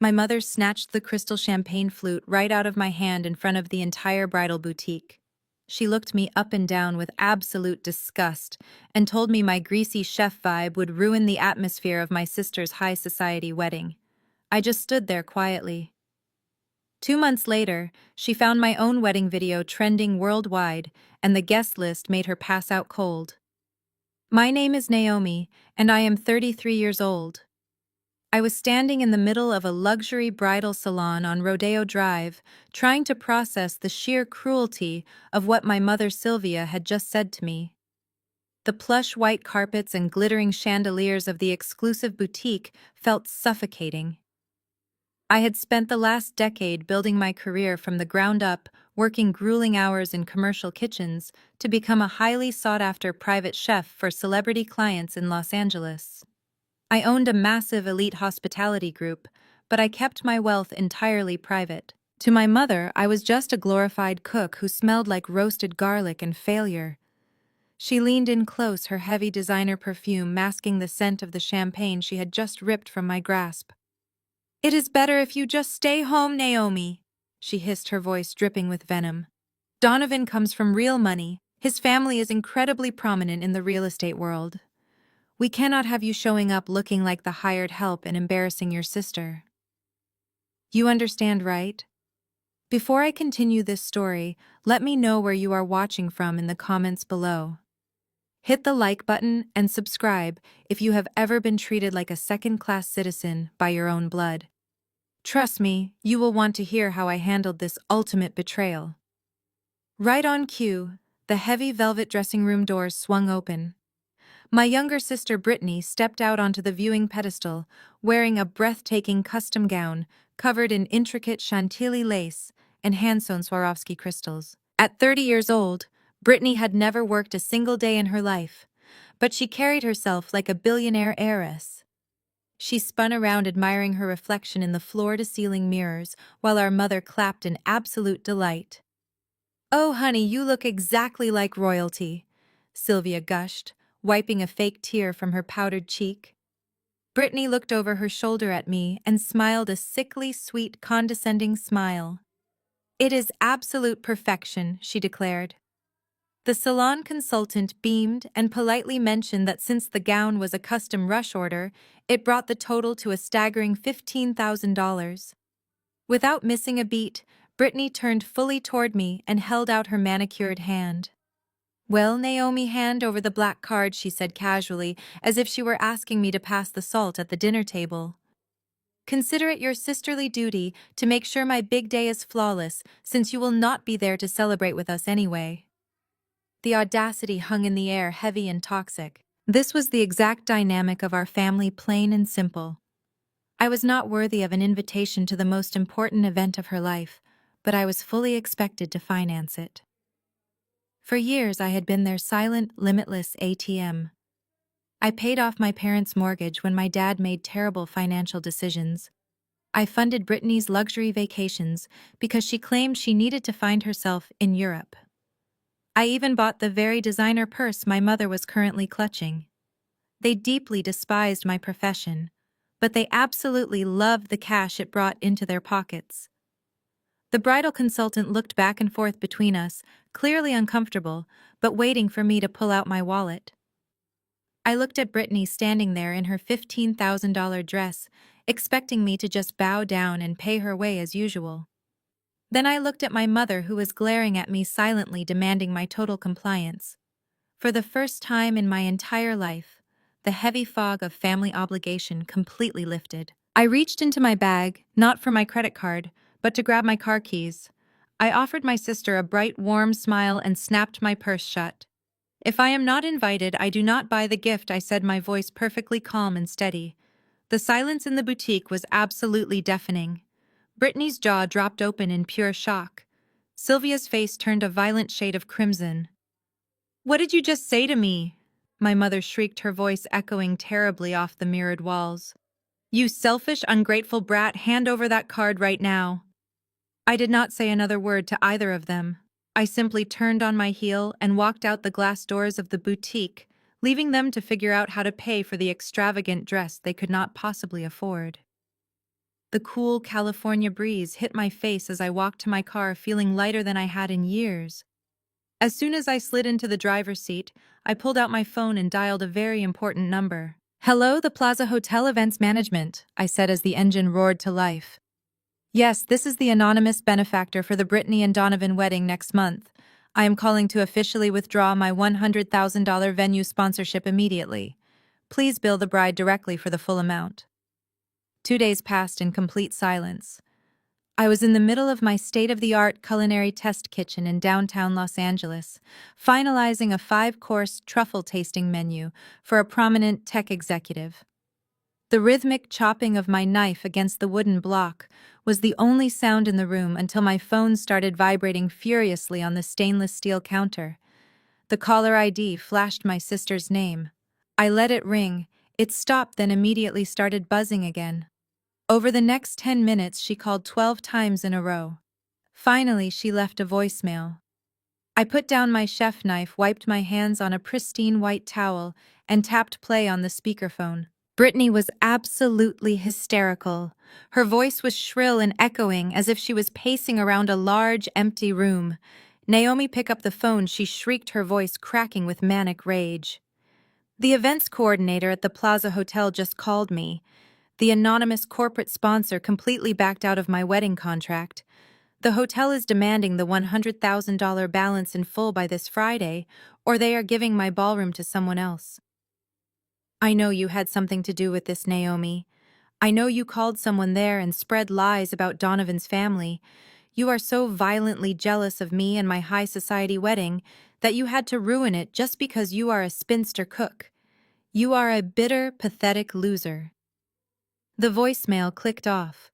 My mother snatched the crystal champagne flute right out of my hand in front of the entire bridal boutique. She looked me up and down with absolute disgust and told me my greasy chef vibe would ruin the atmosphere of my sister's high society wedding. I just stood there quietly. 2 months later, she found my own wedding video trending worldwide, and the guest list made her pass out cold. My name is Naomi, and I am 33 years old. I was standing in the middle of a luxury bridal salon on Rodeo Drive, trying to process the sheer cruelty of what my mother Sylvia had just said to me. The plush white carpets and glittering chandeliers of the exclusive boutique felt suffocating. I had spent the last decade building my career from the ground up, working grueling hours in commercial kitchens to become a highly sought-after private chef for celebrity clients in Los Angeles. I owned a massive elite hospitality group, but I kept my wealth entirely private. To my mother, I was just a glorified cook who smelled like roasted garlic and failure. She leaned in close, her heavy designer perfume masking the scent of the champagne she had just ripped from my grasp. "It is better if you just stay home, Naomi," she hissed, her voice dripping with venom. "Donovan comes from real money. His family is incredibly prominent in the real estate world. We cannot have you showing up looking like the hired help and embarrassing your sister. You understand, right?" Before I continue this story, let me know where you are watching from in the comments below. Hit the like button and subscribe if you have ever been treated like a second-class citizen by your own blood. Trust me, you will want to hear how I handled this ultimate betrayal. Right on cue, the heavy velvet dressing room doors swung open. My younger sister Brittany stepped out onto the viewing pedestal, wearing a breathtaking custom gown covered in intricate Chantilly lace and hand-sewn Swarovski crystals. At 30 years old, Brittany had never worked a single day in her life, but she carried herself like a billionaire heiress. She spun around admiring her reflection in the floor-to-ceiling mirrors while our mother clapped in absolute delight. "Oh, honey, you look exactly like royalty," Sylvia gushed, wiping a fake tear from her powdered cheek. Brittany looked over her shoulder at me and smiled a sickly, sweet, condescending smile. "It is absolute perfection," she declared. The salon consultant beamed and politely mentioned that since the gown was a custom rush order, it brought the total to a staggering $15,000. Without missing a beat, Brittany turned fully toward me and held out her manicured hand. "Well, Naomi, hand over the black card," she said casually, as if she were asking me to pass the salt at the dinner table. "Consider it your sisterly duty to make sure my big day is flawless, since you will not be there to celebrate with us anyway." The audacity hung in the air, heavy and toxic. This was the exact dynamic of our family, plain and simple. I was not worthy of an invitation to the most important event of her life, but I was fully expected to finance it. For years, I had been their silent, limitless ATM. I paid off my parents' mortgage when my dad made terrible financial decisions. I funded Brittany's luxury vacations because she claimed she needed to find herself in Europe. I even bought the very designer purse my mother was currently clutching. They deeply despised my profession, but they absolutely loved the cash it brought into their pockets. The bridal consultant looked back and forth between us, clearly uncomfortable, but waiting for me to pull out my wallet. I looked at Brittany standing there in her $15,000 dress, expecting me to just bow down and pay her way as usual. Then I looked at my mother, who was glaring at me silently, demanding my total compliance. For the first time in my entire life, the heavy fog of family obligation completely lifted. I reached into my bag, not for my credit card, but to grab my car keys. I offered my sister a bright, warm smile and snapped my purse shut. "If I am not invited, I do not buy the gift," I said, my voice perfectly calm and steady. The silence in the boutique was absolutely deafening. Brittany's jaw dropped open in pure shock. Sylvia's face turned a violent shade of crimson. "What did you just say to me?" my mother shrieked, her voice echoing terribly off the mirrored walls. "You selfish, ungrateful brat, hand over that card right now." I did not say another word to either of them. I simply turned on my heel and walked out the glass doors of the boutique, leaving them to figure out how to pay for the extravagant dress they could not possibly afford. The cool California breeze hit my face as I walked to my car, feeling lighter than I had in years. As soon as I slid into the driver's seat, I pulled out my phone and dialed a very important number. "Hello, the Plaza Hotel Events Management," I said as the engine roared to life. "Yes, this is the anonymous benefactor for the Brittany and Donovan wedding next month. I am calling to officially withdraw my $100,000 venue sponsorship immediately. Please bill the bride directly for the full amount." 2 days passed in complete silence. I was in the middle of my state-of-the-art culinary test kitchen in downtown Los Angeles, finalizing a 5-course truffle tasting menu for a prominent tech executive. The rhythmic chopping of my knife against the wooden block was the only sound in the room until my phone started vibrating furiously on the stainless steel counter. The caller ID flashed my sister's name. I let it ring. It stopped, then immediately started buzzing again. Over the next 10 minutes, she called 12 times in a row. Finally, she left a voicemail. I put down my chef knife, wiped my hands on a pristine white towel, and tapped play on the speakerphone. Brittany was absolutely hysterical. Her voice was shrill and echoing, as if she was pacing around a large, empty room. Naomi picked up the phone. She shrieked, her voice cracking with manic rage. "The events coordinator at the Plaza Hotel just called me. The anonymous corporate sponsor completely backed out of my wedding contract. The hotel is demanding the $100,000 balance in full by this Friday, or they are giving my ballroom to someone else." "I know you had something to do with this, Naomi. I know you called someone there and spread lies about Donovan's family. You are so violently jealous of me and my high society wedding that you had to ruin it just because you are a spinster cook. You are a bitter, pathetic loser." The voicemail clicked off.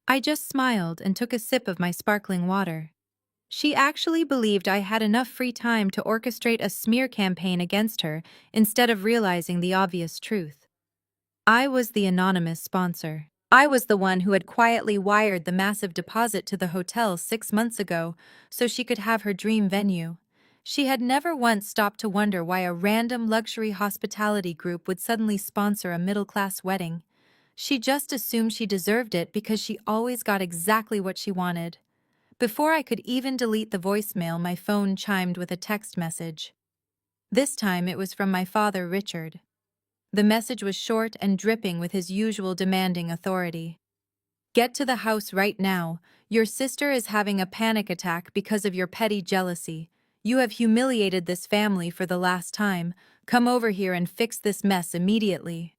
I just smiled and took a sip of my sparkling water. She actually believed I had enough free time to orchestrate a smear campaign against her instead of realizing the obvious truth. I was the anonymous sponsor. I was the one who had quietly wired the massive deposit to the hotel 6 months ago so she could have her dream venue. She had never once stopped to wonder why a random luxury hospitality group would suddenly sponsor a middle-class wedding. She just assumed she deserved it because she always got exactly what she wanted. Before I could even delete the voicemail, my phone chimed with a text message. This time it was from my father, Richard. The message was short and dripping with his usual demanding authority. "Get to the house right now. Your sister is having a panic attack because of your petty jealousy. You have humiliated this family for the last time. Come over here and fix this mess immediately."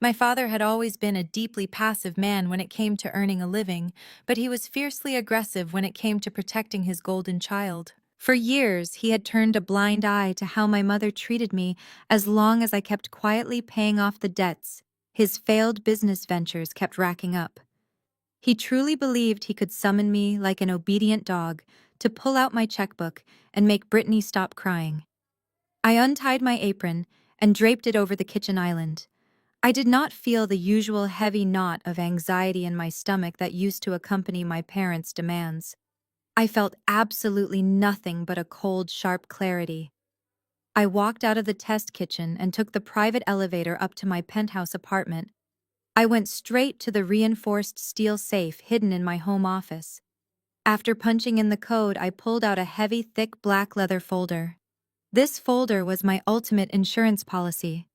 My father had always been a deeply passive man when it came to earning a living, but he was fiercely aggressive when it came to protecting his golden child. For years, he had turned a blind eye to how my mother treated me as long as I kept quietly paying off the debts his failed business ventures kept racking up. He truly believed he could summon me like an obedient dog to pull out my checkbook and make Brittany stop crying. I untied my apron and draped it over the kitchen island. I did not feel the usual heavy knot of anxiety in my stomach that used to accompany my parents' demands. I felt absolutely nothing but a cold, sharp clarity. I walked out of the test kitchen and took the private elevator up to my penthouse apartment. I went straight to the reinforced steel safe hidden in my home office. After punching in the code, I pulled out a heavy, thick black leather folder. This folder was my ultimate insurance policy.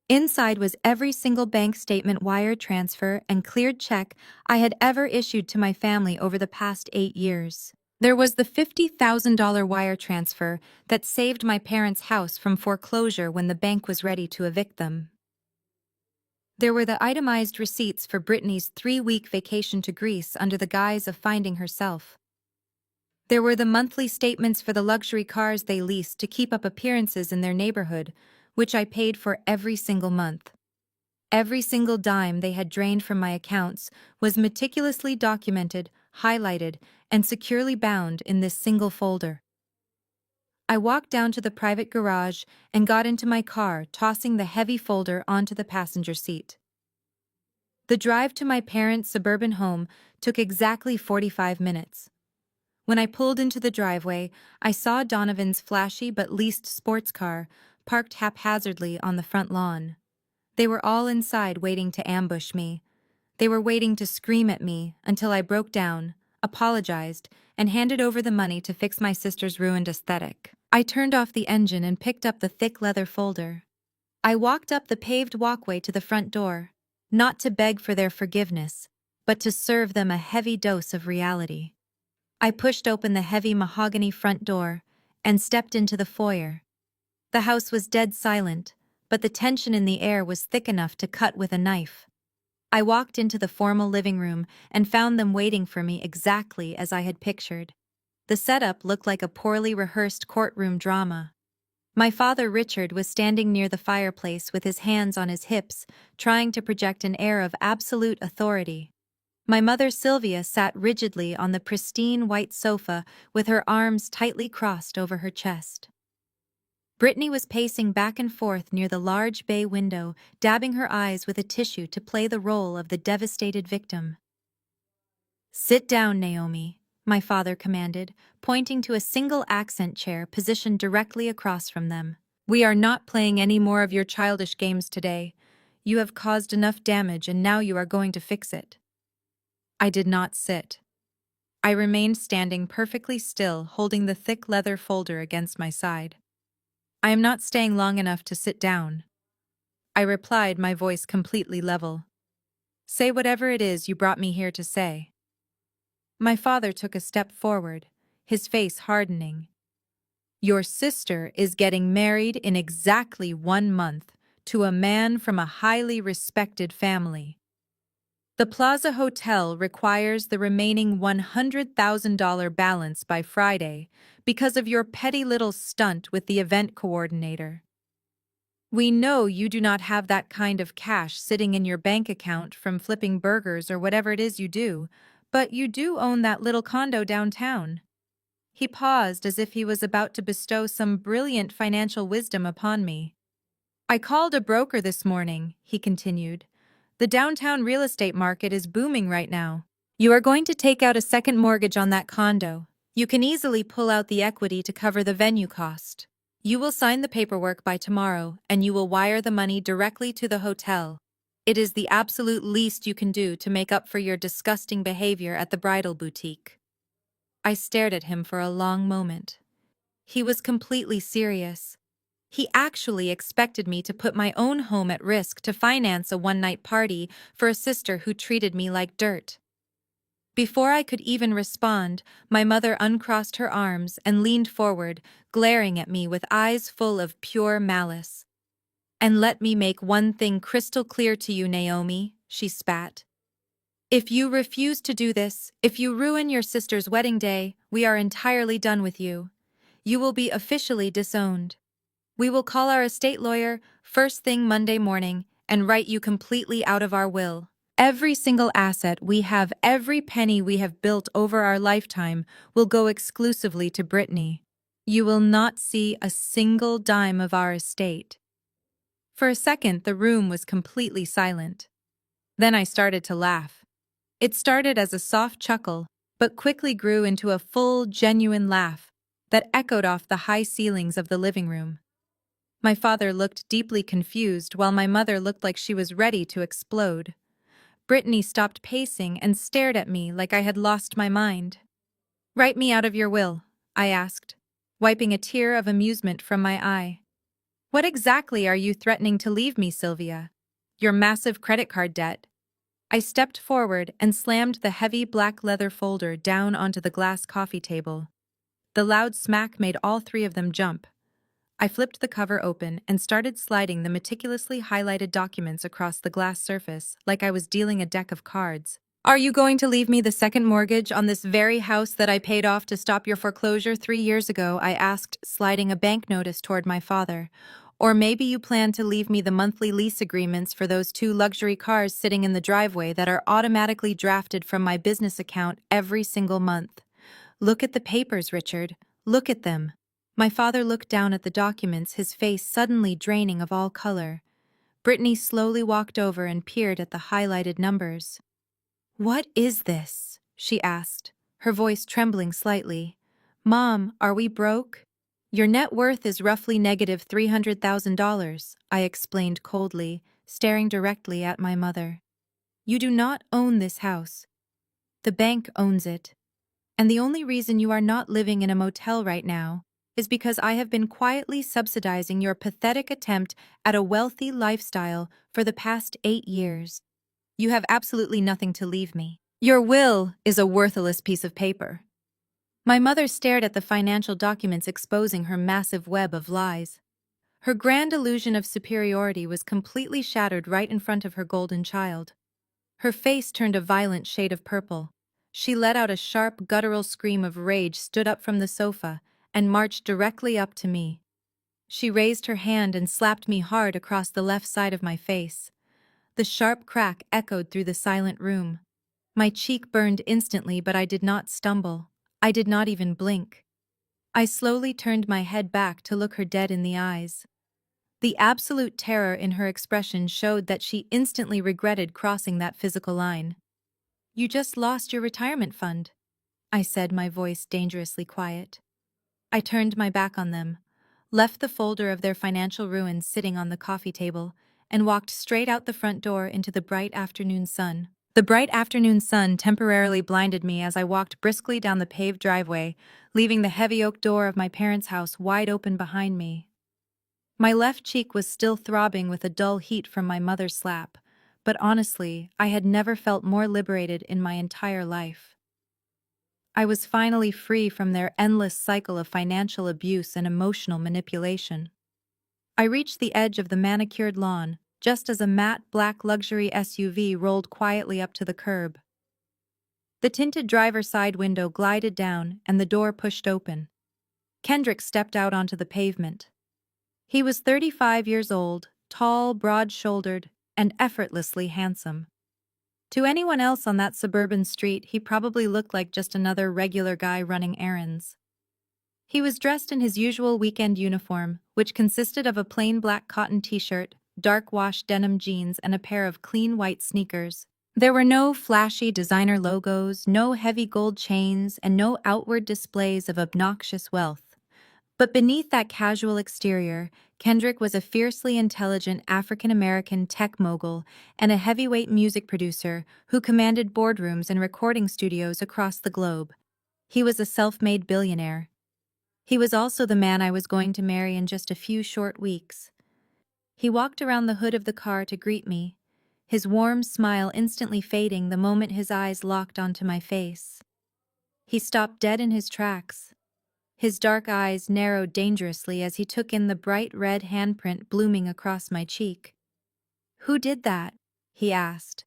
Inside was every single bank statement, wire transfer, and cleared check I had ever issued to my family over the past 8 years. There was the $50,000 wire transfer that saved my parents' house from foreclosure when the bank was ready to evict them. There were the itemized receipts for Brittany's 3-week vacation to Greece under the guise of finding herself. There were the monthly statements for the luxury cars they leased to keep up appearances in their neighborhood, which I paid for every single month. Every single dime they had drained from my accounts was meticulously documented, highlighted, and securely bound in this single folder. I walked down to the private garage and got into my car, tossing the heavy folder onto the passenger seat. The drive to my parents' suburban home took exactly 45 minutes. When I pulled into the driveway, I saw Donovan's flashy but leased sports car parked haphazardly on the front lawn. They were all inside waiting to ambush me. They were waiting to scream at me until I broke down, apologized, and handed over the money to fix my sister's ruined aesthetic. I turned off the engine and picked up the thick leather folder. I walked up the paved walkway to the front door, not to beg for their forgiveness, but to serve them a heavy dose of reality. I pushed open the heavy mahogany front door and stepped into the foyer. The house was dead silent, but the tension in the air was thick enough to cut with a knife. I walked into the formal living room and found them waiting for me exactly as I had pictured. The setup looked like a poorly rehearsed courtroom drama. My father Richard was standing near the fireplace with his hands on his hips, trying to project an air of absolute authority. My mother Sylvia sat rigidly on the pristine white sofa with her arms tightly crossed over her chest. Brittany was pacing back and forth near the large bay window, dabbing her eyes with a tissue to play the role of the devastated victim. "Sit down, Naomi," my father commanded, pointing to a single accent chair positioned directly across from them. "We are not playing any more of your childish games today. You have caused enough damage and now you are going to fix it." I did not sit. I remained standing perfectly still, holding the thick leather folder against my side. "I am not staying long enough to sit down," I replied, my voice completely level. "Say whatever it is you brought me here to say." My father took a step forward, his face hardening. "Your sister is getting married in exactly 1 month to a man from a highly respected family. The Plaza Hotel requires the remaining $100,000 balance by Friday because of your petty little stunt with the event coordinator. We know you do not have that kind of cash sitting in your bank account from flipping burgers or whatever it is you do, but you do own that little condo downtown." He paused as if he was about to bestow some brilliant financial wisdom upon me. "I called a broker this morning," he continued. "The downtown real estate market is booming right now. You are going to take out a second mortgage on that condo. You can easily pull out the equity to cover the venue cost. You will sign the paperwork by tomorrow, and you will wire the money directly to the hotel. It is the absolute least you can do to make up for your disgusting behavior at the bridal boutique." I stared at him for a long moment. He was completely serious. He actually expected me to put my own home at risk to finance a one-night party for a sister who treated me like dirt. Before I could even respond, my mother uncrossed her arms and leaned forward, glaring at me with eyes full of pure malice. "And let me make one thing crystal clear to you, Naomi," she spat. "If you refuse to do this, if you ruin your sister's wedding day, we are entirely done with you. You will be officially disowned. We will call our estate lawyer first thing Monday morning and write you completely out of our will. Every single asset we have, every penny we have built over our lifetime will go exclusively to Brittany. You will not see a single dime of our estate." For a second, the room was completely silent. Then I started to laugh. It started as a soft chuckle, but quickly grew into a full, genuine laugh that echoed off the high ceilings of the living room. My father looked deeply confused while my mother looked like she was ready to explode. Brittany stopped pacing and stared at me like I had lost my mind. "Write me out of your will," I asked, wiping a tear of amusement from my eye. "What exactly are you threatening to leave me, Sylvia? Your massive credit card debt?" I stepped forward and slammed the heavy black leather folder down onto the glass coffee table. The loud smack made all three of them jump. I flipped the cover open and started sliding the meticulously highlighted documents across the glass surface like I was dealing a deck of cards. "Are you going to leave me the second mortgage on this very house that I paid off to stop your foreclosure 3 years ago?" I asked, sliding a bank notice toward my father. "Or maybe you plan to leave me the monthly lease agreements for those 2 luxury cars sitting in the driveway that are automatically drafted from my business account every single month. Look at the papers, Richard. Look at them." My father looked down at the documents, his face suddenly draining of all color. Brittany slowly walked over and peered at the highlighted numbers. "What is this?" she asked, her voice trembling slightly. "Mom, are we broke?" "Your net worth is roughly negative $300,000, I explained coldly, staring directly at my mother. You do not own this house. The bank owns it. And the only reason you are not living in a motel right now is because I have been quietly subsidizing your pathetic attempt at a wealthy lifestyle for the past 8 years. You have absolutely nothing to leave me. Your will is a worthless piece of paper. My mother stared at the financial documents exposing her massive web of lies. Her grand illusion of superiority was completely shattered right in front of her golden child. Her face turned a violent shade of purple. She let out a sharp, guttural scream of rage, stood up from the sofa, and marched directly up to me. She raised her hand and slapped me hard across the left side of my face. The sharp crack echoed through the silent room. My cheek burned instantly, but I did not stumble. I did not even blink. I slowly turned my head back to look her dead in the eyes. The absolute terror in her expression showed that she instantly regretted crossing that physical line. You just lost your retirement fund, I said, my voice dangerously quiet. I turned my back on them, left the folder of their financial ruins sitting on the coffee table, and walked straight out the front door into the bright afternoon sun. The bright afternoon sun temporarily blinded me as I walked briskly down the paved driveway, leaving the heavy oak door of my parents' house wide open behind me. My left cheek was still throbbing with a dull heat from my mother's slap, but honestly, I had never felt more liberated in my entire life. I was finally free from their endless cycle of financial abuse and emotional manipulation. I reached the edge of the manicured lawn, just as a matte black luxury SUV rolled quietly up to the curb. The tinted driver's side window glided down and the door pushed open. Kendrick stepped out onto the pavement. He was 35 years old, tall, broad-shouldered, and effortlessly handsome. To anyone else on that suburban street, he probably looked like just another regular guy running errands. He was dressed in his usual weekend uniform, which consisted of a plain black cotton t-shirt, dark-washed denim jeans, and a pair of clean white sneakers. There were no flashy designer logos, no heavy gold chains, and no outward displays of obnoxious wealth. But beneath that casual exterior, Kendrick was a fiercely intelligent African-American tech mogul and a heavyweight music producer who commanded boardrooms and recording studios across the globe. He was a self-made billionaire. He was also the man I was going to marry in just a few short weeks. He walked around the hood of the car to greet me, his warm smile instantly fading the moment his eyes locked onto my face. He stopped dead in his tracks. His dark eyes narrowed dangerously as he took in the bright red handprint blooming across my cheek. "Who did that?" he asked,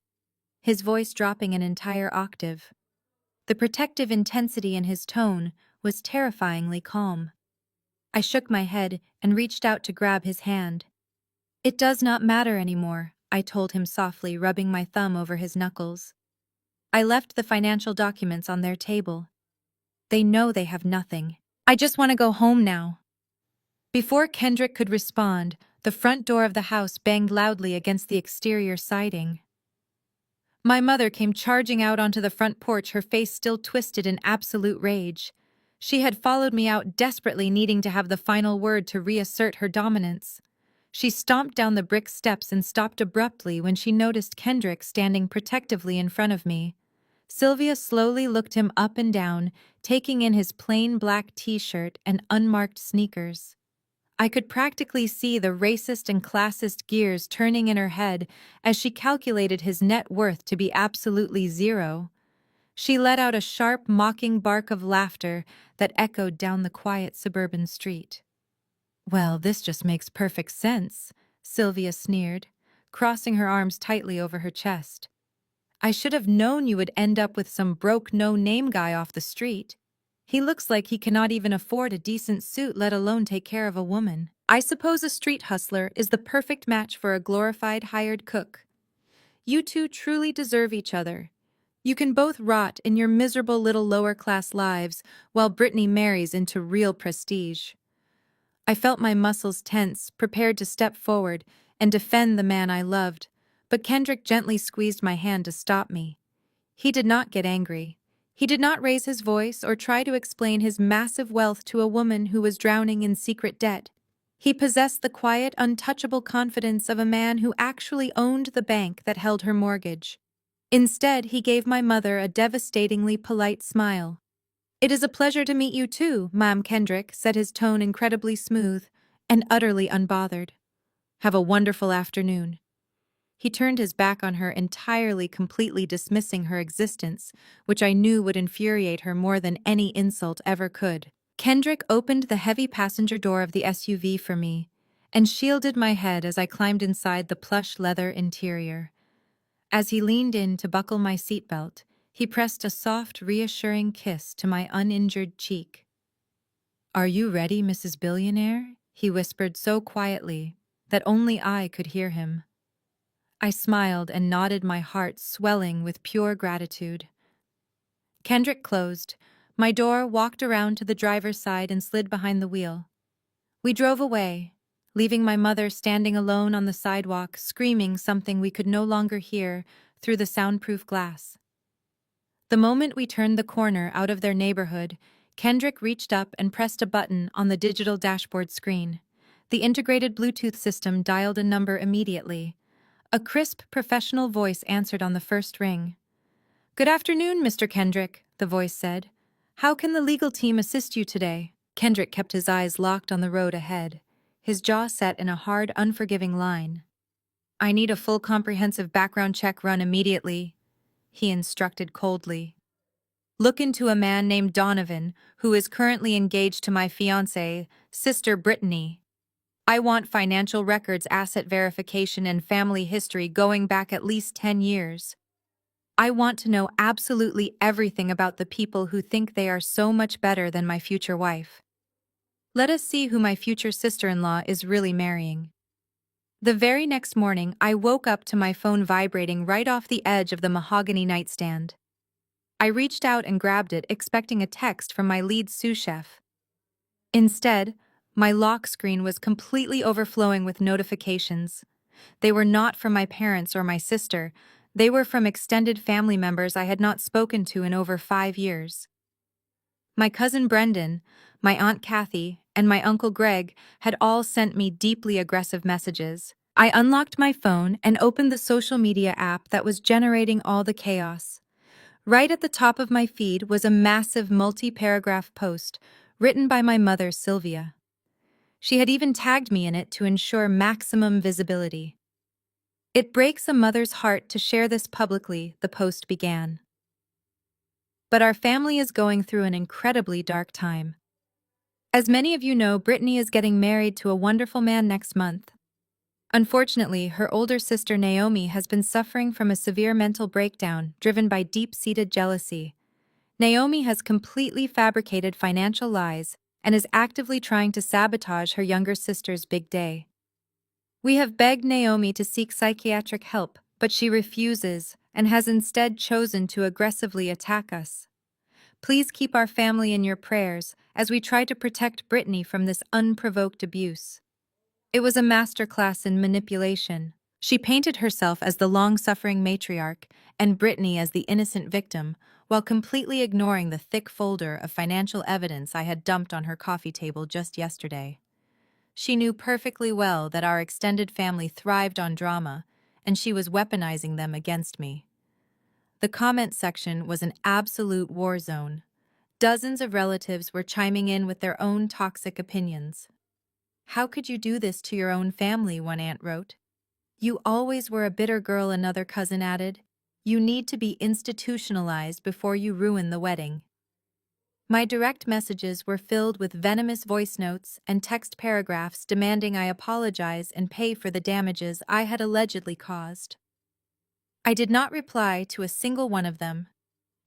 his voice dropping an entire octave. The protective intensity in his tone was terrifyingly calm. I shook my head and reached out to grab his hand. "It does not matter anymore," I told him softly, rubbing my thumb over his knuckles. "I left the financial documents on their table. They know they have nothing. I just want to go home now." Before Kendrick could respond, the front door of the house banged loudly against the exterior siding. My mother came charging out onto the front porch, her face still twisted in absolute rage. She had followed me out, desperately needing to have the final word to reassert her dominance. She stomped down the brick steps and stopped abruptly when she noticed Kendrick standing protectively in front of me. Sylvia slowly looked him up and down, taking in his plain black t-shirt and unmarked sneakers. I could practically see the racist and classist gears turning in her head as she calculated his net worth to be absolutely zero. She let out a sharp, mocking bark of laughter that echoed down the quiet suburban street. "Well, this just makes perfect sense," Sylvia sneered, crossing her arms tightly over her chest. "I should have known you would end up with some broke no-name guy off the street. He looks like he cannot even afford a decent suit, let alone take care of a woman. I suppose a street hustler is the perfect match for a glorified hired cook. You two truly deserve each other. You can both rot in your miserable little lower-class lives while Brittany marries into real prestige." I felt my muscles tense, prepared to step forward and defend the man I loved, but Kendrick gently squeezed my hand to stop me. He did not get angry. He did not raise his voice or try to explain his massive wealth to a woman who was drowning in secret debt. He possessed the quiet, untouchable confidence of a man who actually owned the bank that held her mortgage. Instead, he gave my mother a devastatingly polite smile. "It is a pleasure to meet you too, Ma'am Kendrick," said his tone incredibly smooth and utterly unbothered. "Have a wonderful afternoon." He turned his back on her entirely, completely dismissing her existence, which I knew would infuriate her more than any insult ever could. Kendrick opened the heavy passenger door of the SUV for me and shielded my head as I climbed inside the plush leather interior. As he leaned in to buckle my seatbelt, he pressed a soft, reassuring kiss to my uninjured cheek. "Are you ready, Mrs. Billionaire?" he whispered so quietly that only I could hear him. I smiled and nodded, my heart swelling with pure gratitude. Kendrick closed my door, walked around to the driver's side, and slid behind the wheel. We drove away, leaving my mother standing alone on the sidewalk, screaming something we could no longer hear through the soundproof glass. The moment we turned the corner out of their neighborhood, Kendrick reached up and pressed a button on the digital dashboard screen. The integrated Bluetooth system dialed a number immediately. A crisp, professional voice answered on the first ring. "Good afternoon, Mr. Kendrick," the voice said. "How can the legal team assist you today?" Kendrick kept his eyes locked on the road ahead, his jaw set in a hard, unforgiving line. "I need a full comprehensive background check run immediately," he instructed coldly. "Look into a man named Donovan, who is currently engaged to my fiancée, Sister Brittany. I want financial records, asset verification, and family history going back at least 10 years. I want to know absolutely everything about the people who think they are so much better than my future wife. Let us see who my future sister-in-law is really marrying." The very next morning, I woke up to my phone vibrating right off the edge of the mahogany nightstand. I reached out and grabbed it, expecting a text from my lead sous chef. Instead, my lock screen was completely overflowing with notifications. They were not from my parents or my sister. They were from extended family members I had not spoken to in over 5 years. My cousin Brendan, my Aunt Kathy, and my Uncle Greg had all sent me deeply aggressive messages. I unlocked my phone and opened the social media app that was generating all the chaos. Right at the top of my feed was a massive multi-paragraph post written by my mother, Sylvia. She had even tagged me in it to ensure maximum visibility. "It breaks a mother's heart to share this publicly," the post began. "But our family is going through an incredibly dark time. As many of you know, Brittany is getting married to a wonderful man next month. Unfortunately, her older sister Naomi has been suffering from a severe mental breakdown driven by deep-seated jealousy. Naomi has completely fabricated financial lies and is actively trying to sabotage her younger sister's big day. We have begged Naomi to seek psychiatric help, but she refuses and has instead chosen to aggressively attack us. Please keep our family in your prayers as we try to protect Brittany from this unprovoked abuse." It was a masterclass in manipulation. She painted herself as the long-suffering matriarch and Brittany as the innocent victim, while completely ignoring the thick folder of financial evidence I had dumped on her coffee table just yesterday. She knew perfectly well that our extended family thrived on drama, and she was weaponizing them against me. The comment section was an absolute war zone. Dozens of relatives were chiming in with their own toxic opinions. "How could you do this to your own family?" one aunt wrote. "You always were a bitter girl," another cousin added. "You need to be institutionalized before you ruin the wedding." My direct messages were filled with venomous voice notes and text paragraphs demanding I apologize and pay for the damages I had allegedly caused. I did not reply to a single one of them.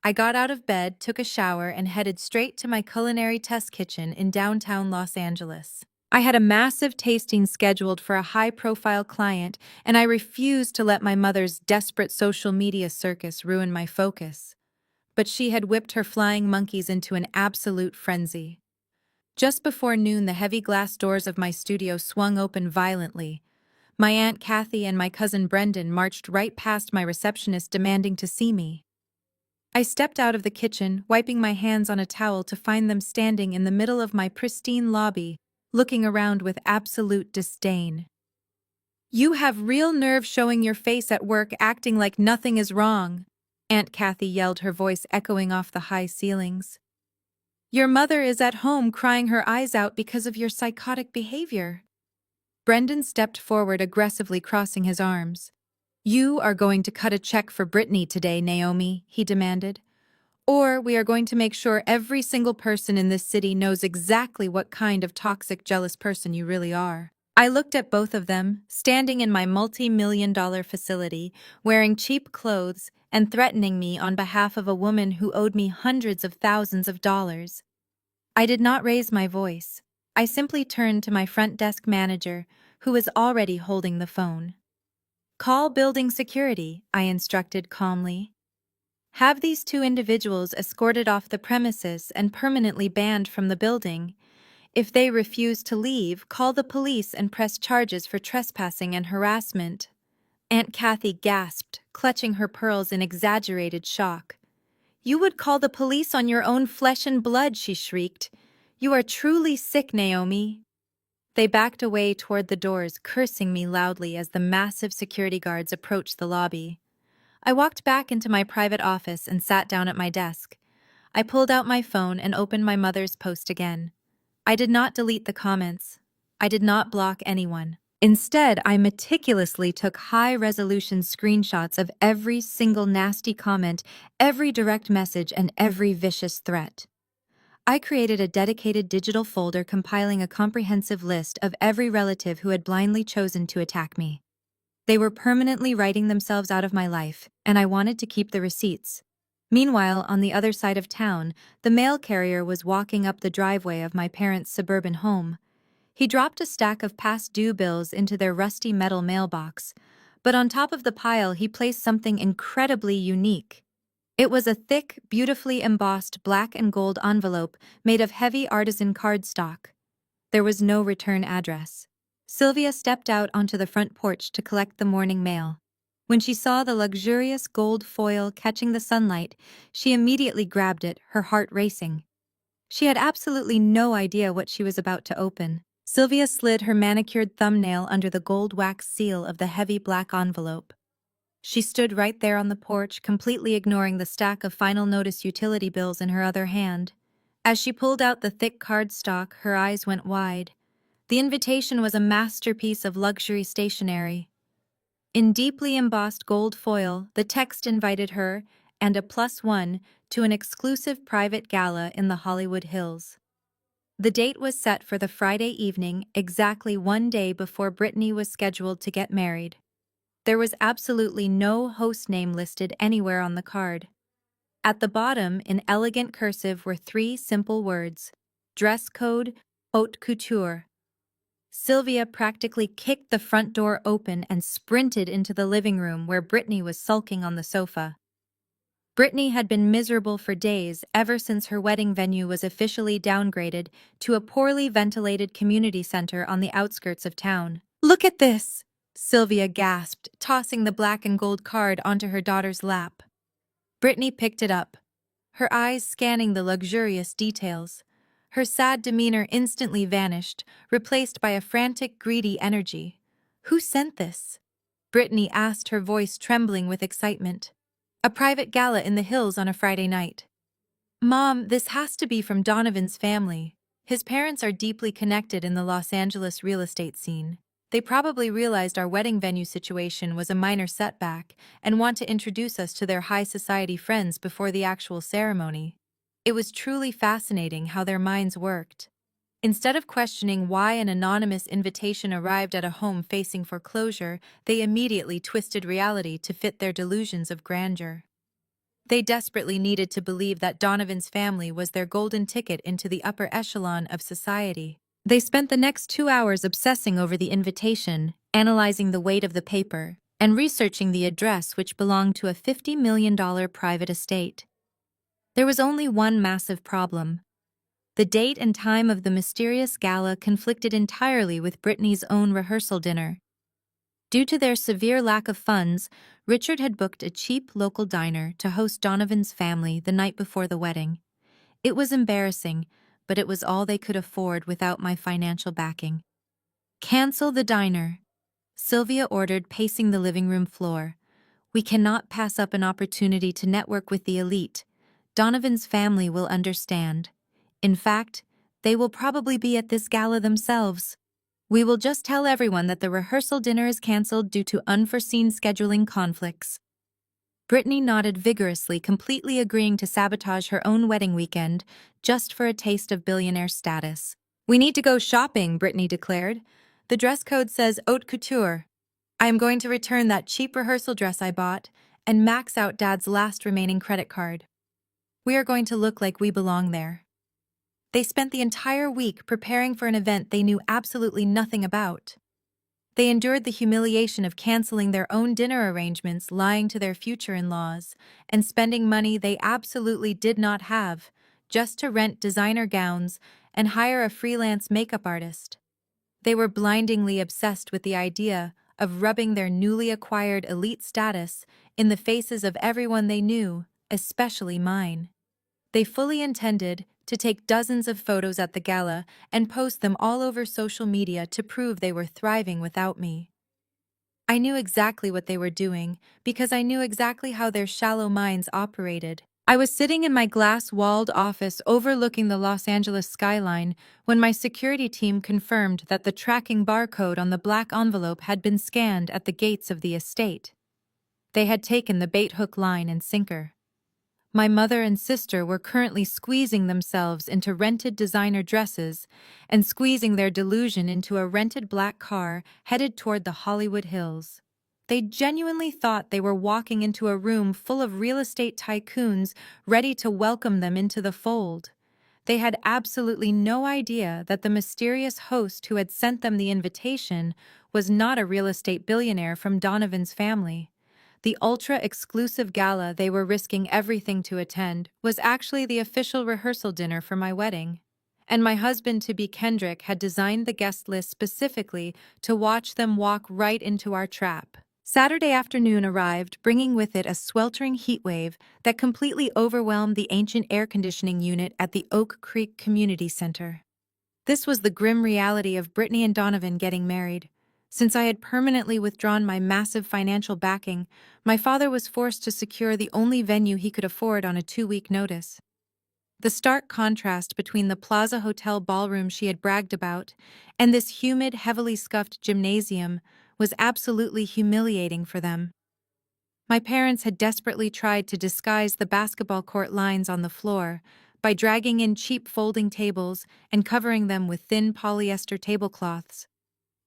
I got out of bed, took a shower, and headed straight to my culinary test kitchen in downtown Los Angeles. I had a massive tasting scheduled for a high-profile client, and I refused to let my mother's desperate social media circus ruin my focus. But she had whipped her flying monkeys into an absolute frenzy. Just before noon, the heavy glass doors of my studio swung open violently. My Aunt Kathy and my cousin Brendan marched right past my receptionist demanding to see me. I stepped out of the kitchen, wiping my hands on a towel, to find them standing in the middle of my pristine lobby, looking around with absolute disdain. "You have real nerve showing your face at work, acting like nothing is wrong," Aunt Kathy yelled, her voice echoing off the high ceilings. Your mother is at home crying her eyes out because of your psychotic behavior. Brendan stepped forward, aggressively crossing his arms. You are going to cut a check for Brittany today, Naomi, he demanded. Or we are going to make sure every single person in this city knows exactly what kind of toxic, jealous person you really are. I looked at both of them, standing in my multi-million-dollar facility, wearing cheap clothes and threatening me on behalf of a woman who owed me hundreds of thousands of dollars. I did not raise my voice. I simply turned to my front desk manager, who was already holding the phone. Call building security, I instructed calmly. Have these two individuals escorted off the premises and permanently banned from the building. If they refuse to leave, call the police and press charges for trespassing and harassment. Aunt Kathy gasped, clutching her pearls in exaggerated shock. You would call the police on your own flesh and blood, she shrieked. You are truly sick, Naomi. They backed away toward the doors, cursing me loudly as the massive security guards approached the lobby. I walked back into my private office and sat down at my desk. I pulled out my phone and opened my mother's post again. I did not delete the comments. I did not block anyone. Instead, I meticulously took high-resolution screenshots of every single nasty comment, every direct message, and every vicious threat. I created a dedicated digital folder compiling a comprehensive list of every relative who had blindly chosen to attack me. They were permanently writing themselves out of my life, and I wanted to keep the receipts. Meanwhile, on the other side of town, the mail carrier was walking up the driveway of my parents' suburban home. He dropped a stack of past due bills into their rusty metal mailbox, but on top of the pile he placed something incredibly unique. It was a thick, beautifully embossed black and gold envelope made of heavy artisan cardstock. There was no return address. Sylvia stepped out onto the front porch to collect the morning mail. When she saw the luxurious gold foil catching the sunlight, she immediately grabbed it, her heart racing. She had absolutely no idea what she was about to open. Sylvia slid her manicured thumbnail under the gold wax seal of the heavy black envelope. She stood right there on the porch, completely ignoring the stack of final notice utility bills in her other hand. As she pulled out the thick cardstock, her eyes went wide. The invitation was a masterpiece of luxury stationery. In deeply embossed gold foil, the text invited her, and a +1, to an exclusive private gala in the Hollywood Hills. The date was set for the Friday evening, exactly one day before Brittany was scheduled to get married. There was absolutely no host name listed anywhere on the card. At the bottom, in elegant cursive, were 3 simple words: dress code, haute couture. Sylvia practically kicked the front door open and sprinted into the living room where Brittany was sulking on the sofa. Brittany had been miserable for days, ever since her wedding venue was officially downgraded to a poorly ventilated community center on the outskirts of town. Look at this! Sylvia gasped, tossing the black and gold card onto her daughter's lap. Brittany picked it up, her eyes scanning the luxurious details. Her sad demeanor instantly vanished, replaced by a frantic, greedy energy. Who sent this? Brittany asked, her voice trembling with excitement. A private gala in the hills on a Friday night. Mom, this has to be from Donovan's family. His parents are deeply connected in the Los Angeles real estate scene. They probably realized our wedding venue situation was a minor setback and want to introduce us to their high society friends before the actual ceremony. It was truly fascinating how their minds worked. Instead of questioning why an anonymous invitation arrived at a home facing foreclosure, they immediately twisted reality to fit their delusions of grandeur. They desperately needed to believe that Donovan's family was their golden ticket into the upper echelon of society. They spent the next 2 hours obsessing over the invitation, analyzing the weight of the paper, and researching the address, which belonged to a $50 million private estate. There was only one massive problem. The date and time of the mysterious gala conflicted entirely with Brittany's own rehearsal dinner. Due to their severe lack of funds, Richard had booked a cheap local diner to host Donovan's family the night before the wedding. It was embarrassing, but it was all they could afford without my financial backing. Cancel the diner, Sylvia ordered, pacing the living room floor. We cannot pass up an opportunity to network with the elite. Donovan's family will understand. In fact, they will probably be at this gala themselves. We will just tell everyone that the rehearsal dinner is cancelled due to unforeseen scheduling conflicts. Brittany nodded vigorously, completely agreeing to sabotage her own wedding weekend just for a taste of billionaire status. "We need to go shopping," Brittany declared. "The dress code says haute couture. I am going to return that cheap rehearsal dress I bought and max out Dad's last remaining credit card. We are going to look like we belong there." They spent the entire week preparing for an event they knew absolutely nothing about. They endured the humiliation of canceling their own dinner arrangements, lying to their future in-laws, and spending money they absolutely did not have just to rent designer gowns and hire a freelance makeup artist. They were blindingly obsessed with the idea of rubbing their newly acquired elite status in the faces of everyone they knew, especially mine. They fully intended to take dozens of photos at the gala and post them all over social media to prove they were thriving without me. I knew exactly what they were doing because I knew exactly how their shallow minds operated. I was sitting in my glass-walled office overlooking the Los Angeles skyline when my security team confirmed that the tracking barcode on the black envelope had been scanned at the gates of the estate. They had taken the bait hook, line, and sinker. My mother and sister were currently squeezing themselves into rented designer dresses and squeezing their delusion into a rented black car headed toward the Hollywood Hills. They genuinely thought they were walking into a room full of real estate tycoons ready to welcome them into the fold. They had absolutely no idea that the mysterious host who had sent them the invitation was not a real estate billionaire from Donovan's family. The ultra-exclusive gala they were risking everything to attend was actually the official rehearsal dinner for my wedding. And my husband-to-be Kendrick had designed the guest list specifically to watch them walk right into our trap. Saturday afternoon arrived, bringing with it a sweltering heatwave that completely overwhelmed the ancient air conditioning unit at the Oak Creek Community Center. This was the grim reality of Brittany and Donovan getting married. Since I had permanently withdrawn my massive financial backing, my father was forced to secure the only venue he could afford on a 2-week notice. The stark contrast between the Plaza Hotel ballroom she had bragged about and this humid, heavily scuffed gymnasium was absolutely humiliating for them. My parents had desperately tried to disguise the basketball court lines on the floor by dragging in cheap folding tables and covering them with thin polyester tablecloths.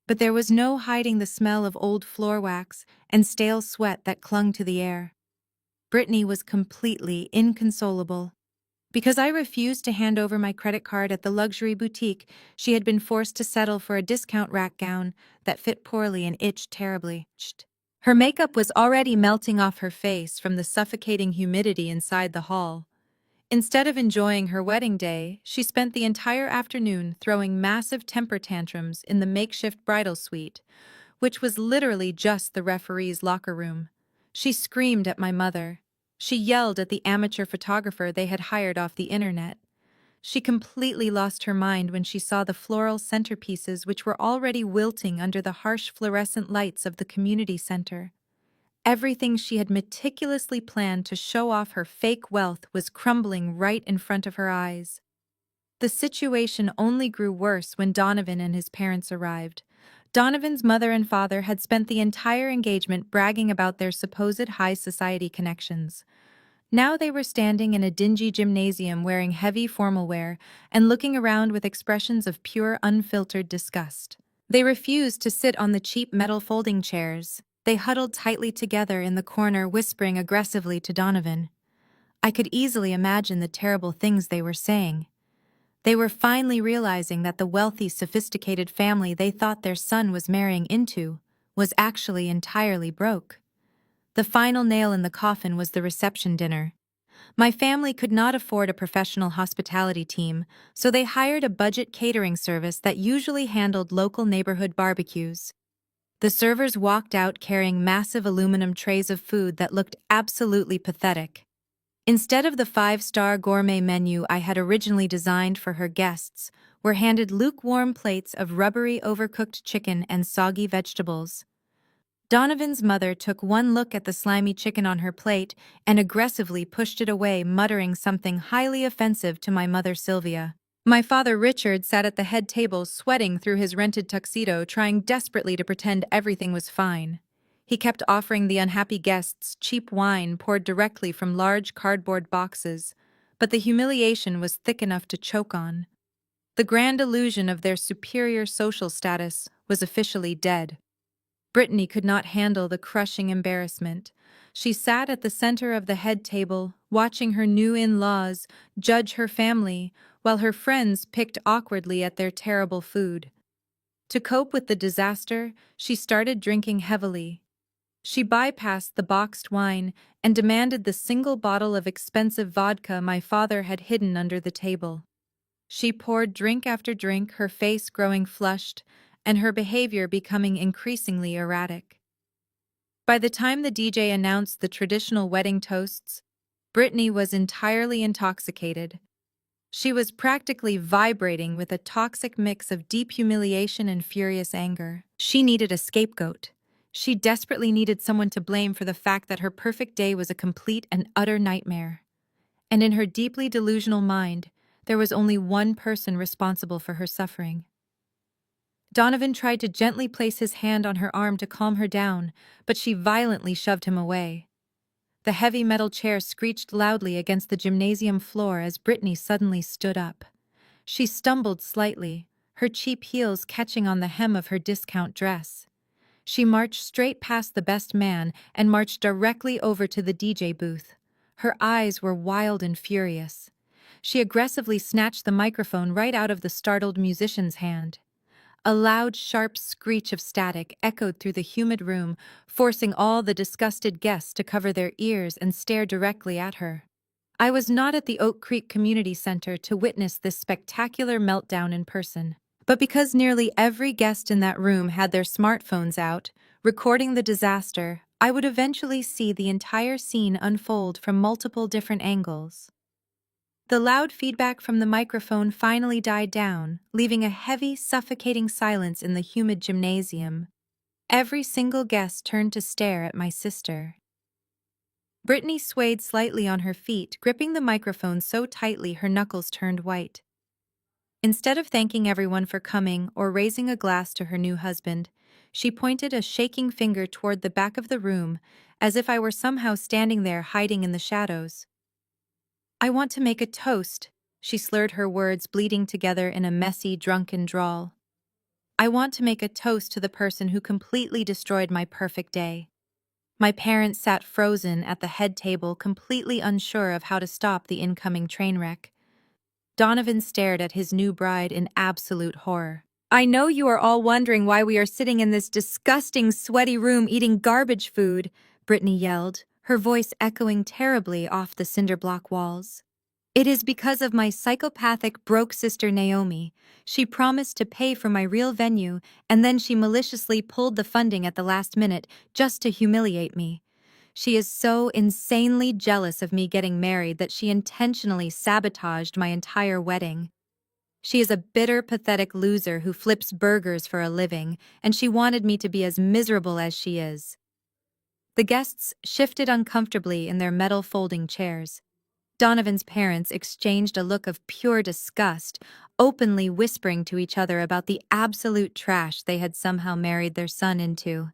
But there was no hiding the smell of old floor wax and stale sweat that clung to the air. Brittany was completely inconsolable. Because I refused to hand over my credit card at the luxury boutique, she had been forced to settle for a discount rack gown that fit poorly and itched terribly. Her makeup was already melting off her face from the suffocating humidity inside the hall. Instead of enjoying her wedding day, she spent the entire afternoon throwing massive temper tantrums in the makeshift bridal suite, which was literally just the referee's locker room. She screamed at my mother. She yelled at the amateur photographer they had hired off the internet. She completely lost her mind when she saw the floral centerpieces which were already wilting under the harsh fluorescent lights of the community center. Everything she had meticulously planned to show off her fake wealth was crumbling right in front of her eyes. The situation only grew worse when Donovan and his parents arrived. Donovan's mother and father had spent the entire engagement bragging about their supposed high society connections. Now they were standing in a dingy gymnasium wearing heavy formal wear and looking around with expressions of pure, unfiltered disgust. They refused to sit on the cheap metal folding chairs. They huddled tightly together in the corner, whispering aggressively to Donovan. I could easily imagine the terrible things they were saying. They were finally realizing that the wealthy, sophisticated family they thought their son was marrying into was actually entirely broke. The final nail in the coffin was the reception dinner. My family could not afford a professional hospitality team, so they hired a budget catering service that usually handled local neighborhood barbecues. The servers walked out carrying massive aluminum trays of food that looked absolutely pathetic. Instead of the 5-star gourmet menu I had originally designed for her guests, were handed lukewarm plates of rubbery, overcooked chicken and soggy vegetables. Donovan's mother took one look at the slimy chicken on her plate and aggressively pushed it away, muttering something highly offensive to my mother Sylvia. My father Richard sat at the head table, sweating through his rented tuxedo, trying desperately to pretend everything was fine. He kept offering the unhappy guests cheap wine poured directly from large cardboard boxes, but the humiliation was thick enough to choke on. The grand illusion of their superior social status was officially dead. Brittany could not handle the crushing embarrassment. She sat at the center of the head table, watching her new in-laws judge her family, while her friends picked awkwardly at their terrible food. To cope with the disaster, she started drinking heavily. She bypassed the boxed wine and demanded the single bottle of expensive vodka my father had hidden under the table. She poured drink after drink, her face growing flushed, and her behavior becoming increasingly erratic. By the time the DJ announced the traditional wedding toasts, Brittany was entirely intoxicated. She was practically vibrating with a toxic mix of deep humiliation and furious anger. She needed a scapegoat. She desperately needed someone to blame for the fact that her perfect day was a complete and utter nightmare. And in her deeply delusional mind, there was only one person responsible for her suffering. Donovan tried to gently place his hand on her arm to calm her down, but she violently shoved him away. The heavy metal chair screeched loudly against the gymnasium floor as Brittany suddenly stood up. She stumbled slightly, her cheap heels catching on the hem of her discount dress. She marched straight past the best man and marched directly over to the DJ booth. Her eyes were wild and furious. She aggressively snatched the microphone right out of the startled musician's hand. A loud, sharp screech of static echoed through the humid room, forcing all the disgusted guests to cover their ears and stare directly at her. I was not at the Oak Creek Community Center to witness this spectacular meltdown in person, but because nearly every guest in that room had their smartphones out, recording the disaster, I would eventually see the entire scene unfold from multiple different angles. The loud feedback from the microphone finally died down, leaving a heavy, suffocating silence in the humid gymnasium. Every single guest turned to stare at my sister. Brittany swayed slightly on her feet, gripping the microphone so tightly her knuckles turned white. Instead of thanking everyone for coming or raising a glass to her new husband, she pointed a shaking finger toward the back of the room, as if I were somehow standing there hiding in the shadows. "I want to make a toast," she slurred her words, bleeding together in a messy, drunken drawl. "I want to make a toast to the person who completely destroyed my perfect day." My parents sat frozen at the head table, completely unsure of how to stop the incoming train wreck. Donovan stared at his new bride in absolute horror. "I know you are all wondering why we are sitting in this disgusting, sweaty room eating garbage food," Brittany yelled, her voice echoing terribly off the cinder-block walls. "It is because of my psychopathic broke sister Naomi. She promised to pay for my real venue, and then she maliciously pulled the funding at the last minute just to humiliate me. She is so insanely jealous of me getting married that she intentionally sabotaged my entire wedding. She is a bitter, pathetic loser who flips burgers for a living, and she wanted me to be as miserable as she is." The guests shifted uncomfortably in their metal folding chairs. Donovan's parents exchanged a look of pure disgust, openly whispering to each other about the absolute trash they had somehow married their son into.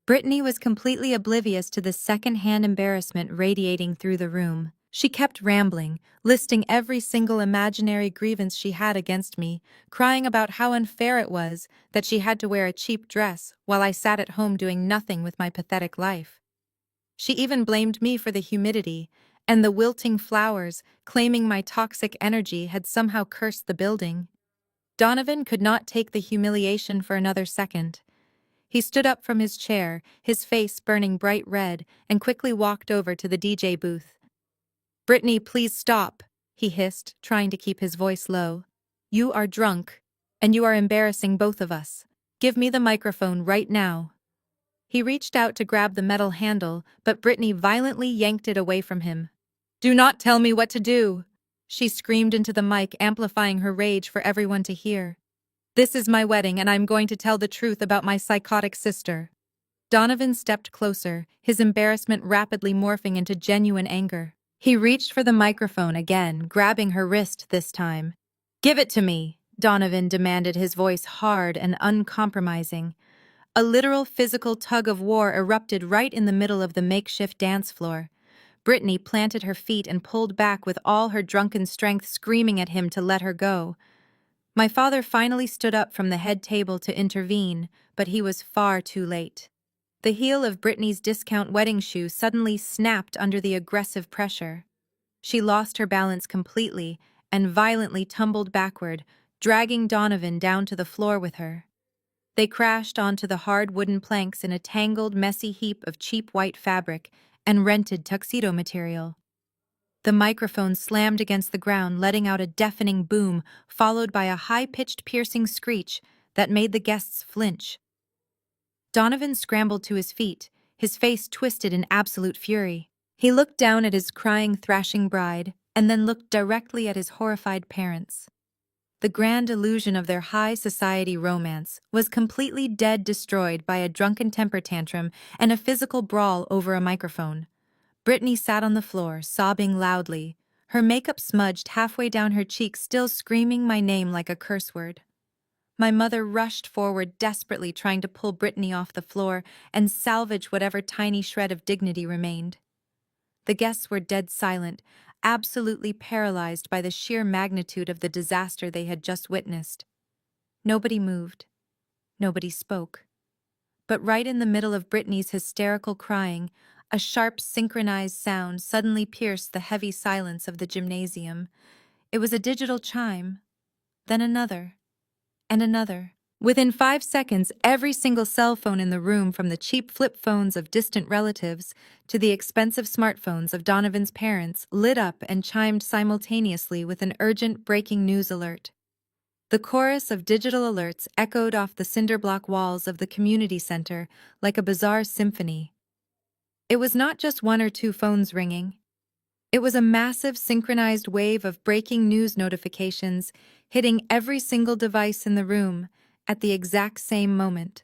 Brittany was completely oblivious to the second-hand embarrassment radiating through the room. She kept rambling, listing every single imaginary grievance she had against me, crying about how unfair it was that she had to wear a cheap dress while I sat at home doing nothing with my pathetic life. She even blamed me for the humidity and the wilting flowers, claiming my toxic energy had somehow cursed the building. Donovan could not take the humiliation for another second. He stood up from his chair, his face burning bright red, and quickly walked over to the DJ booth. "Brittany, please stop," he hissed, trying to keep his voice low. "You are drunk, and you are embarrassing both of us. Give me the microphone right now." He reached out to grab the metal handle, but Brittany violently yanked it away from him. "Do not tell me what to do," she screamed into the mic, amplifying her rage for everyone to hear. "This is my wedding, and I'm going to tell the truth about my psychotic sister." Donovan stepped closer, his embarrassment rapidly morphing into genuine anger. He reached for the microphone again, grabbing her wrist this time. "Give it to me," Donovan demanded, his voice hard and uncompromising. A literal physical tug-of-war erupted right in the middle of the makeshift dance floor. Brittany planted her feet and pulled back with all her drunken strength, screaming at him to let her go. My father finally stood up from the head table to intervene, but he was far too late. The heel of Brittany's discount wedding shoe suddenly snapped under the aggressive pressure. She lost her balance completely and violently tumbled backward, dragging Donovan down to the floor with her. They crashed onto the hard wooden planks in a tangled, messy heap of cheap white fabric and rented tuxedo material. The microphone slammed against the ground, letting out a deafening boom, followed by a high-pitched, piercing screech that made the guests flinch. Donovan scrambled to his feet, his face twisted in absolute fury. He looked down at his crying, thrashing bride, and then looked directly at his horrified parents. The grand illusion of their high society romance was completely destroyed by a drunken temper tantrum and a physical brawl over a microphone. Brittany sat on the floor, sobbing loudly, her makeup smudged halfway down her cheeks, still screaming my name like a curse word. My mother rushed forward, desperately trying to pull Brittany off the floor and salvage whatever tiny shred of dignity remained. The guests were dead silent, absolutely paralyzed by the sheer magnitude of the disaster they had just witnessed. Nobody moved. Nobody spoke. But right in the middle of Brittany's hysterical crying, a sharp, synchronized sound suddenly pierced the heavy silence of the gymnasium. It was a digital chime, then another, and another. Within 5 seconds, every single cell phone in the room, from the cheap flip phones of distant relatives to the expensive smartphones of Donovan's parents, lit up and chimed simultaneously with an urgent breaking news alert. The chorus of digital alerts echoed off the cinder-block walls of the community center like a bizarre symphony. It was not just one or two phones ringing. It was a massive synchronized wave of breaking news notifications hitting every single device in the room at the exact same moment.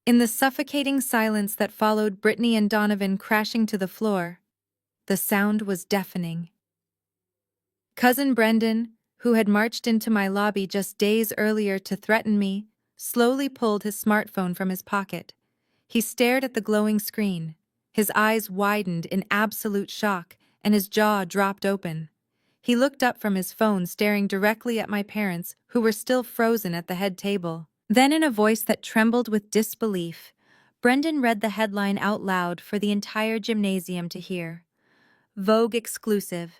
In the suffocating silence that followed Brittany and Donovan crashing to the floor, the sound was deafening. Cousin Brendan, who had marched into my lobby just days earlier to threaten me, slowly pulled his smartphone from his pocket. He stared at the glowing screen. His eyes widened in absolute shock, and his jaw dropped open. He looked up from his phone, staring directly at my parents, who were still frozen at the head table. Then, in a voice that trembled with disbelief, Brendan read the headline out loud for the entire gymnasium to hear. Vogue exclusive.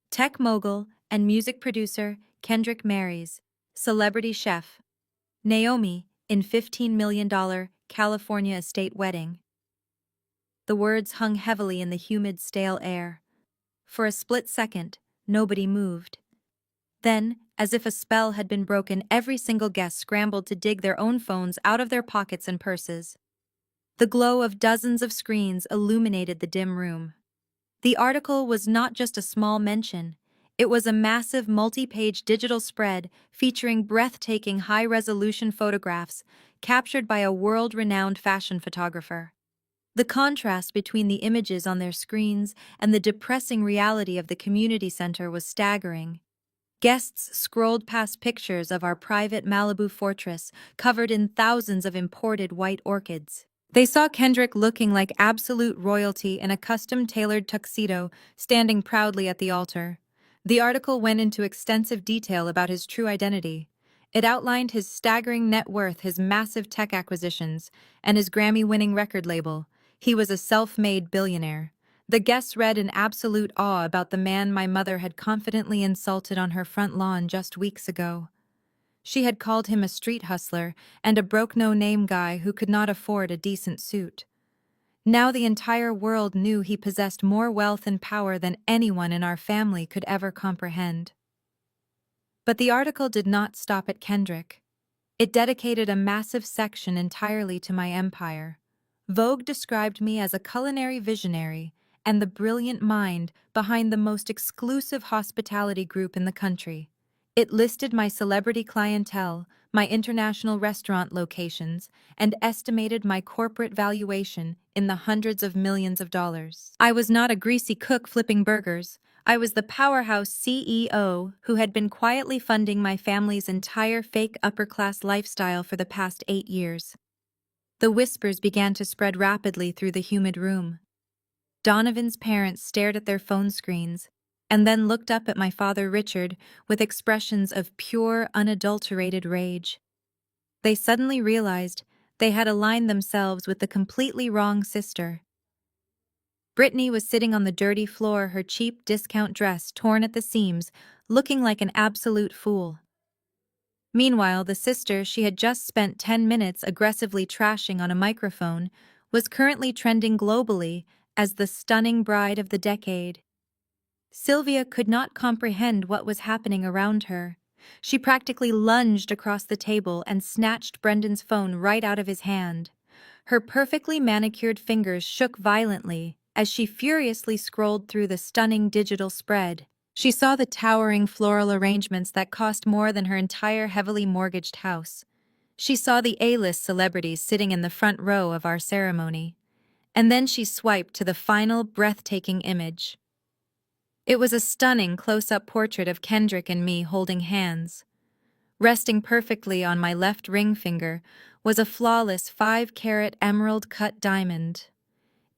Tech mogul and music producer Kendrick marries celebrity chef Naomi in $15 million California estate wedding. The words hung heavily in the humid, stale air. For a split second, nobody moved. Then, as if a spell had been broken, every single guest scrambled to dig their own phones out of their pockets and purses. The glow of dozens of screens illuminated the dim room. The article was not just a small mention. It was a massive multi-page digital spread featuring breathtaking high-resolution photographs captured by a world-renowned fashion photographer. The contrast between the images on their screens and the depressing reality of the community center was staggering. Guests scrolled past pictures of our private Malibu fortress covered in thousands of imported white orchids. They saw Kendrick looking like absolute royalty in a custom-tailored tuxedo, standing proudly at the altar. The article went into extensive detail about his true identity. It outlined his staggering net worth, his massive tech acquisitions, and his Grammy-winning record label. He was a self-made billionaire. The guests read in absolute awe about the man my mother had confidently insulted on her front lawn just weeks ago. She had called him a street hustler and a broke no-name guy who could not afford a decent suit. Now the entire world knew he possessed more wealth and power than anyone in our family could ever comprehend. But the article did not stop at Kendrick. It dedicated a massive section entirely to my empire. Vogue described me as a culinary visionary and the brilliant mind behind the most exclusive hospitality group in the country, It listed my celebrity clientele, my international restaurant locations, and estimated my corporate valuation in the hundreds of millions of dollars. I was not a greasy cook flipping burgers. I was the powerhouse CEO who had been quietly funding my family's entire fake upper-class lifestyle for the past 8 years. The whispers began to spread rapidly through the humid room. Donovan's parents stared at their phone screens, and then looked up at my father Richard with expressions of pure, unadulterated rage. They suddenly realized they had aligned themselves with the completely wrong sister. Brittany was sitting on the dirty floor, her cheap discount dress torn at the seams, looking like an absolute fool. Meanwhile, the sister she had just spent 10 minutes aggressively trashing on a microphone was currently trending globally as the stunning bride of the decade. Sylvia could not comprehend what was happening around her. She practically lunged across the table and snatched Brendan's phone right out of his hand. Her perfectly manicured fingers shook violently as she furiously scrolled through the stunning digital spread. She saw the towering floral arrangements that cost more than her entire heavily mortgaged house. She saw the A-list celebrities sitting in the front row of our ceremony. And then she swiped to the final breathtaking image. It was a stunning close-up portrait of Kendrick and me holding hands. Resting perfectly on my left ring finger was a flawless 5-carat emerald-cut diamond.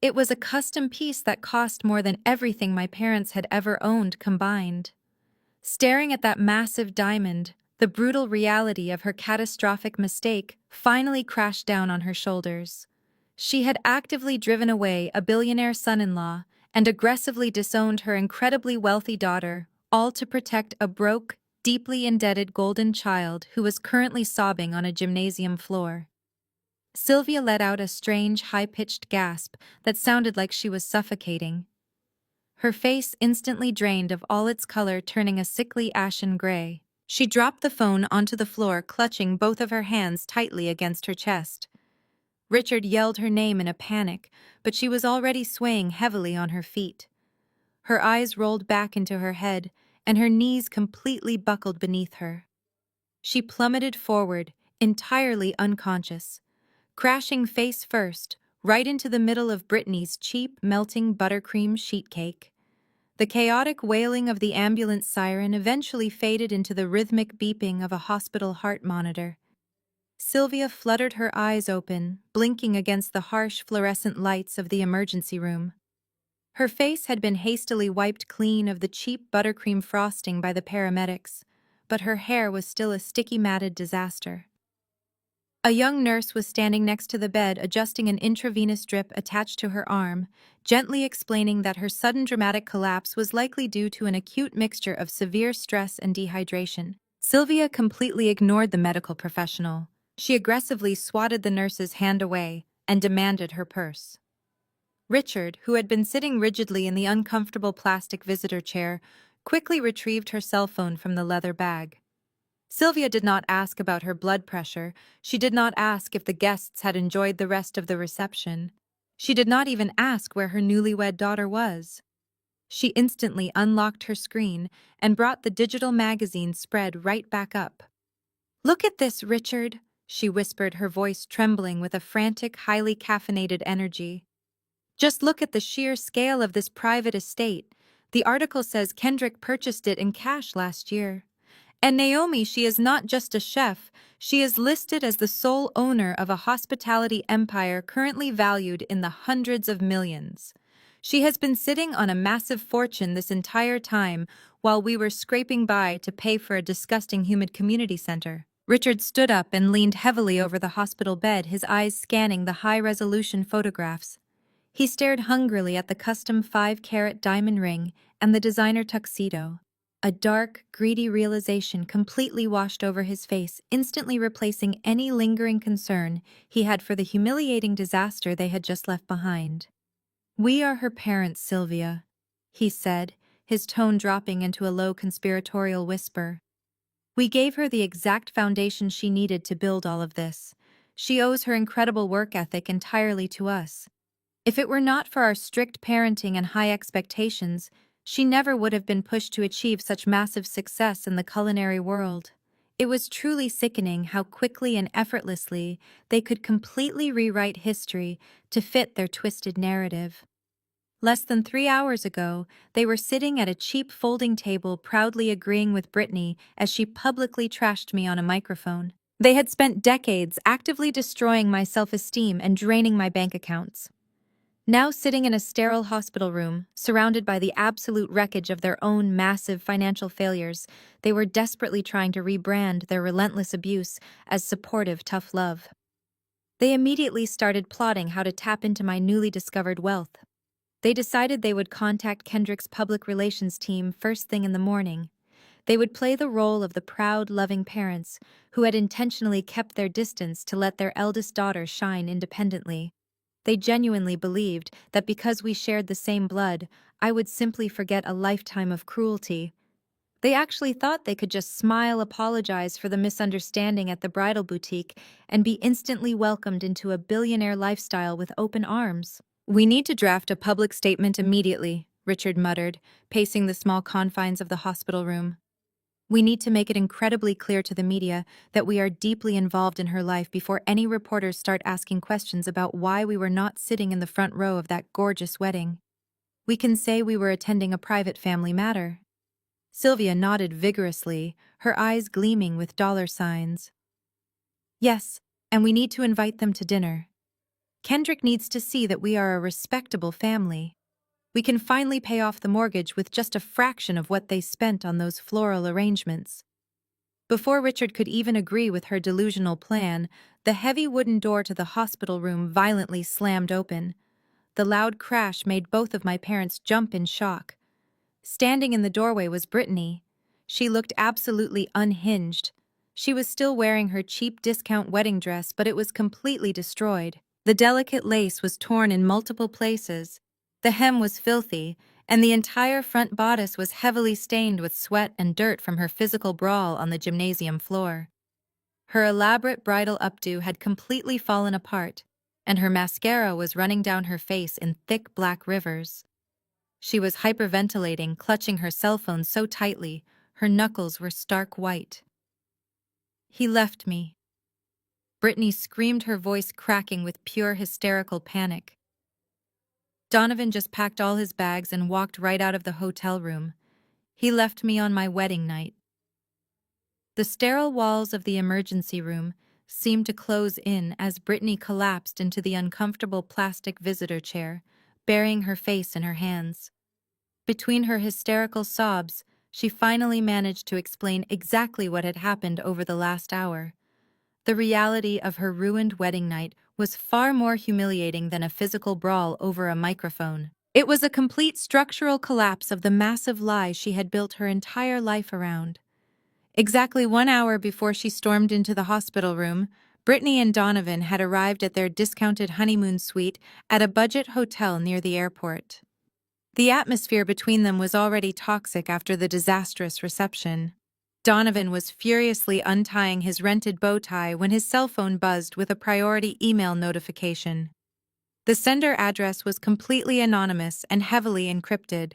It was a custom piece that cost more than everything my parents had ever owned combined. Staring at that massive diamond, the brutal reality of her catastrophic mistake finally crashed down on her shoulders. She had actively driven away a billionaire son-in-law and aggressively disowned her incredibly wealthy daughter, all to protect a broke, deeply indebted golden child who was currently sobbing on a gymnasium floor. Sylvia let out a strange, high-pitched gasp that sounded like she was suffocating. Her face instantly drained of all its color, turning a sickly ashen gray. She dropped the phone onto the floor, clutching both of her hands tightly against her chest. Richard yelled her name in a panic, but she was already swaying heavily on her feet. Her eyes rolled back into her head, and her knees completely buckled beneath her. She plummeted forward, entirely unconscious, crashing face first, right into the middle of Brittany's cheap, melting buttercream sheet cake. The chaotic wailing of the ambulance siren eventually faded into the rhythmic beeping of a hospital heart monitor. Sylvia fluttered her eyes open, blinking against the harsh fluorescent lights of the emergency room. Her face had been hastily wiped clean of the cheap buttercream frosting by the paramedics, but her hair was still a sticky matted disaster. A young nurse was standing next to the bed, adjusting an intravenous drip attached to her arm, gently explaining that her sudden dramatic collapse was likely due to an acute mixture of severe stress and dehydration. Sylvia completely ignored the medical professional. She aggressively swatted the nurse's hand away and demanded her purse. Richard, who had been sitting rigidly in the uncomfortable plastic visitor chair, quickly retrieved her cell phone from the leather bag. Sylvia did not ask about her blood pressure. She did not ask if the guests had enjoyed the rest of the reception. She did not even ask where her newlywed daughter was. She instantly unlocked her screen and brought the digital magazine spread right back up. "Look at this, Richard," she whispered, her voice trembling with a frantic, highly caffeinated energy. "Just look at the sheer scale of this private estate. The article says Kendrick purchased it in cash last year. And Naomi, she is not just a chef, she is listed as the sole owner of a hospitality empire currently valued in the hundreds of millions. She has been sitting on a massive fortune this entire time while we were scraping by to pay for a disgusting humid community center." Richard stood up and leaned heavily over the hospital bed, his eyes scanning the high-resolution photographs. He stared hungrily at the custom 5-carat diamond ring and the designer tuxedo. A dark, greedy realization completely washed over his face, instantly replacing any lingering concern he had for the humiliating disaster they had just left behind. "We are her parents, Sylvia," he said, his tone dropping into a low conspiratorial whisper. "We gave her the exact foundation she needed to build all of this. She owes her incredible work ethic entirely to us. If it were not for our strict parenting and high expectations, She never would have been pushed to achieve such massive success in the culinary world. It was truly sickening how quickly and effortlessly they could completely rewrite history to fit their twisted narrative. Less than 3 hours ago, they were sitting at a cheap folding table proudly agreeing with Brittany as she publicly trashed me on a microphone. They had spent decades actively destroying my self-esteem and draining my bank accounts. Now sitting in a sterile hospital room, surrounded by the absolute wreckage of their own massive financial failures, they were desperately trying to rebrand their relentless abuse as supportive, tough love. They immediately started plotting how to tap into my newly discovered wealth. They decided they would contact Kendrick's public relations team first thing in the morning. They would play the role of the proud, loving parents who had intentionally kept their distance to let their eldest daughter shine independently. They genuinely believed that because we shared the same blood, I would simply forget a lifetime of cruelty. They actually thought they could just smile, apologize for the misunderstanding at the bridal boutique, and be instantly welcomed into a billionaire lifestyle with open arms. "We need to draft a public statement immediately," Richard muttered, pacing the small confines of the hospital room. "We need to make it incredibly clear to the media that we are deeply involved in her life before any reporters start asking questions about why we were not sitting in the front row of that gorgeous wedding. We can say we were attending a private family matter." Sylvia nodded vigorously, her eyes gleaming with dollar signs. "Yes, and we need to invite them to dinner. Kendrick needs to see that we are a respectable family. We can finally pay off the mortgage with just a fraction of what they spent on those floral arrangements." Before Richard could even agree with her delusional plan, the heavy wooden door to the hospital room violently slammed open. The loud crash made both of my parents jump in shock. Standing in the doorway was Brittany. She looked absolutely unhinged. She was still wearing her cheap discount wedding dress, but it was completely destroyed. The delicate lace was torn in multiple places. The hem was filthy, and the entire front bodice was heavily stained with sweat and dirt from her physical brawl on the gymnasium floor. Her elaborate bridal updo had completely fallen apart, and her mascara was running down her face in thick black rivers. She was hyperventilating, clutching her cell phone so tightly, her knuckles were stark white. "He left me." Brittany screamed, her voice cracking with pure hysterical panic. "Donovan just packed all his bags and walked right out of the hotel room. He left me on my wedding night." The sterile walls of the emergency room seemed to close in as Brittany collapsed into the uncomfortable plastic visitor chair, burying her face in her hands. Between her hysterical sobs, she finally managed to explain exactly what had happened over the last hour. The reality of her ruined wedding night was far more humiliating than a physical brawl over a microphone. It was a complete structural collapse of the massive lie she had built her entire life around. Exactly 1 hour before she stormed into the hospital room, Brittany and Donovan had arrived at their discounted honeymoon suite at a budget hotel near the airport. The atmosphere between them was already toxic after the disastrous reception. Donovan was furiously untying his rented bow tie when his cell phone buzzed with a priority email notification. The sender address was completely anonymous and heavily encrypted.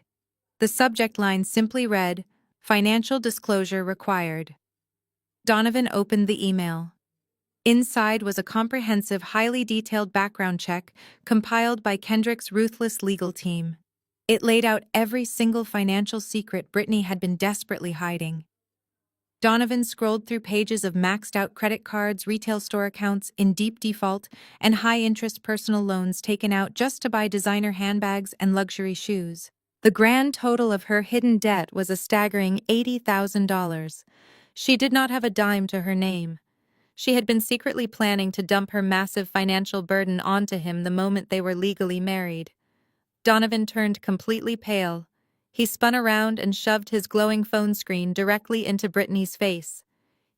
The subject line simply read, "Financial disclosure required." Donovan opened the email. Inside was a comprehensive, highly detailed background check compiled by Kendrick's ruthless legal team. It laid out every single financial secret Brittany had been desperately hiding. Donovan scrolled through pages of maxed-out credit cards, retail store accounts in deep default, and high-interest personal loans taken out just to buy designer handbags and luxury shoes. The grand total of her hidden debt was a staggering $80,000. She did not have a dime to her name. She had been secretly planning to dump her massive financial burden onto him the moment they were legally married. Donovan turned completely pale. He spun around and shoved his glowing phone screen directly into Brittany's face.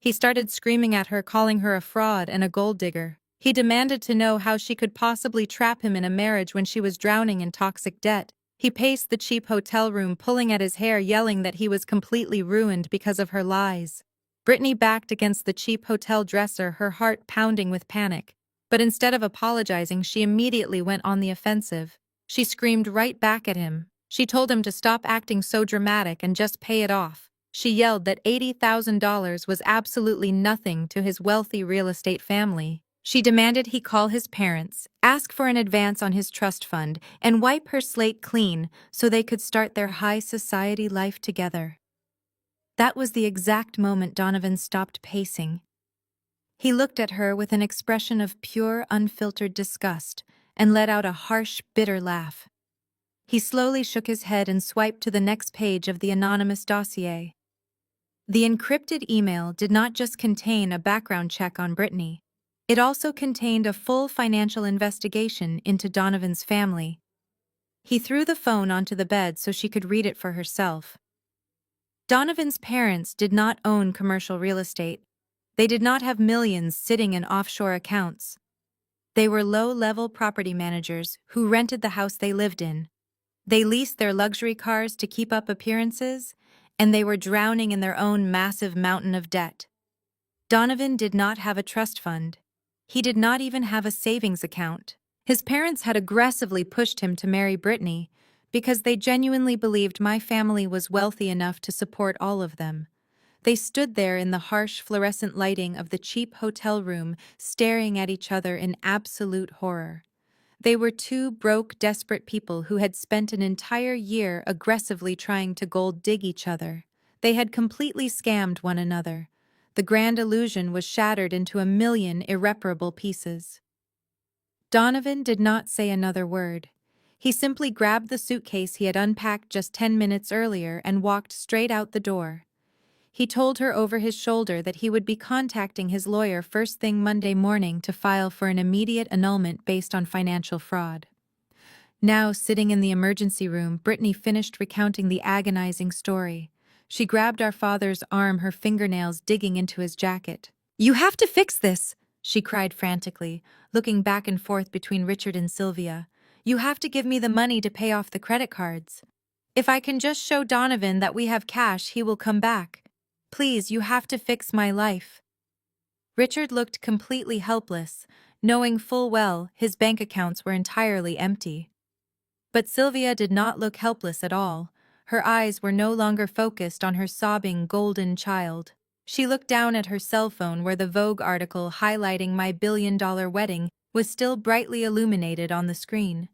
He started screaming at her, calling her a fraud and a gold digger. He demanded to know how she could possibly trap him in a marriage when she was drowning in toxic debt. He paced the cheap hotel room, pulling at his hair, yelling that he was completely ruined because of her lies. Brittany backed against the cheap hotel dresser, her heart pounding with panic. But instead of apologizing, she immediately went on the offensive. She screamed right back at him. She told him to stop acting so dramatic and just pay it off. She yelled that $80,000 was absolutely nothing to his wealthy real estate family. She demanded he call his parents, ask for an advance on his trust fund, and wipe her slate clean so they could start their high society life together. That was the exact moment Donovan stopped pacing. He looked at her with an expression of pure, unfiltered disgust and let out a harsh, bitter laugh. He slowly shook his head and swiped to the next page of the anonymous dossier. The encrypted email did not just contain a background check on Brittany. It also contained a full financial investigation into Donovan's family. He threw the phone onto the bed so she could read it for herself. Donovan's parents did not own commercial real estate. They did not have millions sitting in offshore accounts. They were low-level property managers who rented the house they lived in. They leased their luxury cars to keep up appearances, and they were drowning in their own massive mountain of debt. Donovan did not have a trust fund. He did not even have a savings account. His parents had aggressively pushed him to marry Brittany because they genuinely believed my family was wealthy enough to support all of them. They stood there in the harsh fluorescent lighting of the cheap hotel room, staring at each other in absolute horror. They were two broke, desperate people who had spent an entire year aggressively trying to gold dig each other. They had completely scammed one another. The grand illusion was shattered into a million irreparable pieces. Donovan did not say another word. He simply grabbed the suitcase he had unpacked just 10 minutes earlier and walked straight out the door. He told her over his shoulder that he would be contacting his lawyer first thing Monday morning to file for an immediate annulment based on financial fraud. Now, sitting in the emergency room, Brittany finished recounting the agonizing story. She grabbed our father's arm, her fingernails digging into his jacket. "You have to fix this!" she cried frantically, looking back and forth between Richard and Sylvia. "You have to give me the money to pay off the credit cards. If I can just show Donovan that we have cash, he will come back. Please, you have to fix my life." Richard looked completely helpless, knowing full well his bank accounts were entirely empty. But Sylvia did not look helpless at all. Her eyes were no longer focused on her sobbing golden child. She looked down at her cell phone where the Vogue article highlighting my billion-dollar wedding was still brightly illuminated on the screen.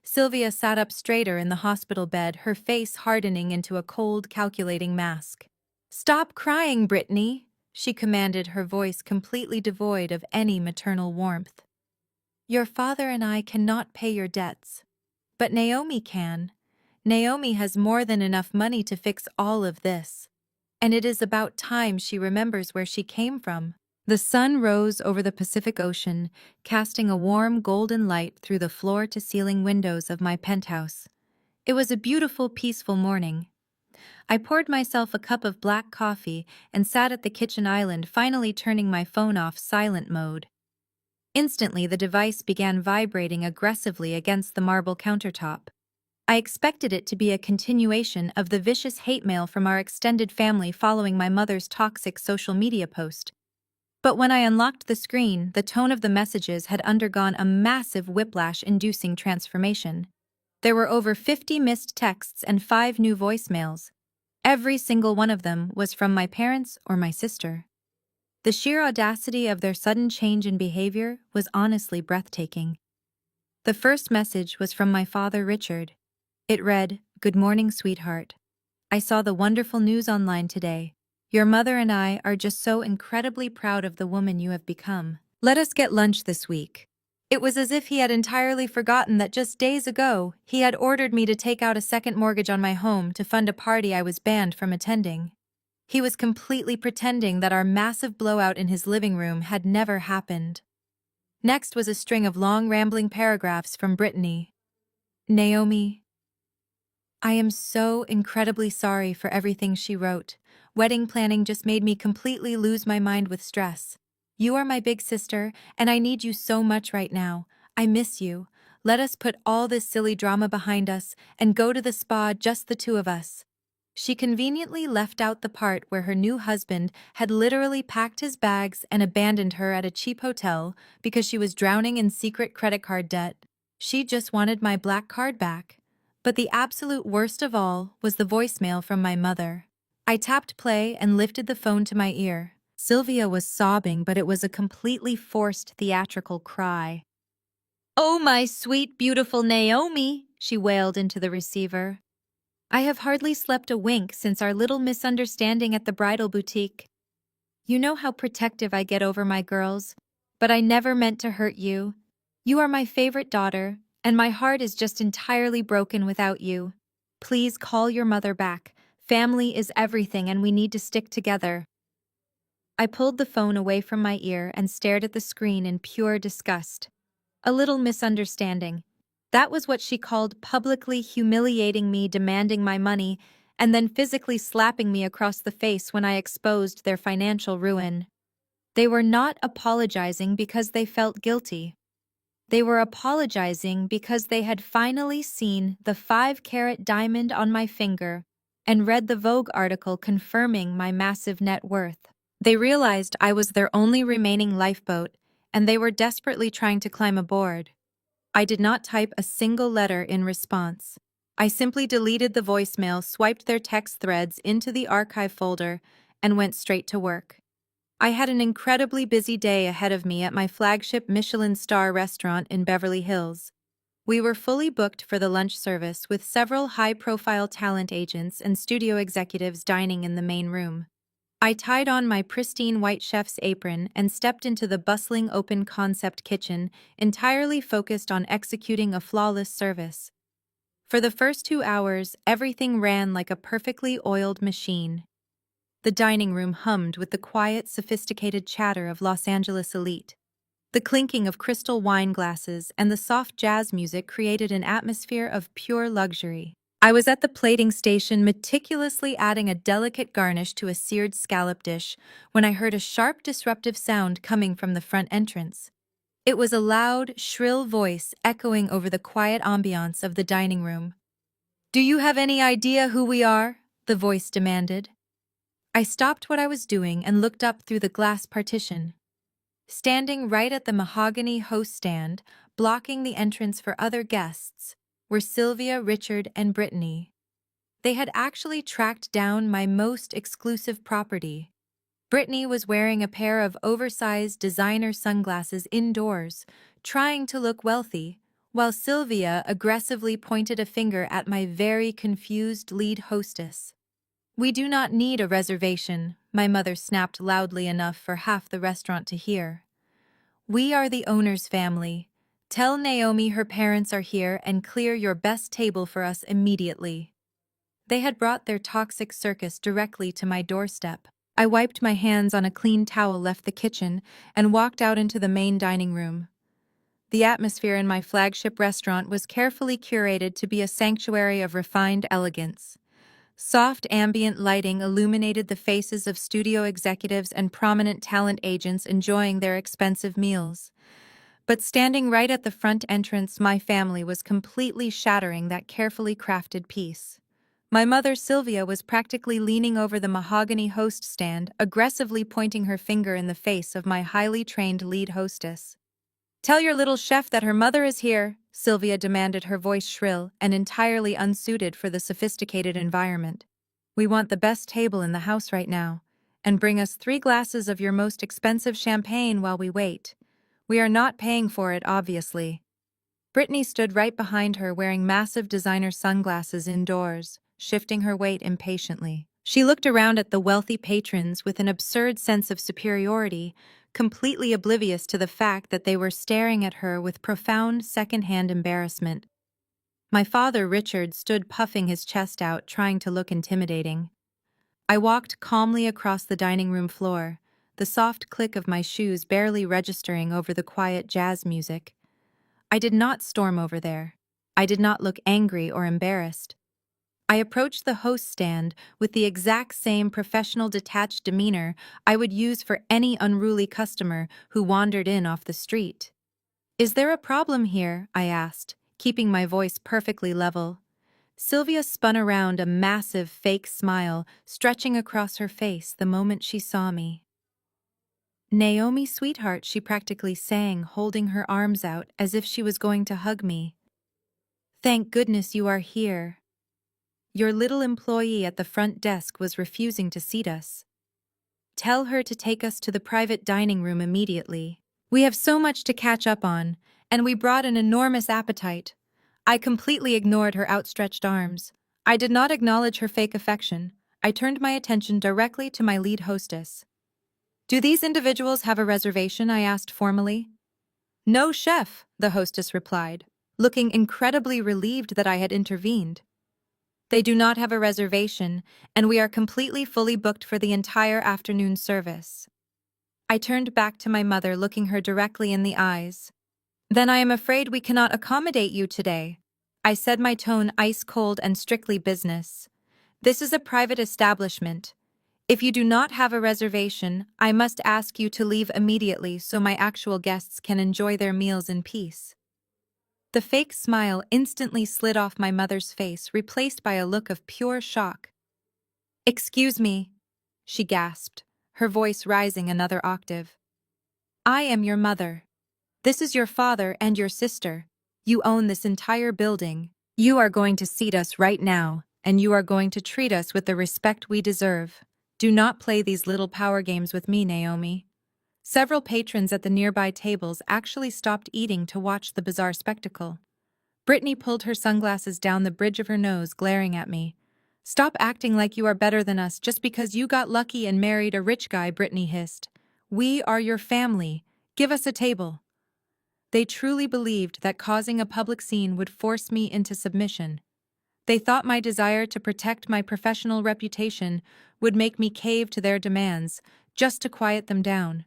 Sylvia sat up straighter in the hospital bed, her face hardening into a cold, calculating mask. "Stop crying, Brittany," she commanded, her voice completely devoid of any maternal warmth. "Your father and I cannot pay your debts. But Naomi can. Naomi has more than enough money to fix all of this. And it is about time she remembers where she came from." The sun rose over the Pacific Ocean, casting a warm golden light through the floor-to-ceiling windows of my penthouse. It was a beautiful, peaceful morning. I poured myself a cup of black coffee and sat at the kitchen island, finally turning my phone off silent mode. Instantly, the device began vibrating aggressively against the marble countertop. I expected it to be a continuation of the vicious hate mail from our extended family following my mother's toxic social media post. But when I unlocked the screen, the tone of the messages had undergone a massive whiplash-inducing transformation. There were over 50 missed texts and 5 new voicemails. Every single one of them was from my parents or my sister. The sheer audacity of their sudden change in behavior was honestly breathtaking. The first message was from my father, Richard. It read, "Good morning, sweetheart. I saw the wonderful news online today. Your mother and I are just so incredibly proud of the woman you have become. Let us get lunch this week." It was as if he had entirely forgotten that just days ago, he had ordered me to take out a second mortgage on my home to fund a party I was banned from attending. He was completely pretending that our massive blowout in his living room had never happened. Next was a string of long, rambling paragraphs from Brittany. "Naomi, I am so incredibly sorry for everything," she wrote. "Wedding planning just made me completely lose my mind with stress. You are my big sister, and I need you so much right now. I miss you. Let us put all this silly drama behind us and go to the spa, just the two of us." She conveniently left out the part where her new husband had literally packed his bags and abandoned her at a cheap hotel because she was drowning in secret credit card debt. She just wanted my black card back. But the absolute worst of all was the voicemail from my mother. I tapped play and lifted the phone to my ear. Sylvia was sobbing, but it was a completely forced theatrical cry. "Oh, my sweet, beautiful Naomi," she wailed into the receiver. "I have hardly slept a wink since our little misunderstanding at the bridal boutique. You know how protective I get over my girls, but I never meant to hurt you. You are my favorite daughter, and my heart is just entirely broken without you. Please call your mother back. Family is everything, and we need to stick together." I pulled the phone away from my ear and stared at the screen in pure disgust. A little misunderstanding. That was what she called publicly humiliating me, demanding my money, and then physically slapping me across the face when I exposed their financial ruin. They were not apologizing because they felt guilty. They were apologizing because they had finally seen the 5-carat diamond on my finger and read the Vogue article confirming my massive net worth. They realized I was their only remaining lifeboat, and they were desperately trying to climb aboard. I did not type a single letter in response. I simply deleted the voicemail, swiped their text threads into the archive folder, and went straight to work. I had an incredibly busy day ahead of me at my flagship Michelin star restaurant in Beverly Hills. We were fully booked for the lunch service with several high-profile talent agents and studio executives dining in the main room. I tied on my pristine white chef's apron and stepped into the bustling open-concept kitchen, entirely focused on executing a flawless service. For the first 2 hours, everything ran like a perfectly oiled machine. The dining room hummed with the quiet, sophisticated chatter of Los Angeles elite. The clinking of crystal wine glasses and the soft jazz music created an atmosphere of pure luxury. I was at the plating station meticulously adding a delicate garnish to a seared scallop dish when I heard a sharp, disruptive sound coming from the front entrance. It was a loud, shrill voice echoing over the quiet ambiance of the dining room. "Do you have any idea who we are?" the voice demanded. I stopped what I was doing and looked up through the glass partition. Standing right at the mahogany host stand, blocking the entrance for other guests, were Sylvia, Richard, and Brittany. They had actually tracked down my most exclusive property. Brittany was wearing a pair of oversized designer sunglasses indoors, trying to look wealthy, while Sylvia aggressively pointed a finger at my very confused lead hostess. "We do not need a reservation," my mother snapped loudly enough for half the restaurant to hear. "We are the owner's family. Tell Naomi her parents are here and clear your best table for us immediately." They had brought their toxic circus directly to my doorstep. I wiped my hands on a clean towel, left the kitchen, and walked out into the main dining room. The atmosphere in my flagship restaurant was carefully curated to be a sanctuary of refined elegance. Soft ambient lighting illuminated the faces of studio executives and prominent talent agents enjoying their expensive meals. But standing right at the front entrance, my family was completely shattering that carefully crafted piece. My mother, Sylvia, was practically leaning over the mahogany host stand, aggressively pointing her finger in the face of my highly trained lead hostess. "Tell your little chef that her mother is here," Sylvia demanded, her voice shrill and entirely unsuited for the sophisticated environment. "We want the best table in the house right now, and bring us 3 glasses of your most expensive champagne while we wait. We are not paying for it, obviously." Brittany stood right behind her, wearing massive designer sunglasses indoors, shifting her weight impatiently. She looked around at the wealthy patrons with an absurd sense of superiority, completely oblivious to the fact that they were staring at her with profound second-hand embarrassment. My father, Richard, stood puffing his chest out, trying to look intimidating. I walked calmly across the dining room floor, the soft click of my shoes barely registering over the quiet jazz music. I did not storm over there. I did not look angry or embarrassed. I approached the host stand with the exact same professional, detached demeanor I would use for any unruly customer who wandered in off the street. "Is there a problem here?" I asked, keeping my voice perfectly level. Sylvia spun around, a massive fake smile stretching across her face the moment she saw me. "Naomi, sweetheart," she practically sang, holding her arms out as if she was going to hug me. Thank goodness you are here. Your little employee at the front desk was refusing to seat us. Tell her to take us to the private dining room immediately. We have so much to catch up on, and we brought an enormous appetite. I completely ignored her outstretched arms. I did not acknowledge her fake affection. I turned my attention directly to my lead hostess. Do these individuals have a reservation? I asked formally. No, chef, the hostess replied, looking incredibly relieved that I had intervened. They do not have a reservation, and we are completely fully booked for the entire afternoon service. I turned back to my mother, looking her directly in the eyes. Then I am afraid we cannot accommodate you today. I said, my tone ice cold and strictly business. This is a private establishment. If you do not have a reservation, I must ask you to leave immediately so my actual guests can enjoy their meals in peace. The fake smile instantly slid off my mother's face, replaced by a look of pure shock. Excuse me, she gasped, her voice rising another octave. I am your mother. This is your father and your sister. You own this entire building. You are going to seat us right now, and you are going to treat us with the respect we deserve. Do not play these little power games with me, Naomi. Several patrons at the nearby tables actually stopped eating to watch the bizarre spectacle. Brittany pulled her sunglasses down the bridge of her nose, glaring at me. Stop acting like you are better than us just because you got lucky and married a rich guy, Brittany hissed. We are your family. Give us a table. They truly believed that causing a public scene would force me into submission. They thought my desire to protect my professional reputation would make me cave to their demands, just to quiet them down.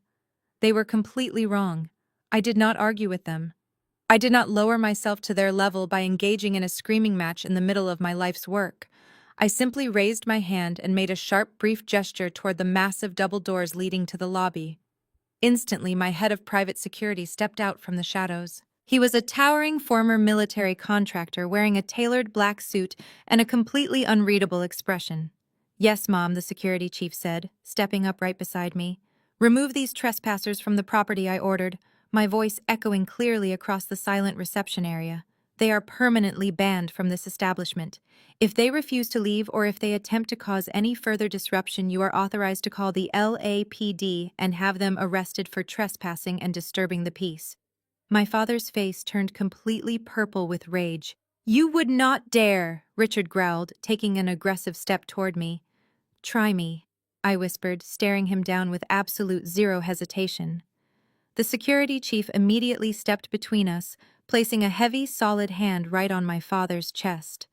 They were completely wrong. I did not argue with them. I did not lower myself to their level by engaging in a screaming match in the middle of my life's work. I simply raised my hand and made a sharp, brief gesture toward the massive double doors leading to the lobby. Instantly, my head of private security stepped out from the shadows. He was a towering former military contractor wearing a tailored black suit and a completely unreadable expression. Yes, Mom, the security chief said, stepping up right beside me. Remove these trespassers from the property, I ordered, my voice echoing clearly across the silent reception area. They are permanently banned from this establishment. If they refuse to leave or if they attempt to cause any further disruption, you are authorized to call the LAPD and have them arrested for trespassing and disturbing the peace. My father's face turned completely purple with rage. You would not dare, Richard growled, taking an aggressive step toward me. Try me, I whispered, staring him down with absolute zero hesitation. The security chief immediately stepped between us, placing a heavy, solid hand right on my father's chest.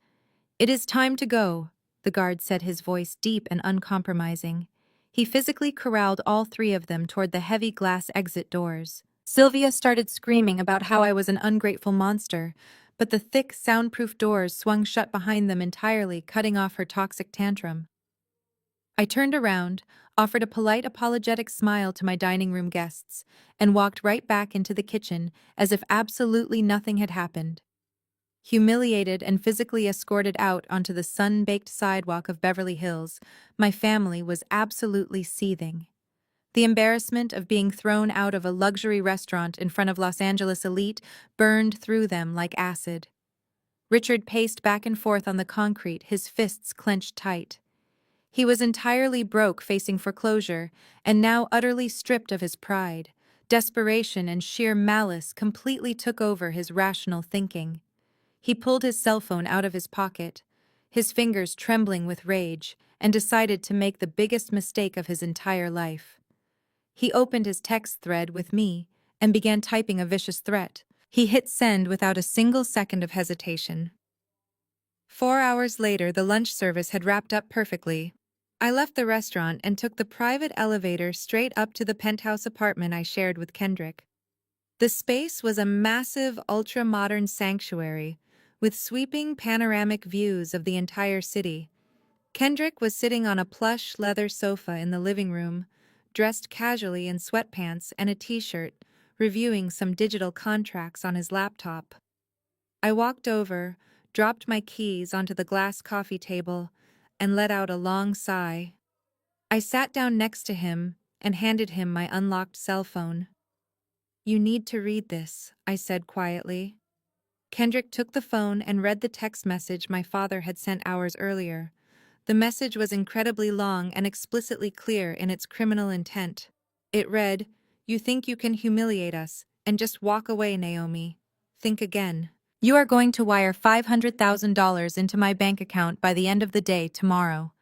It is time to go, the guard said, his voice deep and uncompromising. He physically corralled all three of them toward the heavy glass exit doors. Sylvia started screaming about how I was an ungrateful monster, but the thick, soundproof doors swung shut behind them entirely, cutting off her toxic tantrum. I turned around, offered a polite, apologetic smile to my dining room guests, and walked right back into the kitchen as if absolutely nothing had happened. Humiliated and physically escorted out onto the sun-baked sidewalk of Beverly Hills, my family was absolutely seething. The embarrassment of being thrown out of a luxury restaurant in front of Los Angeles elite burned through them like acid. Richard paced back and forth on the concrete, his fists clenched tight. He was entirely broke, facing foreclosure, and now utterly stripped of his pride. Desperation and sheer malice completely took over his rational thinking. He pulled his cell phone out of his pocket, his fingers trembling with rage, and decided to make the biggest mistake of his entire life. He opened his text thread with me and began typing a vicious threat. He hit send without a single second of hesitation. 4 hours later, the lunch service had wrapped up perfectly. I left the restaurant and took the private elevator straight up to the penthouse apartment I shared with Kendrick. The space was a massive, ultra-modern sanctuary with sweeping panoramic views of the entire city. Kendrick was sitting on a plush leather sofa in the living room, dressed casually in sweatpants and a t-shirt, reviewing some digital contracts on his laptop. I walked over, dropped my keys onto the glass coffee table, and let out a long sigh. I sat down next to him and handed him my unlocked cell phone. You need to read this, I said quietly. Kendrick took the phone and read the text message my father had sent hours earlier. The message was incredibly long and explicitly clear in its criminal intent. It read, "You think you can humiliate us, and just walk away, Naomi. Think again. You are going to wire $500,000 into my bank account by the end of the day tomorrow.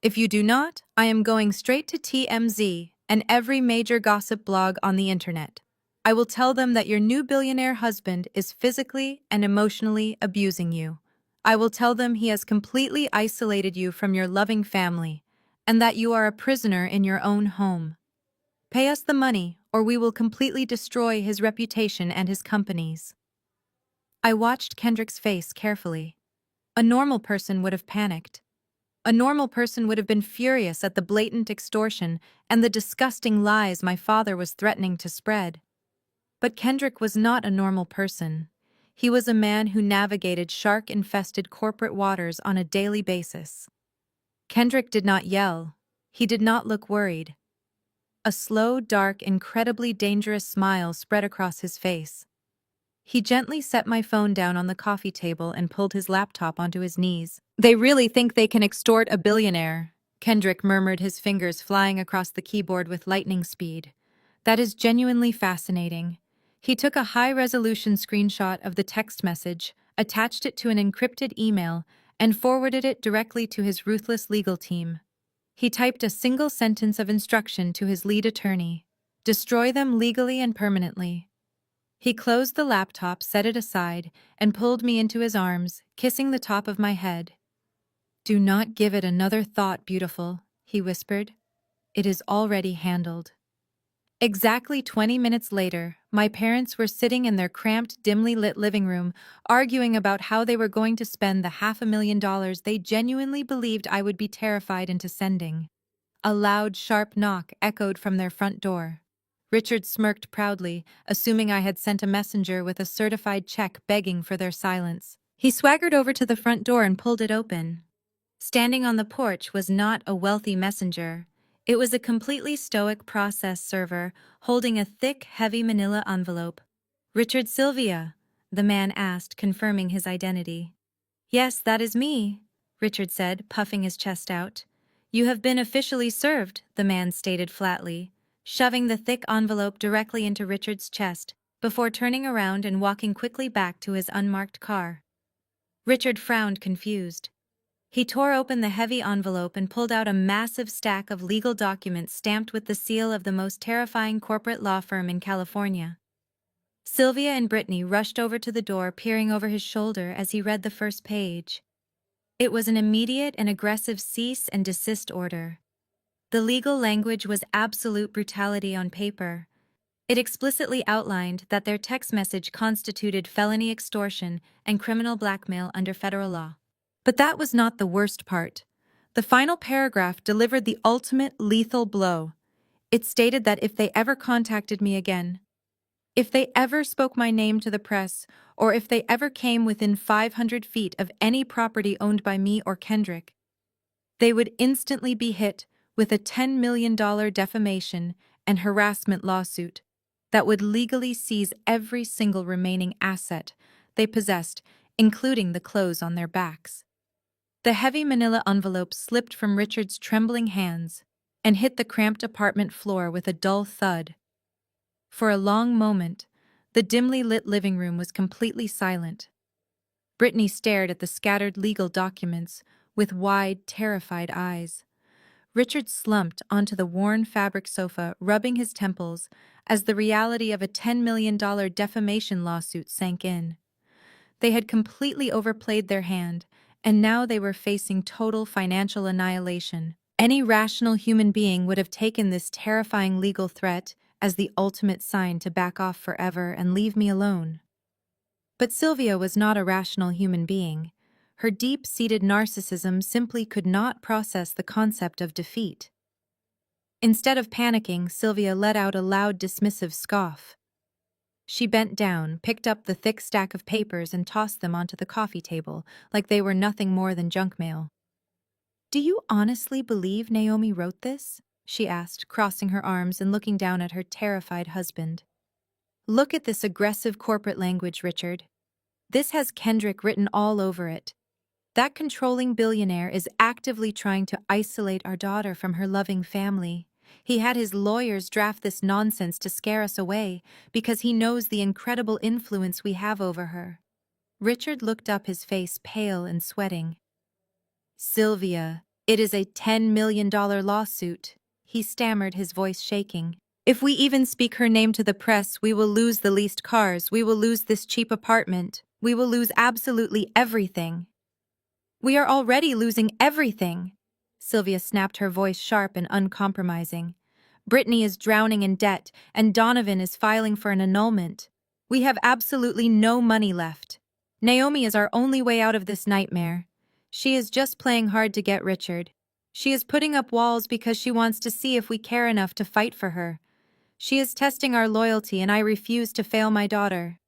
If you do not, I am going straight to TMZ and every major gossip blog on the internet. I will tell them that your new billionaire husband is physically and emotionally abusing you. I will tell them he has completely isolated you from your loving family and that you are a prisoner in your own home. Pay us the money, or we will completely destroy his reputation and his company's." I watched Kendrick's face carefully. A normal person would have panicked. A normal person would have been furious at the blatant extortion and the disgusting lies my father was threatening to spread. But Kendrick was not a normal person. He was a man who navigated shark-infested corporate waters on a daily basis. Kendrick did not yell. He did not look worried. A slow, dark, incredibly dangerous smile spread across his face. He gently set my phone down on the coffee table and pulled his laptop onto his knees. "They really think they can extort a billionaire," Kendrick murmured, his fingers flying across the keyboard with lightning speed. "That is genuinely fascinating." He took a high-resolution screenshot of the text message, attached it to an encrypted email, and forwarded it directly to his ruthless legal team. He typed a single sentence of instruction to his lead attorney: "Destroy them legally and permanently." He closed the laptop, set it aside, and pulled me into his arms, kissing the top of my head. "Do not give it another thought, beautiful," he whispered. "It is already handled." Exactly 20 minutes later, my parents were sitting in their cramped, dimly lit living room, arguing about how they were going to spend the $500,000 they genuinely believed I would be terrified into sending. A loud, sharp knock echoed from their front door. Richard smirked proudly, assuming I had sent a messenger with a certified check begging for their silence. He swaggered over to the front door and pulled it open. Standing on the porch was not a wealthy messenger. It was a completely stoic process server holding a thick, heavy manila envelope. "Richard Sylvia?" the man asked, confirming his identity. "Yes, that is me," Richard said, puffing his chest out. "You have been officially served," the man stated flatly, shoving the thick envelope directly into Richard's chest before turning around and walking quickly back to his unmarked car. Richard frowned, confused. He tore open the heavy envelope and pulled out a massive stack of legal documents stamped with the seal of the most terrifying corporate law firm in California. Sylvia and Brittany rushed over to the door, peering over his shoulder as he read the first page. It was an immediate and aggressive cease and desist order. The legal language was absolute brutality on paper. It explicitly outlined that their text message constituted felony extortion and criminal blackmail under federal law. But that was not the worst part. The final paragraph delivered the ultimate lethal blow. It stated that if they ever contacted me again, if they ever spoke my name to the press, or if they ever came within 500 feet of any property owned by me or Kendrick, they would instantly be hit with a $10 million defamation and harassment lawsuit that would legally seize every single remaining asset they possessed, including the clothes on their backs. The heavy manila envelope slipped from Richard's trembling hands and hit the cramped apartment floor with a dull thud. For a long moment, the dimly lit living room was completely silent. Brittany stared at the scattered legal documents with wide, terrified eyes. Richard slumped onto the worn fabric sofa, rubbing his temples as the reality of a $10 million defamation lawsuit sank in. They had completely overplayed their hand, and now they were facing total financial annihilation. Any rational human being would have taken this terrifying legal threat as the ultimate sign to back off forever and leave me alone. But Sylvia was not a rational human being. Her deep-seated narcissism simply could not process the concept of defeat. Instead of panicking, Sylvia let out a loud, dismissive scoff. She bent down, picked up the thick stack of papers and tossed them onto the coffee table like they were nothing more than junk mail. "Do you honestly believe Naomi wrote this?" she asked, crossing her arms and looking down at her terrified husband. "Look at this aggressive corporate language, Richard. This has Kendrick written all over it. That controlling billionaire is actively trying to isolate our daughter from her loving family. He had his lawyers draft this nonsense to scare us away because he knows the incredible influence we have over her. Richard looked up, his face pale and sweating. Sylvia, it is a $10 million lawsuit, he stammered, his voice shaking. If we even speak her name to the press, we will lose the leased cars, we will lose this cheap apartment, we will lose absolutely everything. We are already losing everything. Sylvia snapped, her voice sharp and uncompromising. Brittany is drowning in debt, and Donovan is filing for an annulment. We have absolutely no money left. Naomi is our only way out of this nightmare. She is just playing hard to get Richard. She is putting up walls because she wants to see if we care enough to fight for her. She is testing our loyalty, and I refuse to fail my daughter.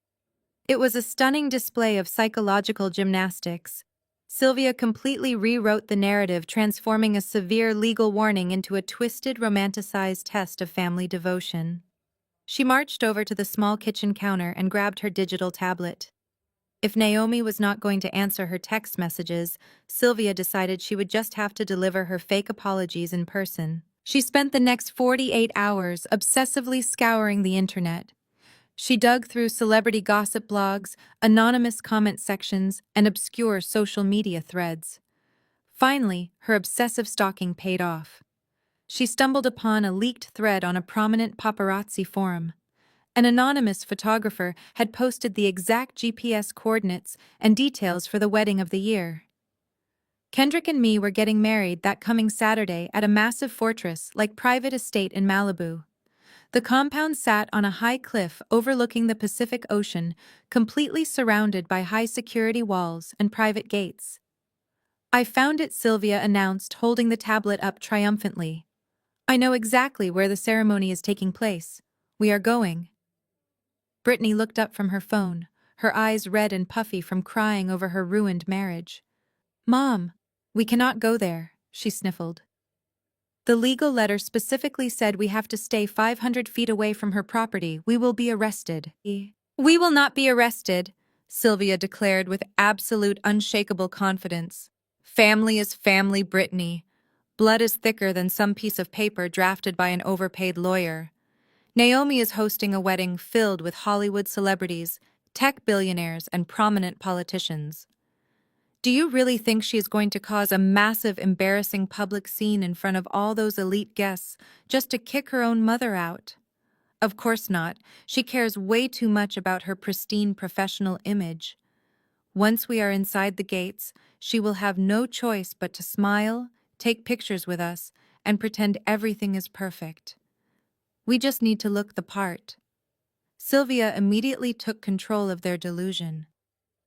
It was a stunning display of psychological gymnastics. Sylvia completely rewrote the narrative, transforming a severe legal warning into a twisted, romanticized test of family devotion. She marched over to the small kitchen counter and grabbed her digital tablet. If Naomi was not going to answer her text messages, Sylvia decided she would just have to deliver her fake apologies in person. She spent the next 48 hours obsessively scouring the internet. She dug through celebrity gossip blogs, anonymous comment sections, and obscure social media threads. Finally, her obsessive stalking paid off. She stumbled upon a leaked thread on a prominent paparazzi forum. An anonymous photographer had posted the exact GPS coordinates and details for the wedding of the year. Kendrick and me were getting married that coming Saturday at a massive fortress-like private estate in Malibu. The compound sat on a high cliff overlooking the Pacific Ocean, completely surrounded by high-security walls and private gates. "I found it," Sylvia announced, holding the tablet up triumphantly. "I know exactly where the ceremony is taking place. We are going." Brittany looked up from her phone, her eyes red and puffy from crying over her ruined marriage. "Mom, we cannot go there," she sniffled. "The legal letter specifically said we have to stay 500 feet away from her property. We will be arrested." "We will not be arrested," Sylvia declared with absolute unshakable confidence. "Family is family, Brittany. Blood is thicker than some piece of paper drafted by an overpaid lawyer. Naomi is hosting a wedding filled with Hollywood celebrities, tech billionaires, and prominent politicians. Do you really think she is going to cause a massive, embarrassing public scene in front of all those elite guests just to kick her own mother out? Of course not. She cares way too much about her pristine professional image. Once we are inside the gates, she will have no choice but to smile, take pictures with us, and pretend everything is perfect. We just need to look the part." Sylvia immediately took control of their delusion.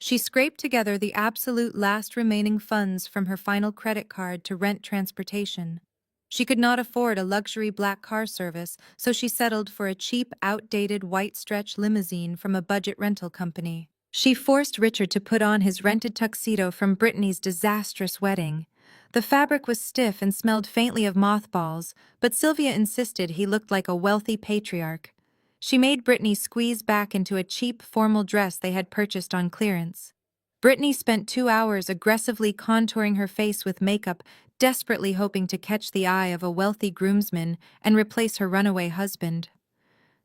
She scraped together the absolute last remaining funds from her final credit card to rent transportation. She could not afford a luxury black car service, so she settled for a cheap, outdated white stretch limousine from a budget rental company. She forced Richard to put on his rented tuxedo from Brittany's disastrous wedding. The fabric was stiff and smelled faintly of mothballs, but Sylvia insisted he looked like a wealthy patriarch. She made Brittany squeeze back into a cheap, formal dress they had purchased on clearance. Brittany spent 2 hours aggressively contouring her face with makeup, desperately hoping to catch the eye of a wealthy groomsman and replace her runaway husband.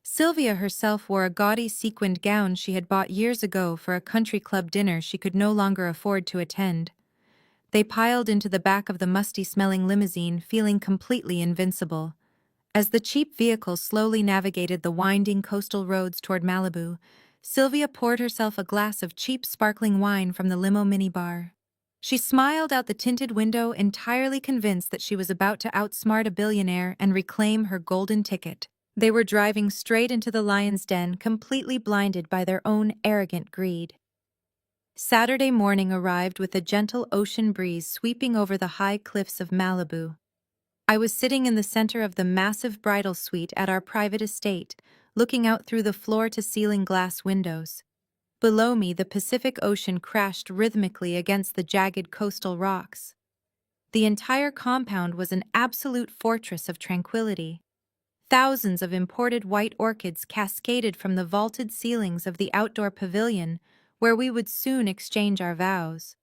Sylvia herself wore a gaudy sequined gown she had bought years ago for a country club dinner she could no longer afford to attend. They piled into the back of the musty-smelling limousine, feeling completely invincible. As the cheap vehicle slowly navigated the winding coastal roads toward Malibu, Sylvia poured herself a glass of cheap sparkling wine from the limo minibar. She smiled out the tinted window, entirely convinced that she was about to outsmart a billionaire and reclaim her golden ticket. They were driving straight into the lion's den, completely blinded by their own arrogant greed. Saturday morning arrived with a gentle ocean breeze sweeping over the high cliffs of Malibu. I was sitting in the center of the massive bridal suite at our private estate, looking out through the floor-to-ceiling glass windows. Below me, the Pacific Ocean crashed rhythmically against the jagged coastal rocks. The entire compound was an absolute fortress of tranquility. Thousands of imported white orchids cascaded from the vaulted ceilings of the outdoor pavilion, where we would soon exchange our vows.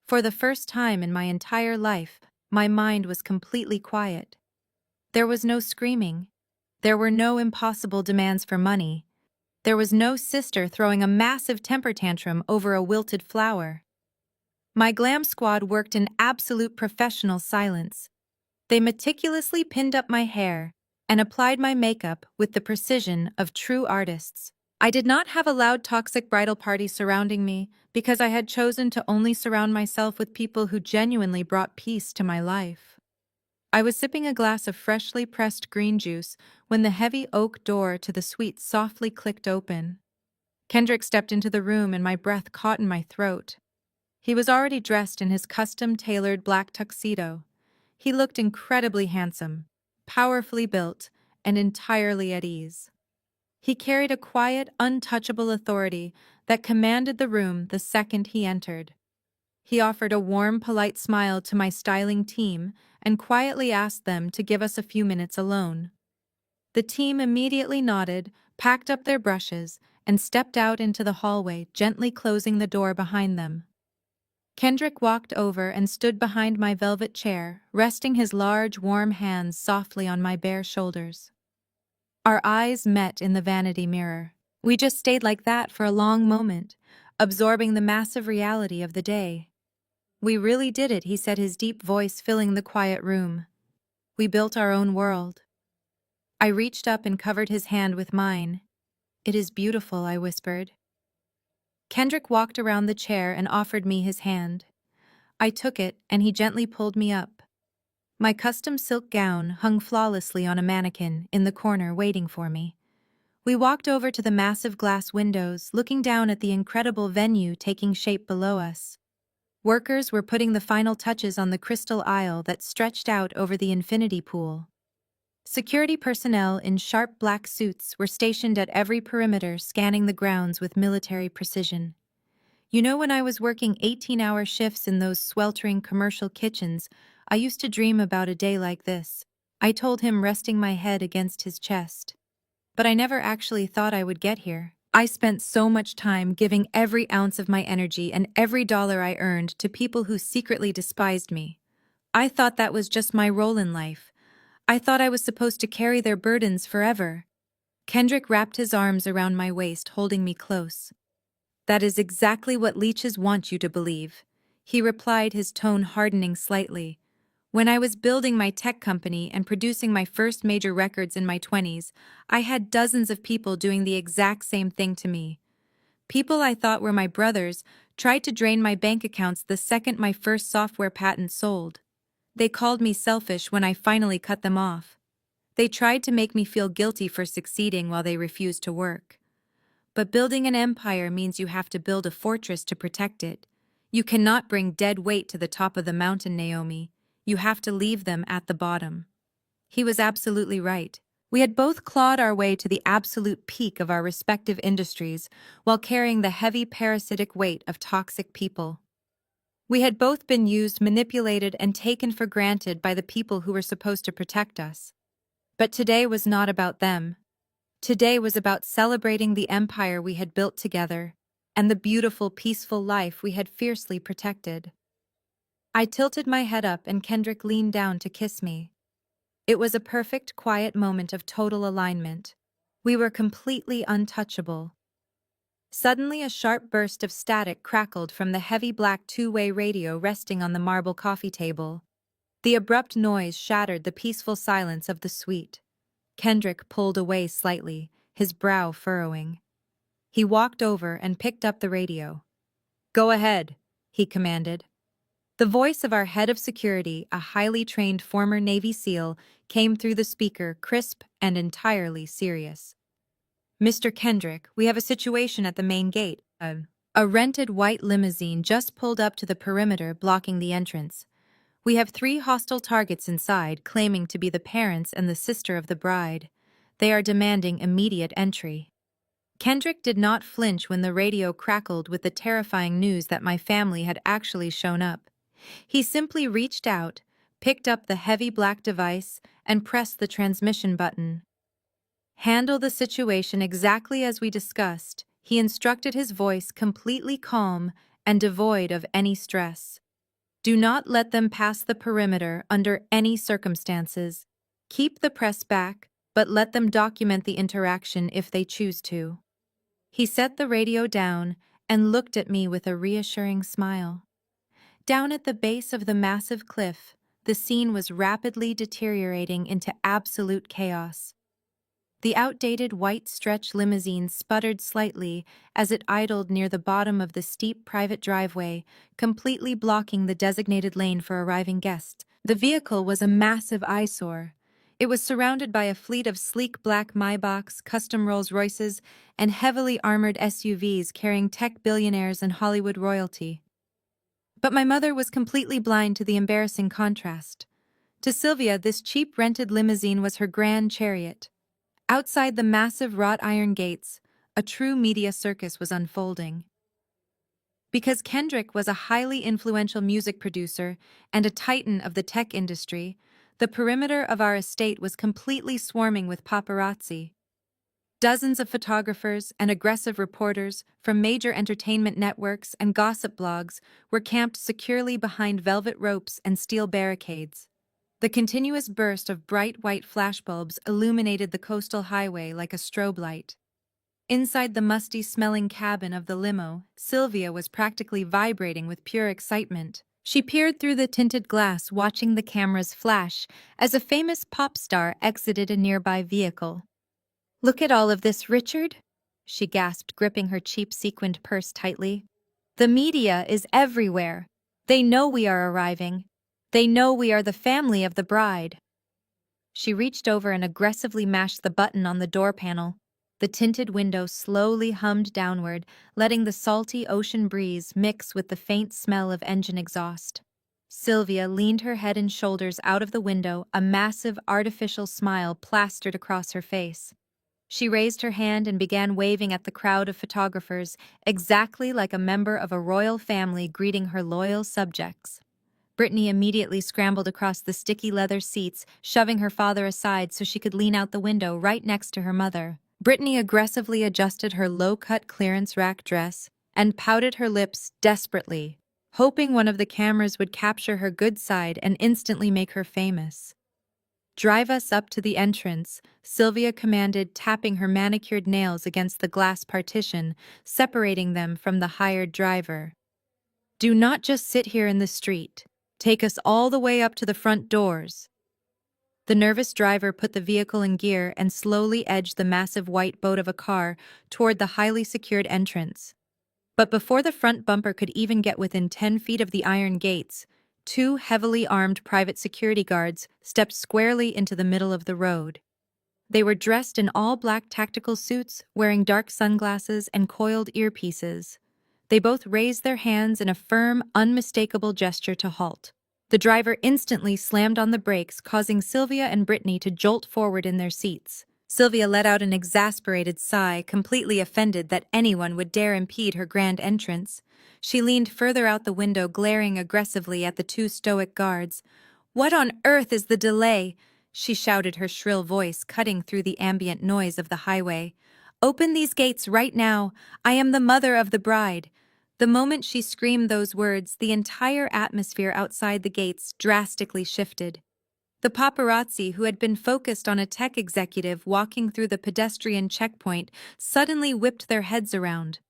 For the first time in my entire life, my mind was completely quiet. There was no screaming. There were no impossible demands for money. There was no sister throwing a massive temper tantrum over a wilted flower. My glam squad worked in absolute professional silence. They meticulously pinned up my hair and applied my makeup with the precision of true artists. I did not have a loud toxic bridal party surrounding me because I had chosen to only surround myself with people who genuinely brought peace to my life. I was sipping a glass of freshly pressed green juice when the heavy oak door to the suite softly clicked open. Kendrick stepped into the room and my breath caught in my throat. He was already dressed in his custom-tailored black tuxedo. He looked incredibly handsome, powerfully built, and entirely at ease. He carried a quiet, untouchable authority that commanded the room the second he entered. He offered a warm, polite smile to my styling team and quietly asked them to give us a few minutes alone. The team immediately nodded, packed up their brushes, and stepped out into the hallway, gently closing the door behind them. Kendrick walked over and stood behind my velvet chair, resting his large, warm hands softly on my bare shoulders. Our eyes met in the vanity mirror. We just stayed like that for a long moment, absorbing the massive reality of the day. "We really did it," he said, his deep voice filling the quiet room. "We built our own world." I reached up and covered his hand with mine. "It is beautiful," I whispered. Kendrick walked around the chair and offered me his hand. I took it, and he gently pulled me up. My custom silk gown hung flawlessly on a mannequin in the corner waiting for me. We walked over to the massive glass windows, looking down at the incredible venue taking shape below us. Workers were putting the final touches on the crystal aisle that stretched out over the infinity pool. Security personnel in sharp black suits were stationed at every perimeter, scanning the grounds with military precision. You know, when I was working 18-hour shifts in those sweltering commercial kitchens, I used to dream about a day like this. I told him, resting my head against his chest. But I never actually thought I would get here. I spent so much time giving every ounce of my energy and every dollar I earned to people who secretly despised me. I thought that was just my role in life. I thought I was supposed to carry their burdens forever. Kendrick wrapped his arms around my waist, holding me close. "That is exactly what leeches want you to believe," he replied, his tone hardening slightly. "When I was building my tech company and producing my first major records in my 20s, I had dozens of people doing the exact same thing to me. People I thought were my brothers tried to drain my bank accounts the second my first software patent sold. They called me selfish when I finally cut them off. They tried to make me feel guilty for succeeding while they refused to work. But building an empire means you have to build a fortress to protect it. You cannot bring dead weight to the top of the mountain, Naomi. You have to leave them at the bottom." He was absolutely right. We had both clawed our way to the absolute peak of our respective industries while carrying the heavy parasitic weight of toxic people. We had both been used, manipulated, and taken for granted by the people who were supposed to protect us. But today was not about them. Today was about celebrating the empire we had built together and the beautiful, peaceful life we had fiercely protected. I tilted my head up and Kendrick leaned down to kiss me. It was a perfect, quiet moment of total alignment. We were completely untouchable. Suddenly, a sharp burst of static crackled from the heavy black two-way radio resting on the marble coffee table. The abrupt noise shattered the peaceful silence of the suite. Kendrick pulled away slightly, his brow furrowing. He walked over and picked up the radio. "Go ahead," he commanded. The voice of our head of security, a highly trained former Navy SEAL, came through the speaker, crisp and entirely serious. "Mr. Kendrick, we have a situation at the main gate." A rented white limousine just pulled up to the perimeter, blocking the entrance. "We have 3 hostile targets inside, claiming to be the parents and the sister of the bride. They are demanding immediate entry." Kendrick did not flinch when the radio crackled with the terrifying news that my family had actually shown up. He simply reached out, picked up the heavy black device, and pressed the transmission button. "Handle the situation exactly as we discussed," He instructed, his voice completely calm and devoid of any stress. Do not let them pass the perimeter under any circumstances. Keep the press back, but let them document the interaction if they choose to. He set the radio down and looked at me with a reassuring smile. Down at the base of the massive cliff, the scene was rapidly deteriorating into absolute chaos. The outdated white stretch limousine sputtered slightly as it idled near the bottom of the steep private driveway, completely blocking the designated lane for arriving guests. The vehicle was a massive eyesore. It was surrounded by a fleet of sleek black Maybachs, custom Rolls-Royces, and heavily armored SUVs carrying tech billionaires and Hollywood royalty. But my mother was completely blind to the embarrassing contrast. To Sylvia, this cheap rented limousine was her grand chariot. Outside the massive wrought iron gates, a true media circus was unfolding. Because Kendrick was a highly influential music producer and a titan of the tech industry, the perimeter of our estate was completely swarming with paparazzi. Dozens of photographers and aggressive reporters from major entertainment networks and gossip blogs were camped securely behind velvet ropes and steel barricades. The continuous burst of bright white flashbulbs illuminated the coastal highway like a strobe light. Inside the musty-smelling cabin of the limo, Sylvia was practically vibrating with pure excitement. She peered through the tinted glass, watching the cameras flash as a famous pop star exited a nearby vehicle. "Look at all of this, Richard," she gasped, gripping her cheap sequined purse tightly. "The media is everywhere. They know we are arriving. They know we are the family of the bride." She reached over and aggressively mashed the button on the door panel. The tinted window slowly hummed downward, letting the salty ocean breeze mix with the faint smell of engine exhaust. Sylvia leaned her head and shoulders out of the window, a massive artificial smile plastered across her face. She raised her hand and began waving at the crowd of photographers, exactly like a member of a royal family greeting her loyal subjects. Brittany immediately scrambled across the sticky leather seats, shoving her father aside so she could lean out the window right next to her mother. Brittany aggressively adjusted her low-cut clearance rack dress and pouted her lips desperately, hoping one of the cameras would capture her good side and instantly make her famous. "Drive us up to the entrance," Sylvia commanded, tapping her manicured nails against the glass partition, separating them from the hired driver. "Do not just sit here in the street. Take us all the way up to the front doors." The nervous driver put the vehicle in gear and slowly edged the massive white boat of a car toward the highly secured entrance. But before the front bumper could even get within 10 feet of the iron gates, two heavily armed private security guards stepped squarely into the middle of the road. They were dressed in all-black tactical suits, wearing dark sunglasses and coiled earpieces. They both raised their hands in a firm, unmistakable gesture to halt. The driver instantly slammed on the brakes, causing Sylvia and Brittany to jolt forward in their seats. Sylvia let out an exasperated sigh, completely offended that anyone would dare impede her grand entrance. She leaned further out the window, glaring aggressively at the two stoic guards. "What on earth is the delay?" she shouted, her shrill voice cutting through the ambient noise of the highway. "Open these gates right now. I am the mother of the bride." The moment she screamed those words, the entire atmosphere outside the gates drastically shifted. The paparazzi, who had been focused on a tech executive walking through the pedestrian checkpoint, suddenly whipped their heads around.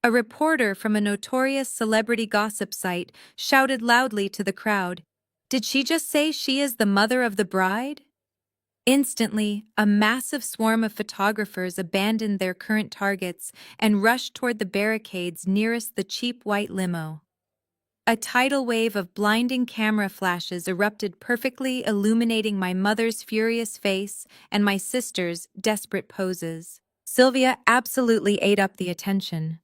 A reporter from a notorious celebrity gossip site shouted loudly to the crowd, "Did she just say she is the mother of the bride?" Instantly, a massive swarm of photographers abandoned their current targets and rushed toward the barricades nearest the cheap white limo. A tidal wave of blinding camera flashes erupted, perfectly illuminating my mother's furious face and my sister's desperate poses. Sylvia absolutely ate up the attention.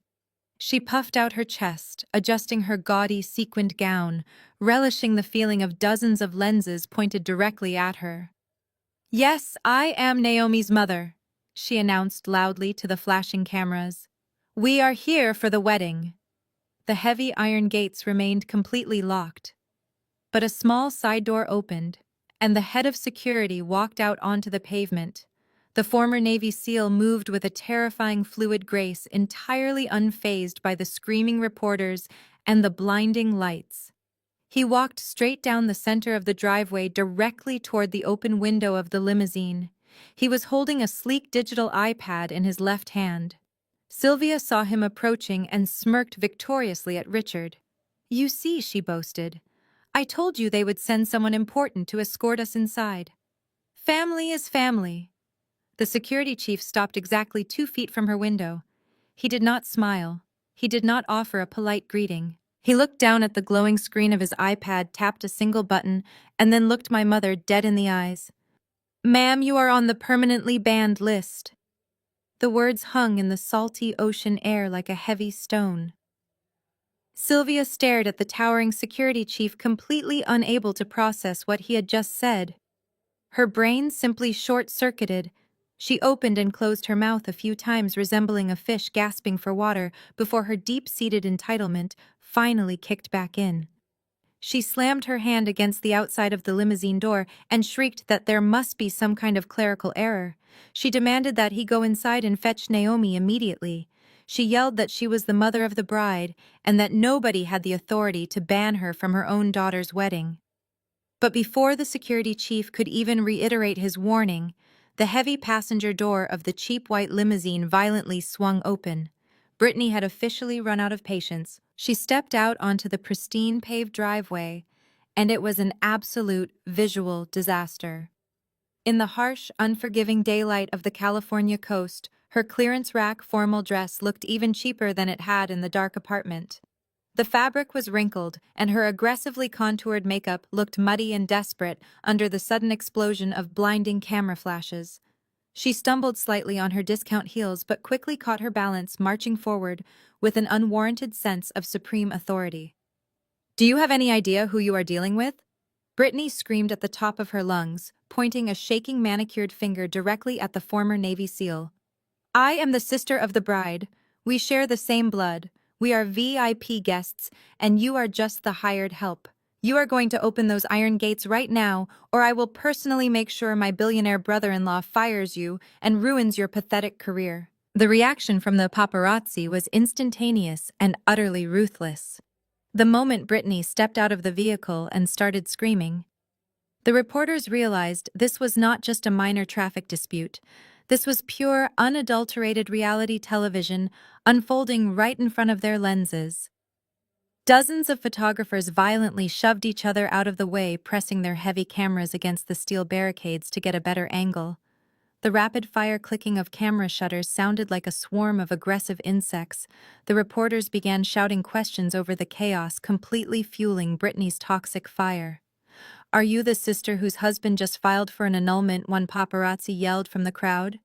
She puffed out her chest, adjusting her gaudy sequined gown, relishing the feeling of dozens of lenses pointed directly at her. "Yes, I am Naomi's mother," she announced loudly to the flashing cameras. "We are here for the wedding." The heavy iron gates remained completely locked, but a small side door opened, and the head of security walked out onto the pavement. The former Navy SEAL moved with a terrifying fluid grace, entirely unfazed by the screaming reporters and the blinding lights. He walked straight down the center of the driveway directly toward the open window of the limousine. He was holding a sleek digital iPad in his left hand. Sylvia saw him approaching and smirked victoriously at Richard. "You see," she boasted. "I told you they would send someone important to escort us inside. Family is family." The security chief stopped exactly 2 feet from her window. He did not smile. He did not offer a polite greeting. He looked down at the glowing screen of his iPad, tapped a single button, and then looked my mother dead in the eyes. "Ma'am, you are on the permanently banned list." The words hung in the salty ocean air like a heavy stone. Sylvia stared at the towering security chief, completely unable to process what he had just said. Her brain simply short-circuited. She opened and closed her mouth a few times, resembling a fish gasping for water, before her deep-seated entitlement finally kicked back in. She slammed her hand against the outside of the limousine door and shrieked that there must be some kind of clerical error. She demanded that he go inside and fetch Naomi immediately. She yelled that she was the mother of the bride and that nobody had the authority to ban her from her own daughter's wedding. But before the security chief could even reiterate his warning, the heavy passenger door of the cheap white limousine violently swung open. Brittany had officially run out of patience. She stepped out onto the pristine paved driveway, and it was an absolute visual disaster. In the harsh, unforgiving daylight of the California coast, her clearance rack formal dress looked even cheaper than it had in the dark apartment. The fabric was wrinkled, and her aggressively contoured makeup looked muddy and desperate under the sudden explosion of blinding camera flashes. She stumbled slightly on her discount heels but quickly caught her balance, marching forward with an unwarranted sense of supreme authority. "Do you have any idea who you are dealing with?" Brittany screamed at the top of her lungs, pointing a shaking manicured finger directly at the former Navy SEAL. "I am the sister of the bride. We share the same blood. We are VIP guests, and you are just the hired help. You are going to open those iron gates right now, or I will personally make sure my billionaire brother-in-law fires you and ruins your pathetic career." The reaction from the paparazzi was instantaneous and utterly ruthless. The moment Brittany stepped out of the vehicle and started screaming, the reporters realized this was not just a minor traffic dispute. This was pure, unadulterated reality television unfolding right in front of their lenses. Dozens of photographers violently shoved each other out of the way, pressing their heavy cameras against the steel barricades to get a better angle. The rapid-fire clicking of camera shutters sounded like a swarm of aggressive insects. The reporters began shouting questions over the chaos, completely fueling Brittany's toxic fire. "Are you the sister whose husband just filed for an annulment?" one paparazzi yelled from the crowd.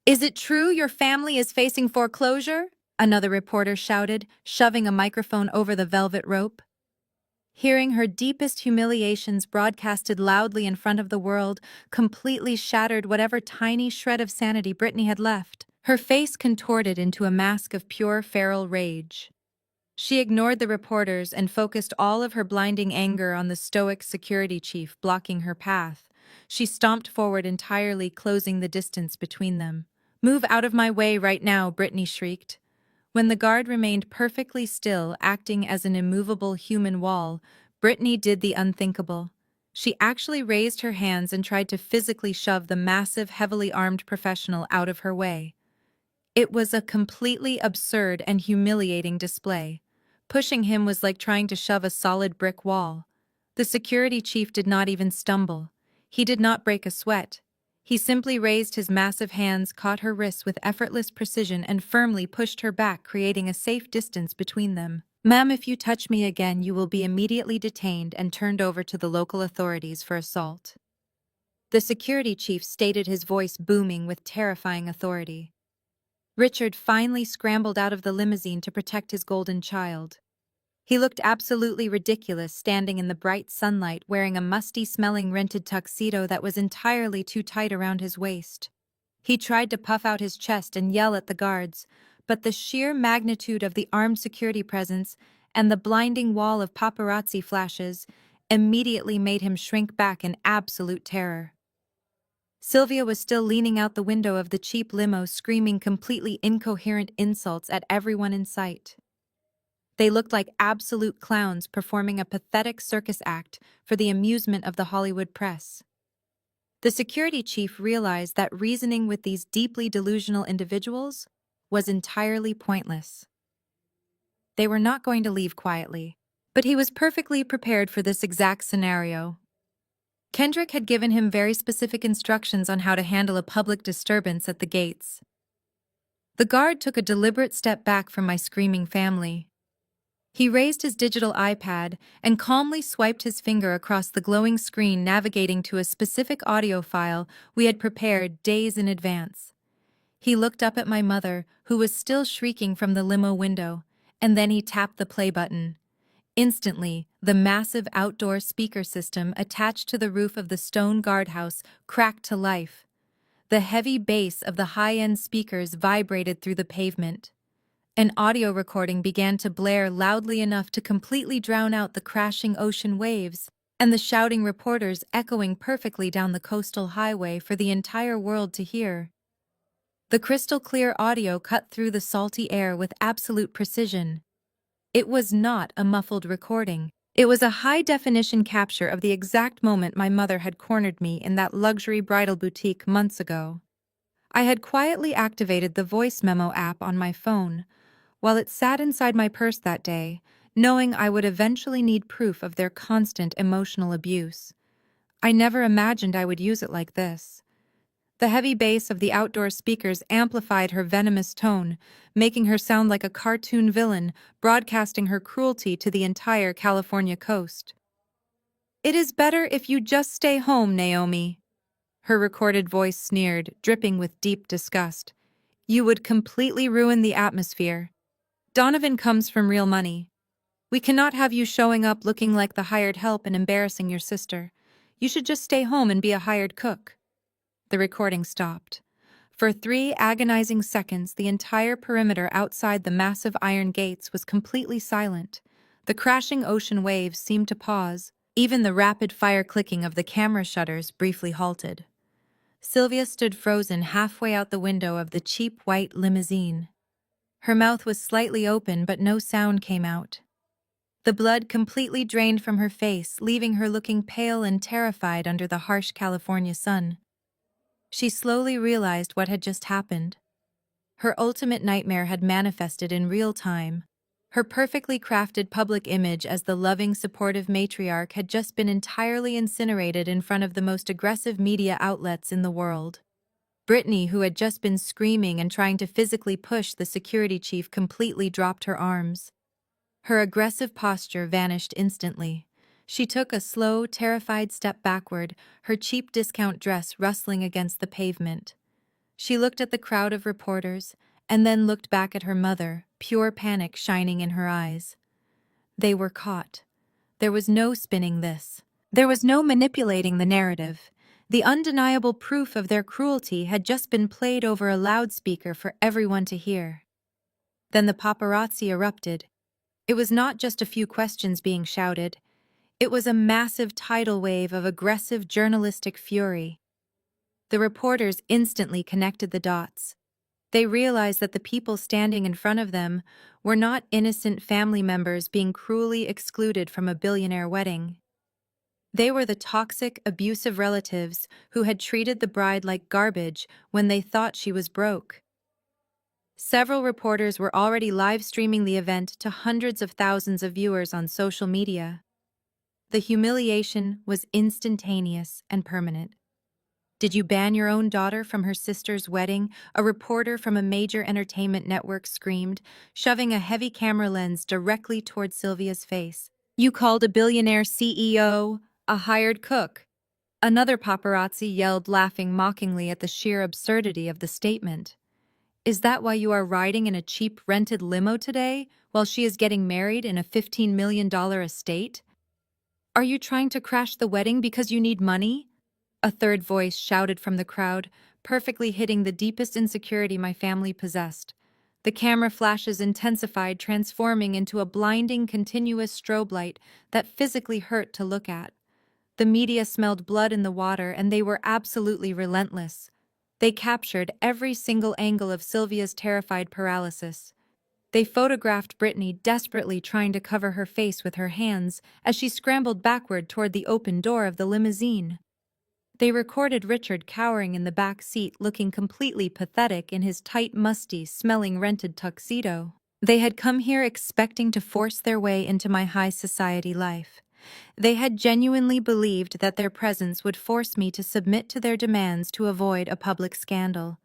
"Is it true your family is facing foreclosure?" another reporter shouted, shoving a microphone over the velvet rope. Hearing her deepest humiliations broadcasted loudly in front of the world completely shattered whatever tiny shred of sanity Brittany had left. Her face contorted into a mask of pure feral rage. She ignored the reporters and focused all of her blinding anger on the stoic security chief blocking her path. She stomped forward entirely, closing the distance between them. "Move out of my way right now," Brittany shrieked. When the guard remained perfectly still, acting as an immovable human wall, Brittany did the unthinkable. She actually raised her hands and tried to physically shove the massive, heavily armed professional out of her way. It was a completely absurd and humiliating display. Pushing him was like trying to shove a solid brick wall. The security chief did not even stumble. He did not break a sweat. He simply raised his massive hands, caught her wrists with effortless precision, and firmly pushed her back, creating a safe distance between them. "Ma'am, if you touch me again, you will be immediately detained and turned over to the local authorities for assault." The security chief stated, his voice booming with terrifying authority. Richard finally scrambled out of the limousine to protect his golden child. He looked absolutely ridiculous standing in the bright sunlight wearing a musty-smelling rented tuxedo that was entirely too tight around his waist. He tried to puff out his chest and yell at the guards, but the sheer magnitude of the armed security presence and the blinding wall of paparazzi flashes immediately made him shrink back in absolute terror. Sylvia was still leaning out the window of the cheap limo, screaming completely incoherent insults at everyone in sight. They looked like absolute clowns performing a pathetic circus act for the amusement of the Hollywood press. The security chief realized that reasoning with these deeply delusional individuals was entirely pointless. They were not going to leave quietly, but he was perfectly prepared for this exact scenario. Kendrick had given him very specific instructions on how to handle a public disturbance at the gates. The guard took a deliberate step back from my screaming family. He raised his digital iPad and calmly swiped his finger across the glowing screen, navigating to a specific audio file we had prepared days in advance. He looked up at my mother, who was still shrieking from the limo window, and then he tapped the play button. Instantly, the massive outdoor speaker system attached to the roof of the stone guardhouse cracked to life. The heavy bass of the high-end speakers vibrated through the pavement. An audio recording began to blare loudly enough to completely drown out the crashing ocean waves and the shouting reporters echoing perfectly down the coastal highway for the entire world to hear. The crystal-clear audio cut through the salty air with absolute precision. It was not a muffled recording. It was a high-definition capture of the exact moment my mother had cornered me in that luxury bridal boutique months ago. I had quietly activated the voice memo app on my phone, while it sat inside my purse that day, knowing I would eventually need proof of their constant emotional abuse. I never imagined I would use it like this. The heavy bass of the outdoor speakers amplified her venomous tone, making her sound like a cartoon villain, broadcasting her cruelty to the entire California coast. "It is better if you just stay home, Naomi," her recorded voice sneered, dripping with deep disgust. "You would completely ruin the atmosphere. Donovan comes from real money. We cannot have you showing up looking like the hired help and embarrassing your sister. You should just stay home and be a hired cook." The recording stopped. For 3 agonizing seconds, the entire perimeter outside the massive iron gates was completely silent. The crashing ocean waves seemed to pause. Even the rapid-fire clicking of the camera shutters briefly halted. Sylvia stood frozen halfway out the window of the cheap white limousine. Her mouth was slightly open, but no sound came out. The blood completely drained from her face, leaving her looking pale and terrified under the harsh California sun. She slowly realized what had just happened. Her ultimate nightmare had manifested in real time. Her perfectly crafted public image as the loving, supportive matriarch had just been entirely incinerated in front of the most aggressive media outlets in the world. Brittany, who had just been screaming and trying to physically push the security chief, completely dropped her arms. Her aggressive posture vanished instantly. She took a slow, terrified step backward, her cheap discount dress rustling against the pavement. She looked at the crowd of reporters, and then looked back at her mother, pure panic shining in her eyes. They were caught. There was no spinning this. There was no manipulating the narrative. The undeniable proof of their cruelty had just been played over a loudspeaker for everyone to hear. Then the paparazzi erupted. It was not just a few questions being shouted. It was a massive tidal wave of aggressive journalistic fury. The reporters instantly connected the dots. They realized that the people standing in front of them were not innocent family members being cruelly excluded from a billionaire wedding. They were the toxic, abusive relatives who had treated the bride like garbage when they thought she was broke. Several reporters were already live streaming the event to hundreds of thousands of viewers on social media. The humiliation was instantaneous and permanent. "Did you ban your own daughter from her sister's wedding?" a reporter from a major entertainment network screamed, shoving a heavy camera lens directly toward Sylvia's face. "You called a billionaire CEO a hired cook." Another paparazzi yelled, laughing mockingly at the sheer absurdity of the statement. "Is that why you are riding in a cheap rented limo today, while she is getting married in a $15 million estate? Are you trying to crash the wedding because you need money?" A third voice shouted from the crowd, perfectly hitting the deepest insecurity my family possessed. The camera flashes intensified, transforming into a blinding, continuous strobe light that physically hurt to look at. The media smelled blood in the water, and they were absolutely relentless. They captured every single angle of Sylvia's terrified paralysis. They photographed Brittany desperately trying to cover her face with her hands as she scrambled backward toward the open door of the limousine. They recorded Richard cowering in the back seat, looking completely pathetic in his tight, musty-smelling rented tuxedo. They had come here expecting to force their way into my high society life. They had genuinely believed that their presence would force me to submit to their demands to avoid a public scandal.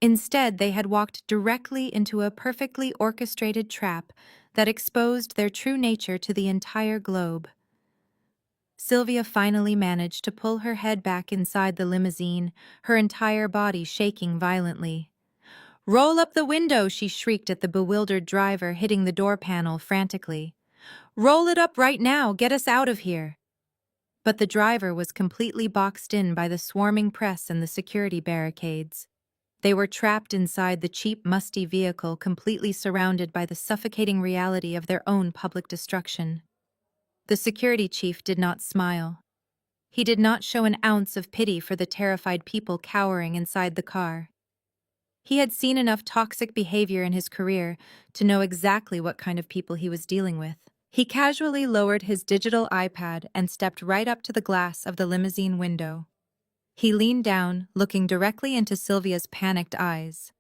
Instead, they had walked directly into a perfectly orchestrated trap that exposed their true nature to the entire globe. Sylvia finally managed to pull her head back inside the limousine, her entire body shaking violently. "Roll up the window!" she shrieked at the bewildered driver, hitting the door panel frantically. "Roll it up right now! Get us out of here!" But the driver was completely boxed in by the swarming press and the security barricades. They were trapped inside the cheap, musty vehicle, completely surrounded by the suffocating reality of their own public destruction. The security chief did not smile. He did not show an ounce of pity for the terrified people cowering inside the car. He had seen enough toxic behavior in his career to know exactly what kind of people he was dealing with. He casually lowered his digital iPad and stepped right up to the glass of the limousine window. He leaned down, looking directly into Sylvia's panicked eyes.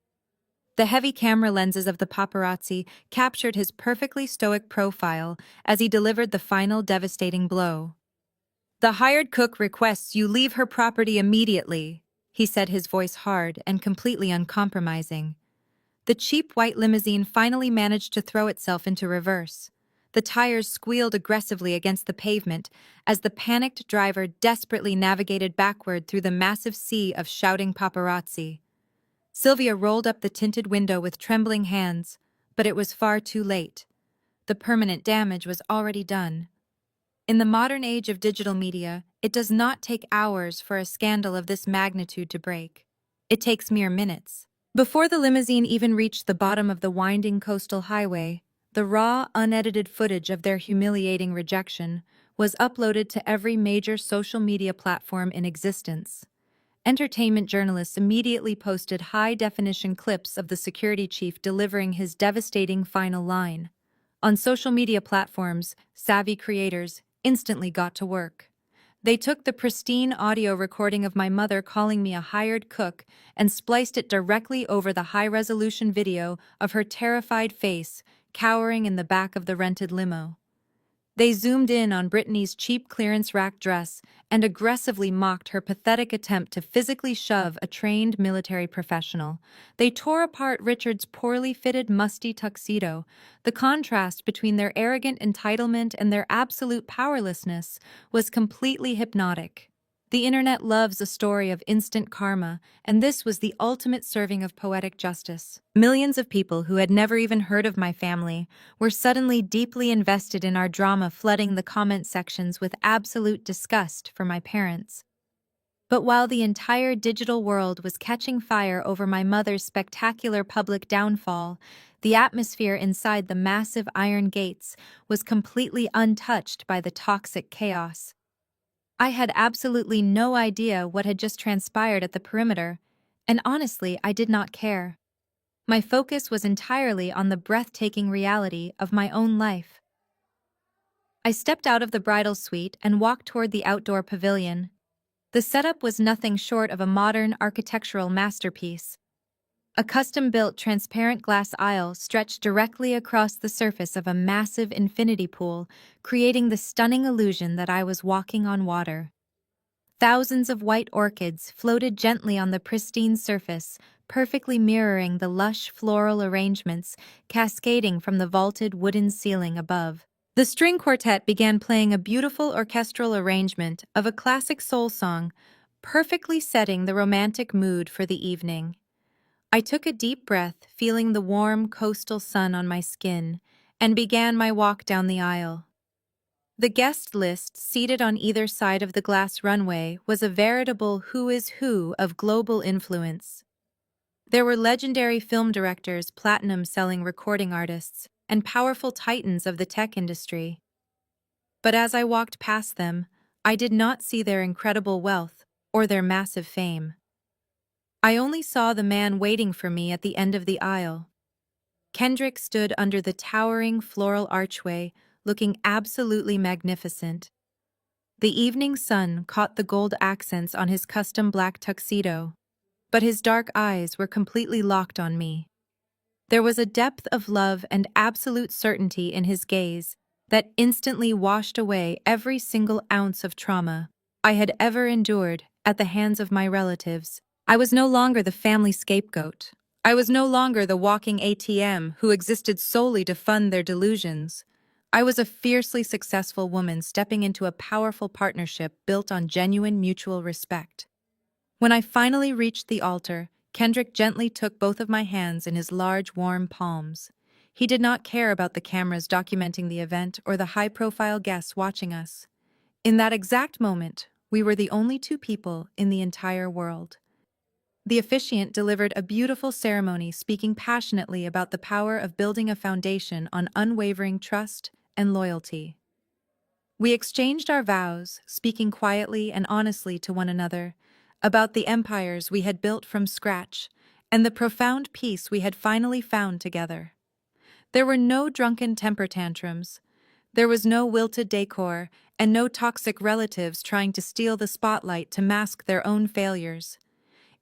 The heavy camera lenses of the paparazzi captured his perfectly stoic profile as he delivered the final devastating blow. "The hired cook requests you leave her property immediately," he said, his voice hard and completely uncompromising. The cheap white limousine finally managed to throw itself into reverse. The tires squealed aggressively against the pavement as the panicked driver desperately navigated backward through the massive sea of shouting paparazzi. Sylvia rolled up the tinted window with trembling hands, but it was far too late. The permanent damage was already done. In the modern age of digital media, it does not take hours for a scandal of this magnitude to break. It takes mere minutes. Before the limousine even reached the bottom of the winding coastal highway, the raw, unedited footage of their humiliating rejection was uploaded to every major social media platform in existence. Entertainment journalists immediately posted high-definition clips of the security chief delivering his devastating final line. On social media platforms, savvy creators instantly got to work. They took the pristine audio recording of my mother calling me a hired cook and spliced it directly over the high-resolution video of her terrified face cowering in the back of the rented limo. They zoomed in on Brittany's cheap clearance rack dress and aggressively mocked her pathetic attempt to physically shove a trained military professional. They tore apart Richard's poorly fitted, musty tuxedo. The contrast between their arrogant entitlement and their absolute powerlessness was completely hypnotic. The internet loves a story of instant karma, and this was the ultimate serving of poetic justice. Millions of people who had never even heard of my family were suddenly deeply invested in our drama, flooding the comment sections with absolute disgust for my parents. But while the entire digital world was catching fire over my mother's spectacular public downfall, the atmosphere inside the massive iron gates was completely untouched by the toxic chaos. I had absolutely no idea what had just transpired at the perimeter, and honestly, I did not care. My focus was entirely on the breathtaking reality of my own life. I stepped out of the bridal suite and walked toward the outdoor pavilion. The setup was nothing short of a modern architectural masterpiece. A custom-built transparent glass aisle stretched directly across the surface of a massive infinity pool, creating the stunning illusion that I was walking on water. Thousands of white orchids floated gently on the pristine surface, perfectly mirroring the lush floral arrangements cascading from the vaulted wooden ceiling above. The string quartet began playing a beautiful orchestral arrangement of a classic soul song, perfectly setting the romantic mood for the evening. I took a deep breath, feeling the warm coastal sun on my skin, and began my walk down the aisle. The guest list seated on either side of the glass runway was a veritable who is who of global influence. There were legendary film directors, platinum-selling recording artists, and powerful titans of the tech industry. But as I walked past them, I did not see their incredible wealth or their massive fame. I only saw the man waiting for me at the end of the aisle. Kendrick stood under the towering floral archway, looking absolutely magnificent. The evening sun caught the gold accents on his custom black tuxedo, but his dark eyes were completely locked on me. There was a depth of love and absolute certainty in his gaze that instantly washed away every single ounce of trauma I had ever endured at the hands of my relatives. I was no longer the family scapegoat. I was no longer the walking ATM who existed solely to fund their delusions. I was a fiercely successful woman stepping into a powerful partnership built on genuine mutual respect. When I finally reached the altar, Kendrick gently took both of my hands in his large, warm palms. He did not care about the cameras documenting the event or the high-profile guests watching us. In that exact moment, we were the only two people in the entire world. The officiant delivered a beautiful ceremony speaking passionately about the power of building a foundation on unwavering trust and loyalty. We exchanged our vows, speaking quietly and honestly to one another, about the empires we had built from scratch and the profound peace we had finally found together. There were no drunken temper tantrums. There was no wilted decor and no toxic relatives trying to steal the spotlight to mask their own failures.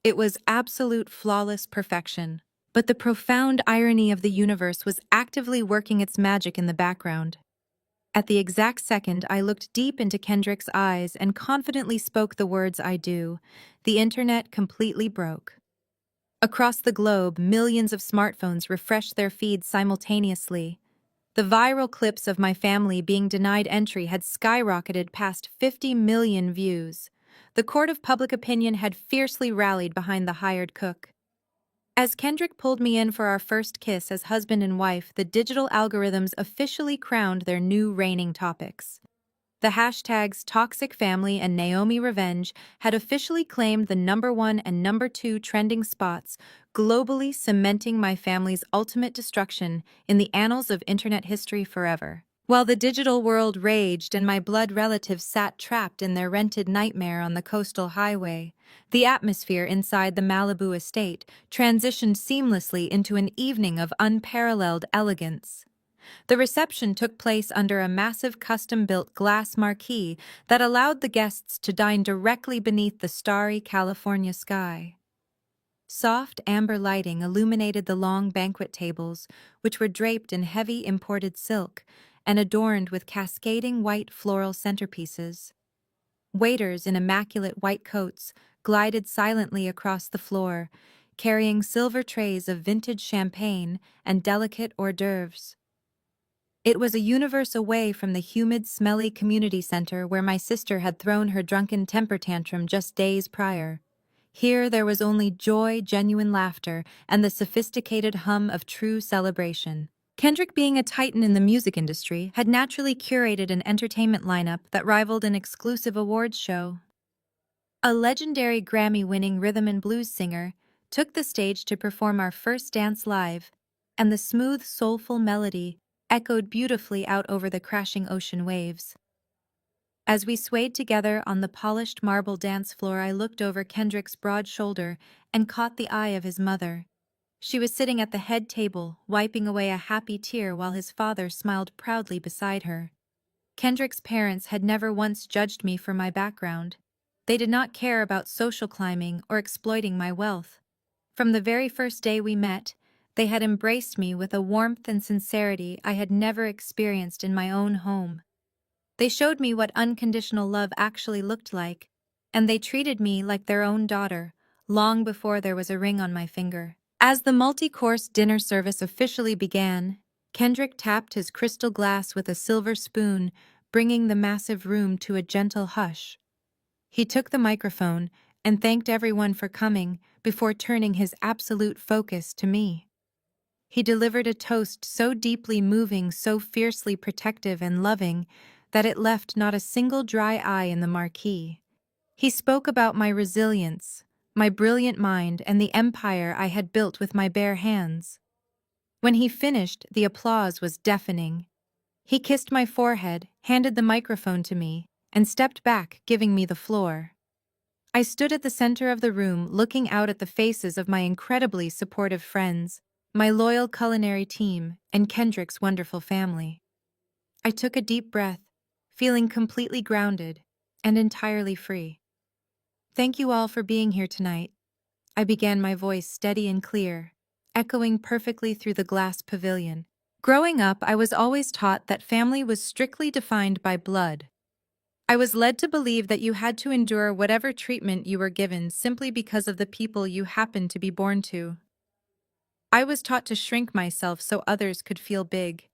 It was absolute flawless perfection. But the profound irony of the universe was actively working its magic in the background. At the exact second I looked deep into Kendrick's eyes and confidently spoke the words "I do," the internet completely broke. Across the globe, millions of smartphones refreshed their feeds simultaneously. The viral clips of my family being denied entry had skyrocketed past 50 million views. The court of public opinion had fiercely rallied behind the hired cook. As Kendrick pulled me in for our first kiss as husband and wife, the digital algorithms officially crowned their new reigning topics. The hashtags Toxic Family and Naomi Revenge had officially claimed the #1 and #2 trending spots, globally cementing my family's ultimate destruction in the annals of internet history forever. While the digital world raged and my blood relatives sat trapped in their rented nightmare on the coastal highway, the atmosphere inside the Malibu estate transitioned seamlessly into an evening of unparalleled elegance. The reception took place under a massive custom-built glass marquee that allowed the guests to dine directly beneath the starry California sky. Soft amber lighting illuminated the long banquet tables, which were draped in heavy imported silk and adorned with cascading white floral centerpieces. Waiters in immaculate white coats glided silently across the floor, carrying silver trays of vintage champagne and delicate hors d'oeuvres. It was a universe away from the humid, smelly community center where my sister had thrown her drunken temper tantrum just days prior. Here there was only joy, genuine laughter, and the sophisticated hum of true celebration. Kendrick, being a titan in the music industry, had naturally curated an entertainment lineup that rivaled an exclusive awards show. A legendary Grammy-winning rhythm and blues singer took the stage to perform our first dance live, and the smooth, soulful melody echoed beautifully out over the crashing ocean waves. As we swayed together on the polished marble dance floor, I looked over Kendrick's broad shoulder and caught the eye of his mother. She was sitting at the head table, wiping away a happy tear while his father smiled proudly beside her. Kendrick's parents had never once judged me for my background. They did not care about social climbing or exploiting my wealth. From the very first day we met, they had embraced me with a warmth and sincerity I had never experienced in my own home. They showed me what unconditional love actually looked like, and they treated me like their own daughter, long before there was a ring on my finger. As the multi-course dinner service officially began, Kendrick tapped his crystal glass with a silver spoon, bringing the massive room to a gentle hush. He took the microphone and thanked everyone for coming before turning his absolute focus to me. He delivered a toast so deeply moving, so fiercely protective and loving, that it left not a single dry eye in the marquee. He spoke about my resilience, my brilliant mind, and the empire I had built with my bare hands. When he finished, the applause was deafening. He kissed my forehead, handed the microphone to me, and stepped back, giving me the floor. I stood at the center of the room, looking out at the faces of my incredibly supportive friends, my loyal culinary team, and Kendrick's wonderful family. I took a deep breath, feeling completely grounded and entirely free. Thank you all for being here tonight. I began, my voice steady and clear, echoing perfectly through the glass pavilion. Growing up, I was always taught that family was strictly defined by blood. I was led to believe that you had to endure whatever treatment you were given simply because of the people you happened to be born to. I was taught to shrink myself so others could feel big.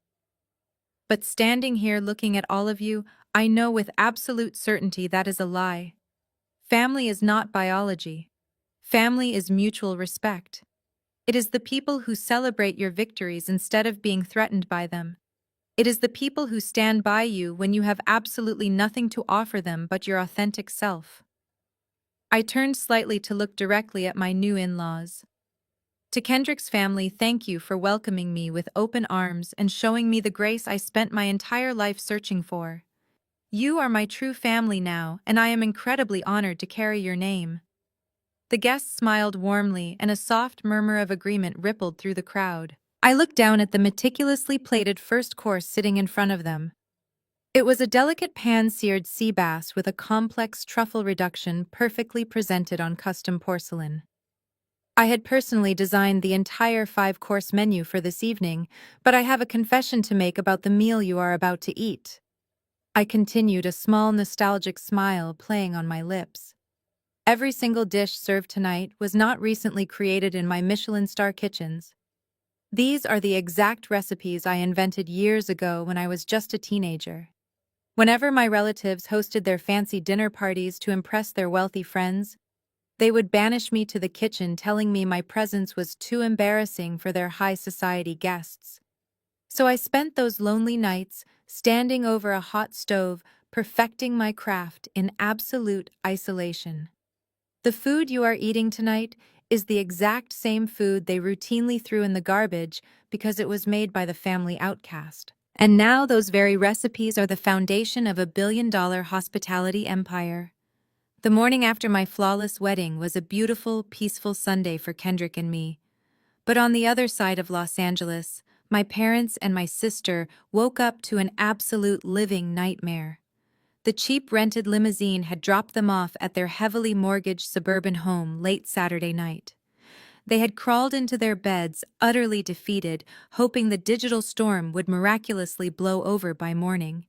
But standing here looking at all of you, I know with absolute certainty that is a lie. Family is not biology. Family is mutual respect. It is the people who celebrate your victories instead of being threatened by them. It is the people who stand by you when you have absolutely nothing to offer them but your authentic self. I turned slightly to look directly at my new in-laws. To Kendrick's family, thank you for welcoming me with open arms and showing me the grace I spent my entire life searching for. You are my true family now, and I am incredibly honored to carry your name. The guests smiled warmly, and a soft murmur of agreement rippled through the crowd. I looked down at the meticulously plated first course sitting in front of them. It was a delicate pan-seared sea bass with a complex truffle reduction perfectly presented on custom porcelain. I had personally designed the entire five-course menu for this evening, but I have a confession to make about the meal you are about to eat. I continued, a small nostalgic smile playing on my lips. Every single dish served tonight was not recently created in my Michelin star kitchens. These are the exact recipes I invented years ago when I was just a teenager. Whenever my relatives hosted their fancy dinner parties to impress their wealthy friends, they would banish me to the kitchen, telling me my presence was too embarrassing for their high society guests. So I spent those lonely nights standing over a hot stove, perfecting my craft in absolute isolation. The food you are eating tonight is the exact same food they routinely threw in the garbage because it was made by the family outcast. And now those very recipes are the foundation of a billion-dollar hospitality empire. The morning after my flawless wedding was a beautiful, peaceful Sunday for Kendrick and me. But on the other side of Los Angeles, my parents and my sister woke up to an absolute living nightmare. The cheap rented limousine had dropped them off at their heavily mortgaged suburban home late Saturday night. They had crawled into their beds, utterly defeated, hoping the digital storm would miraculously blow over by morning.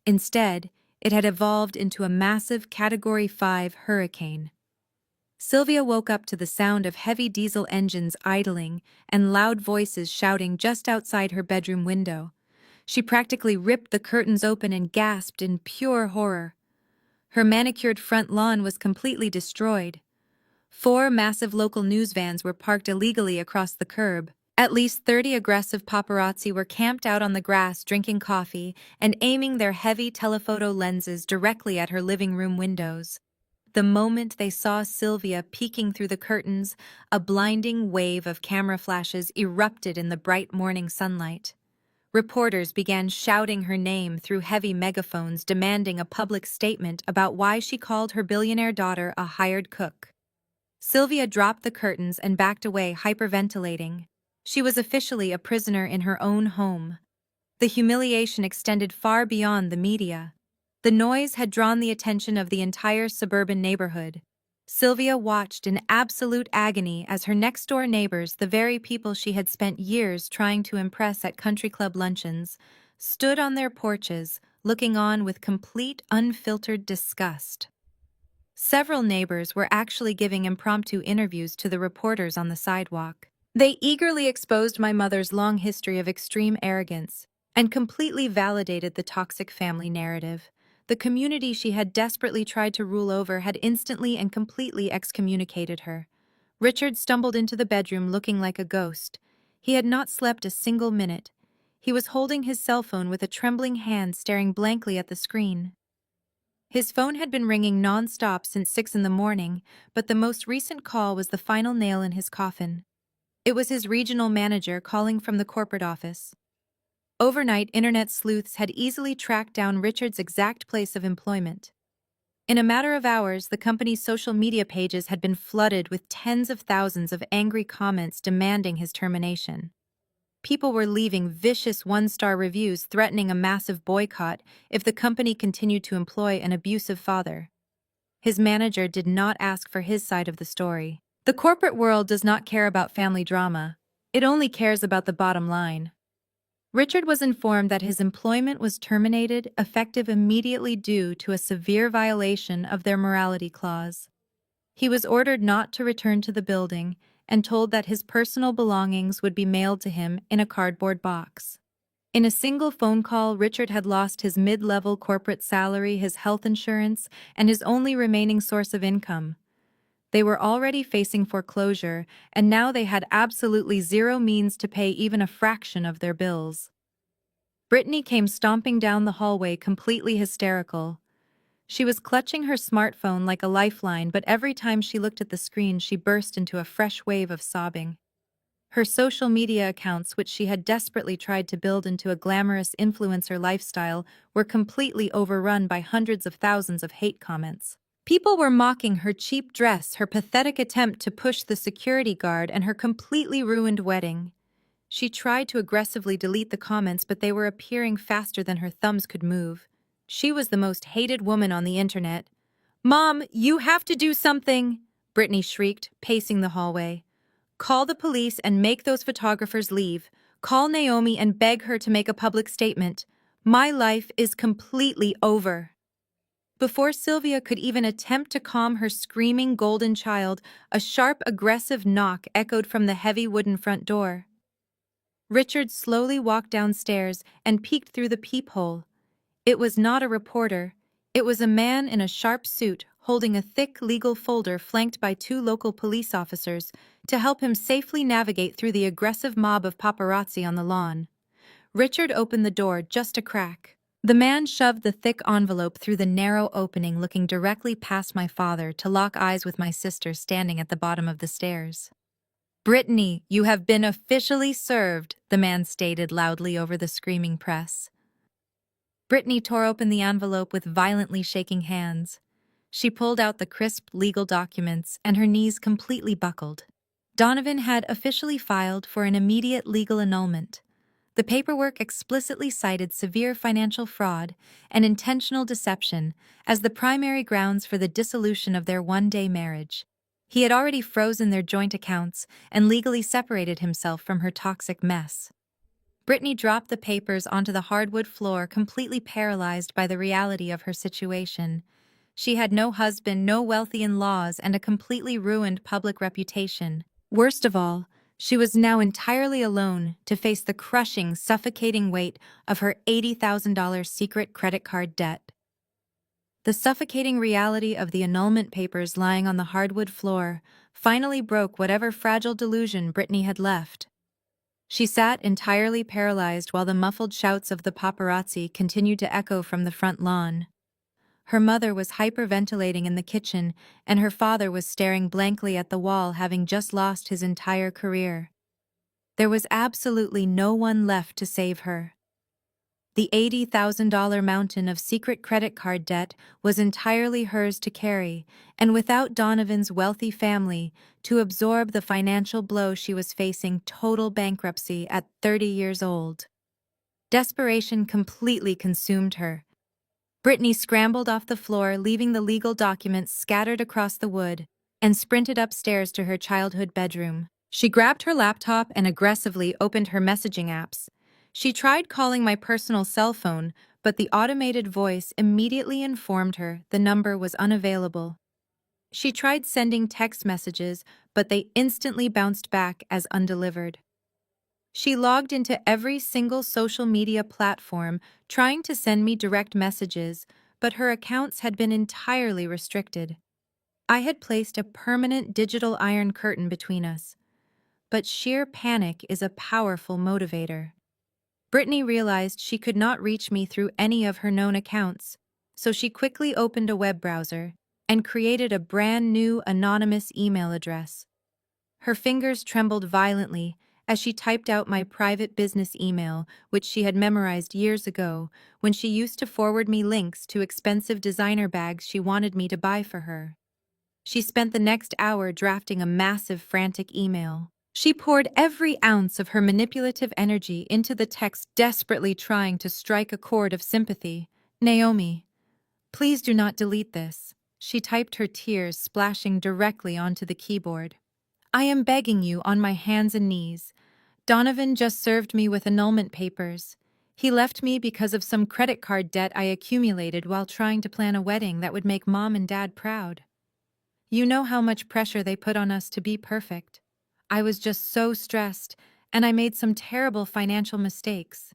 Instead, it had evolved into a massive Category 5 hurricane. Sylvia woke up to the sound of heavy diesel engines idling and loud voices shouting just outside her bedroom window. She practically ripped the curtains open and gasped in pure horror. Her manicured front lawn was completely destroyed. 4 massive local news vans were parked illegally across the curb. At least 30 aggressive paparazzi were camped out on the grass drinking coffee and aiming their heavy telephoto lenses directly at her living room windows. The moment they saw Sylvia peeking through the curtains, a blinding wave of camera flashes erupted in the bright morning sunlight. Reporters began shouting her name through heavy megaphones, demanding a public statement about why she called her billionaire daughter a hired cook. Sylvia dropped the curtains and backed away, hyperventilating. She was officially a prisoner in her own home. The humiliation extended far beyond the media. The noise had drawn the attention of the entire suburban neighborhood. Sylvia watched in absolute agony as her next-door neighbors, the very people she had spent years trying to impress at country club luncheons, stood on their porches, looking on with complete, unfiltered disgust. Several neighbors were actually giving impromptu interviews to the reporters on the sidewalk. They eagerly exposed my mother's long history of extreme arrogance and completely validated the toxic family narrative. The community she had desperately tried to rule over had instantly and completely excommunicated her. Richard stumbled into the bedroom looking like a ghost. He had not slept a single minute. He was holding his cell phone with a trembling hand, staring blankly at the screen. His phone had been ringing non-stop since 6 in the morning, but the most recent call was the final nail in his coffin. It was his regional manager calling from the corporate office. Overnight, internet sleuths had easily tracked down Richard's exact place of employment. In a matter of hours, the company's social media pages had been flooded with tens of thousands of angry comments demanding his termination. People were leaving vicious one-star reviews threatening a massive boycott if the company continued to employ an abusive father. His manager did not ask for his side of the story. The corporate world does not care about family drama. It only cares about the bottom line. Richard was informed that his employment was terminated, effective immediately due to a severe violation of their morality clause. He was ordered not to return to the building and told that his personal belongings would be mailed to him in a cardboard box. In a single phone call, Richard had lost his mid-level corporate salary, his health insurance, and his only remaining source of income. They were already facing foreclosure, and now they had absolutely zero means to pay even a fraction of their bills. Brittany came stomping down the hallway, completely hysterical. She was clutching her smartphone like a lifeline, but every time she looked at the screen, she burst into a fresh wave of sobbing. Her social media accounts, which she had desperately tried to build into a glamorous influencer lifestyle, were completely overrun by hundreds of thousands of hate comments. People were mocking her cheap dress, her pathetic attempt to push the security guard, and her completely ruined wedding. She tried to aggressively delete the comments, but they were appearing faster than her thumbs could move. She was the most hated woman on the internet. "Mom, you have to do something!" Brittany shrieked, pacing the hallway. "Call the police and make those photographers leave. Call Naomi and beg her to make a public statement. My life is completely over." Before Sylvia could even attempt to calm her screaming golden child, a sharp, aggressive knock echoed from the heavy wooden front door. Richard slowly walked downstairs and peeked through the peephole. It was not a reporter. It was a man in a sharp suit holding a thick legal folder flanked by two local police officers to help him safely navigate through the aggressive mob of paparazzi on the lawn. Richard opened the door just a crack. The man shoved the thick envelope through the narrow opening, looking directly past my father to lock eyes with my sister standing at the bottom of the stairs. "Brittany, you have been officially served," the man stated loudly over the screaming press. Brittany tore open the envelope with violently shaking hands. She pulled out the crisp legal documents, and her knees completely buckled. Donovan had officially filed for an immediate legal annulment. The paperwork explicitly cited severe financial fraud and intentional deception as the primary grounds for the dissolution of their one-day marriage. He had already frozen their joint accounts and legally separated himself from her toxic mess. Brittany dropped the papers onto the hardwood floor, completely paralyzed by the reality of her situation. She had no husband, no wealthy in-laws, and a completely ruined public reputation. Worst of all, she was now entirely alone to face the crushing, suffocating weight of her $80,000 secret credit card debt. The suffocating reality of the annulment papers lying on the hardwood floor finally broke whatever fragile delusion Brittany had left. She sat entirely paralyzed while the muffled shouts of the paparazzi continued to echo from the front lawn. Her mother was hyperventilating in the kitchen, and her father was staring blankly at the wall, having just lost his entire career. There was absolutely no one left to save her. The $80,000 mountain of secret credit card debt was entirely hers to carry, and without Donovan's wealthy family to absorb the financial blow, she was facing total bankruptcy at 30 years old. Desperation completely consumed her. Brittany scrambled off the floor, leaving the legal documents scattered across the wood, and sprinted upstairs to her childhood bedroom. She grabbed her laptop and aggressively opened her messaging apps. She tried calling my personal cell phone, but the automated voice immediately informed her the number was unavailable. She tried sending text messages, but they instantly bounced back as undelivered. She logged into every single social media platform, trying to send me direct messages, but her accounts had been entirely restricted. I had placed a permanent digital iron curtain between us. But sheer panic is a powerful motivator. Brittany realized she could not reach me through any of her known accounts, so she quickly opened a web browser and created a brand new anonymous email address. Her fingers trembled violently as she typed out my private business email, which she had memorized years ago, when she used to forward me links to expensive designer bags she wanted me to buy for her. She spent the next hour drafting a massive, frantic email. She poured every ounce of her manipulative energy into the text, desperately trying to strike a chord of sympathy. Naomi, please do not delete this. She typed, her tears splashing directly onto the keyboard. I am begging you on my hands and knees. Donovan just served me with annulment papers. He left me because of some credit card debt I accumulated while trying to plan a wedding that would make Mom and Dad proud. You know how much pressure they put on us to be perfect. I was just so stressed, and I made some terrible financial mistakes.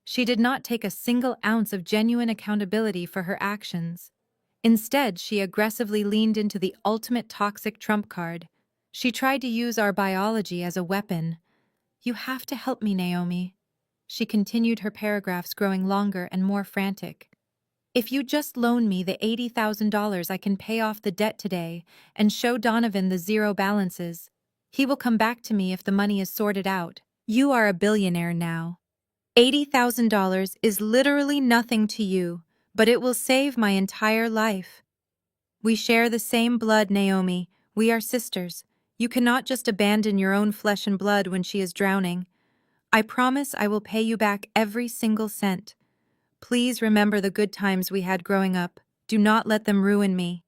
She did not take a single ounce of genuine accountability for her actions. Instead, she aggressively leaned into the ultimate toxic trump card. She tried to use our biology as a weapon. You have to help me, Naomi. She continued, her paragraphs growing longer and more frantic. If you just loan me the $80,000, I can pay off the debt today and show Donovan the zero balances. He will come back to me if the money is sorted out. You are a billionaire now. $80,000 is literally nothing to you, but it will save my entire life. We share the same blood, Naomi. We are sisters. You cannot just abandon your own flesh and blood when she is drowning. I promise I will pay you back every single cent. Please remember the good times we had growing up. Do not let them ruin me.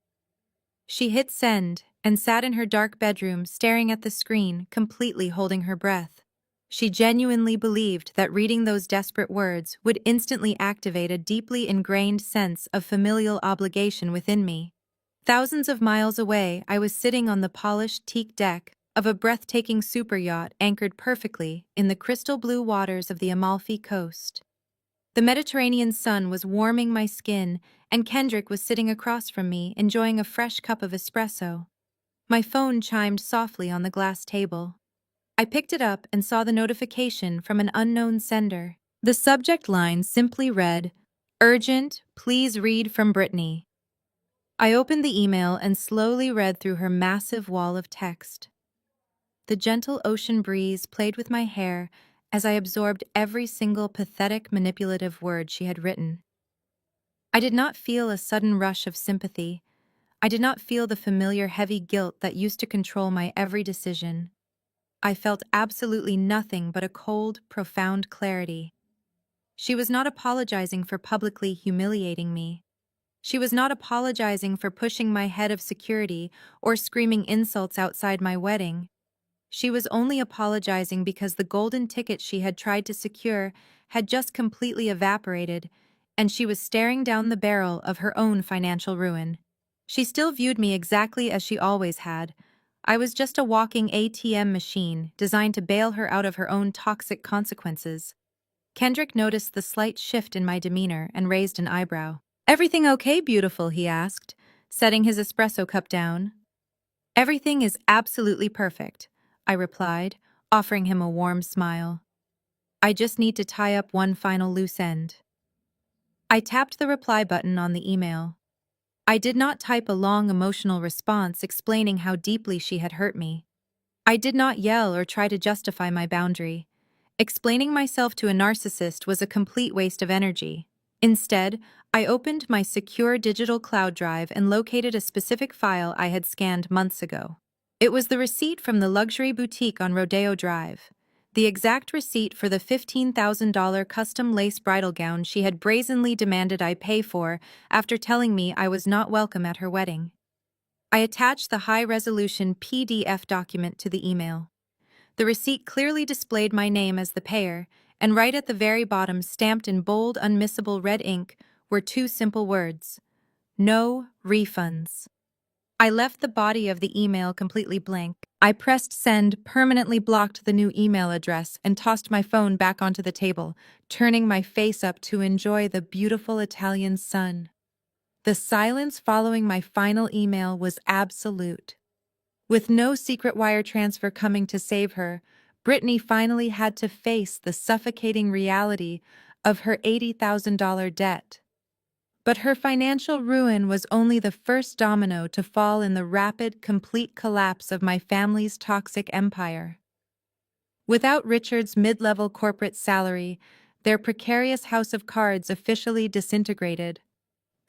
She hit send and sat in her dark bedroom staring at the screen, completely holding her breath. She genuinely believed that reading those desperate words would instantly activate a deeply ingrained sense of familial obligation within me. Thousands of miles away, I was sitting on the polished teak deck of a breathtaking super yacht anchored perfectly in the crystal blue waters of the Amalfi Coast. The Mediterranean sun was warming my skin, and Kendrick was sitting across from me, enjoying a fresh cup of espresso. My phone chimed softly on the glass table. I picked it up and saw the notification from an unknown sender. The subject line simply read, "Urgent, please read from Brittany." I opened the email and slowly read through her massive wall of text. The gentle ocean breeze played with my hair as I absorbed every single pathetic, manipulative word she had written. I did not feel a sudden rush of sympathy. I did not feel the familiar heavy guilt that used to control my every decision. I felt absolutely nothing but a cold, profound clarity. She was not apologizing for publicly humiliating me. She was not apologizing for pushing my head of security or screaming insults outside my wedding. She was only apologizing because the golden ticket she had tried to secure had just completely evaporated, and she was staring down the barrel of her own financial ruin. She still viewed me exactly as she always had. I was just a walking ATM machine designed to bail her out of her own toxic consequences. Kendrick noticed the slight shift in my demeanor and raised an eyebrow. "Everything okay, beautiful?" he asked, setting his espresso cup down. "Everything is absolutely perfect," I replied, offering him a warm smile. "I just need to tie up one final loose end." I tapped the reply button on the email. I did not type a long emotional response explaining how deeply she had hurt me. I did not yell or try to justify my boundary. Explaining myself to a narcissist was a complete waste of energy. Instead, I opened my secure digital cloud drive and located a specific file I had scanned months ago. It was the receipt from the luxury boutique on Rodeo Drive, the exact receipt for the $15,000 custom lace bridal gown she had brazenly demanded I pay for after telling me I was not welcome at her wedding. I attached the high-resolution PDF document to the email. The receipt clearly displayed my name as the payer, and right at the very bottom, stamped in bold, unmissable red ink, were two simple words: "No refunds." I left the body of the email completely blank. I pressed send, permanently blocked the new email address, and tossed my phone back onto the table, turning my face up to enjoy the beautiful Italian sun. The silence following my final email was absolute. With no secret wire transfer coming to save her, Brittany finally had to face the suffocating reality of her $80,000 debt. But her financial ruin was only the first domino to fall in the rapid, complete collapse of my family's toxic empire. Without Richard's mid-level corporate salary, their precarious house of cards officially disintegrated.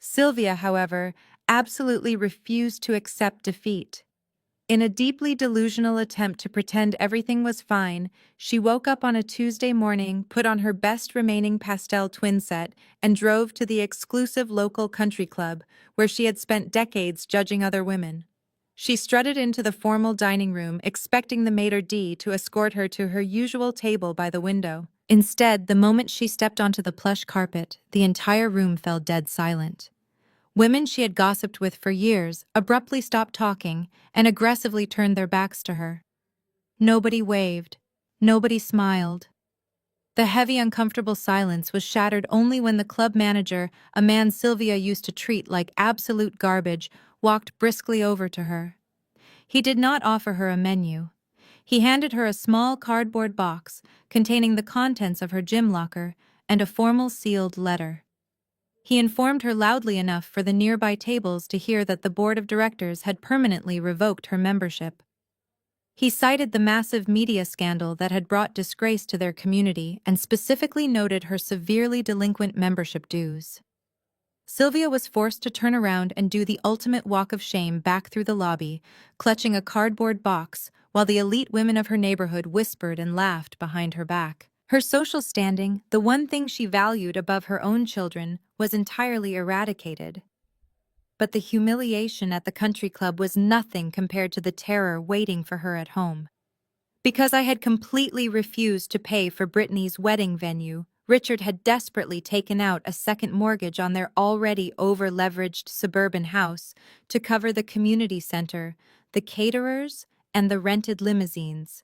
Sylvia, however, absolutely refused to accept defeat. In a deeply delusional attempt to pretend everything was fine, she woke up on a Tuesday morning, put on her best remaining pastel twin set, and drove to the exclusive local country club, where she had spent decades judging other women. She strutted into the formal dining room, expecting the maitre d' to escort her to her usual table by the window. Instead, the moment she stepped onto the plush carpet, the entire room fell dead silent. Women she had gossiped with for years abruptly stopped talking and aggressively turned their backs to her. Nobody waved. Nobody smiled. The heavy, uncomfortable silence was shattered only when the club manager, a man Sylvia used to treat like absolute garbage, walked briskly over to her. He did not offer her a menu. He handed her a small cardboard box containing the contents of her gym locker and a formal sealed letter. He informed her loudly enough for the nearby tables to hear that the board of directors had permanently revoked her membership. He cited the massive media scandal that had brought disgrace to their community and specifically noted her severely delinquent membership dues. Sylvia was forced to turn around and do the ultimate walk of shame back through the lobby, clutching a cardboard box, while the elite women of her neighborhood whispered and laughed behind her back. Her social standing, the one thing she valued above her own children, was entirely eradicated. But the humiliation at the country club was nothing compared to the terror waiting for her at home. Because I had completely refused to pay for Brittany's wedding venue, Richard had desperately taken out a second mortgage on their already over-leveraged suburban house to cover the community center, the caterers, and the rented limousines.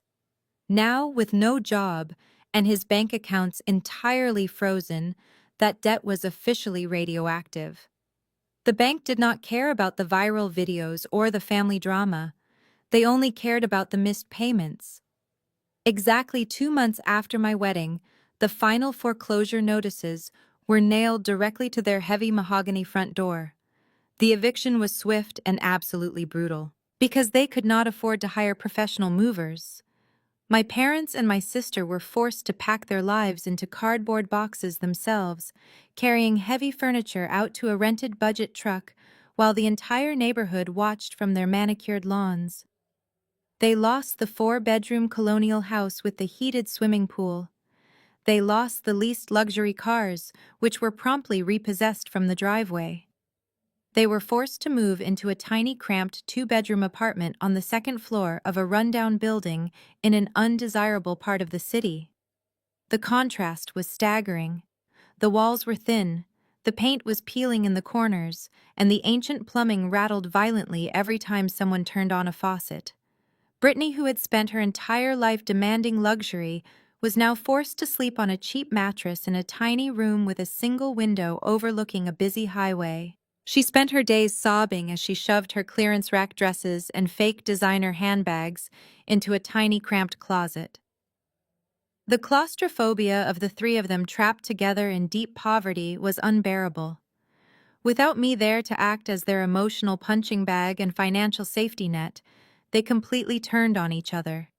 Now, with no job and his bank accounts entirely frozen, that debt was officially radioactive. The bank did not care about the viral videos or the family drama. They only cared about the missed payments. Exactly 2 months after my wedding, the final foreclosure notices were nailed directly to their heavy mahogany front door. The eviction was swift and absolutely brutal, because they could not afford to hire professional movers. My parents and my sister were forced to pack their lives into cardboard boxes themselves, carrying heavy furniture out to a rented budget truck while the entire neighborhood watched from their manicured lawns. They lost the 4-bedroom colonial house with the heated swimming pool. They lost the leased luxury cars, which were promptly repossessed from the driveway. They were forced to move into a tiny, cramped 2-bedroom apartment on the second floor of a rundown building in an undesirable part of the city. The contrast was staggering. The walls were thin, the paint was peeling in the corners, and the ancient plumbing rattled violently every time someone turned on a faucet. Brittany, who had spent her entire life demanding luxury, was now forced to sleep on a cheap mattress in a tiny room with a single window overlooking a busy highway. She spent her days sobbing as she shoved her clearance rack dresses and fake designer handbags into a tiny cramped closet. The claustrophobia of the three of them trapped together in deep poverty was unbearable. Without me there to act as their emotional punching bag and financial safety net, they completely turned on each other.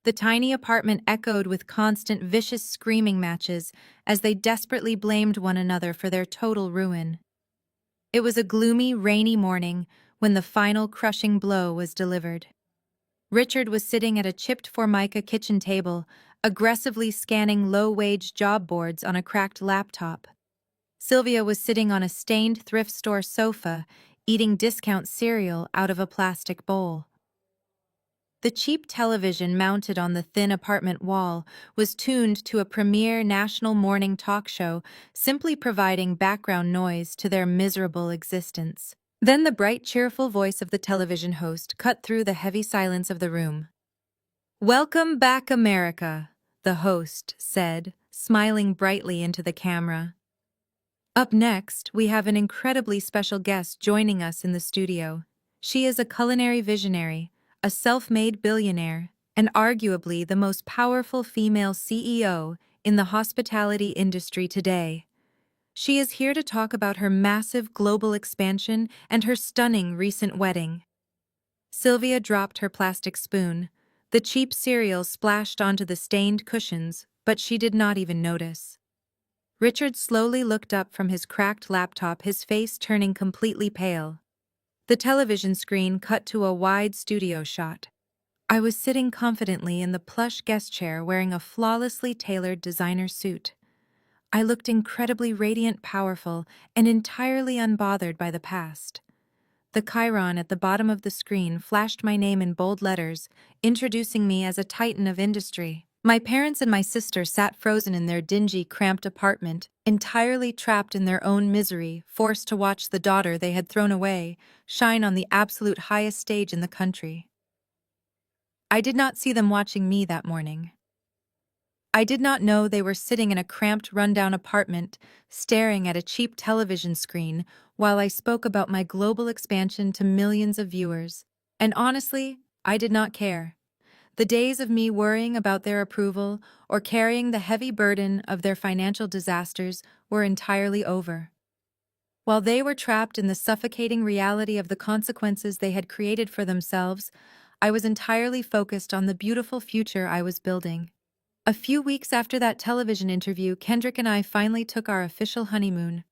The tiny apartment echoed with constant vicious screaming matches as they desperately blamed one another for their total ruin. It was a gloomy, rainy morning when the final crushing blow was delivered. Richard was sitting at a chipped Formica kitchen table, aggressively scanning low-wage job boards on a cracked laptop. Sylvia was sitting on a stained thrift store sofa, eating discount cereal out of a plastic bowl. The cheap television mounted on the thin apartment wall was tuned to a premier national morning talk show, simply providing background noise to their miserable existence. Then the bright, cheerful voice of the television host cut through the heavy silence of the room. "Welcome back, America," the host said, smiling brightly into the camera. Up next, we have an incredibly special guest joining us in the studio. She is a culinary visionary, a self-made billionaire, and arguably the most powerful female CEO in the hospitality industry today. She is here to talk about her massive global expansion and her stunning recent wedding. Sylvia dropped her plastic spoon, The cheap cereal splashed onto the stained cushions, but she did not even notice. Richard slowly looked up from his cracked laptop, his face turning completely pale. The television screen cut to a wide studio shot. I was sitting confidently in the plush guest chair wearing a flawlessly tailored designer suit. I looked incredibly radiant, powerful, and entirely unbothered by the past. The chyron at the bottom of the screen flashed my name in bold letters, introducing me as a titan of industry. My parents and my sister sat frozen in their dingy, cramped apartment, entirely trapped in their own misery, forced to watch the daughter they had thrown away shine on the absolute highest stage in the country. I did not see them watching me that morning. I did not know they were sitting in a cramped, rundown apartment, staring at a cheap television screen while I spoke about my global expansion to millions of viewers. And honestly, I did not care. The days of me worrying about their approval or carrying the heavy burden of their financial disasters were entirely over. While they were trapped in the suffocating reality of the consequences they had created for themselves, I was entirely focused on the beautiful future I was building. A few weeks after that television interview, Kendrick and I finally took our official honeymoon.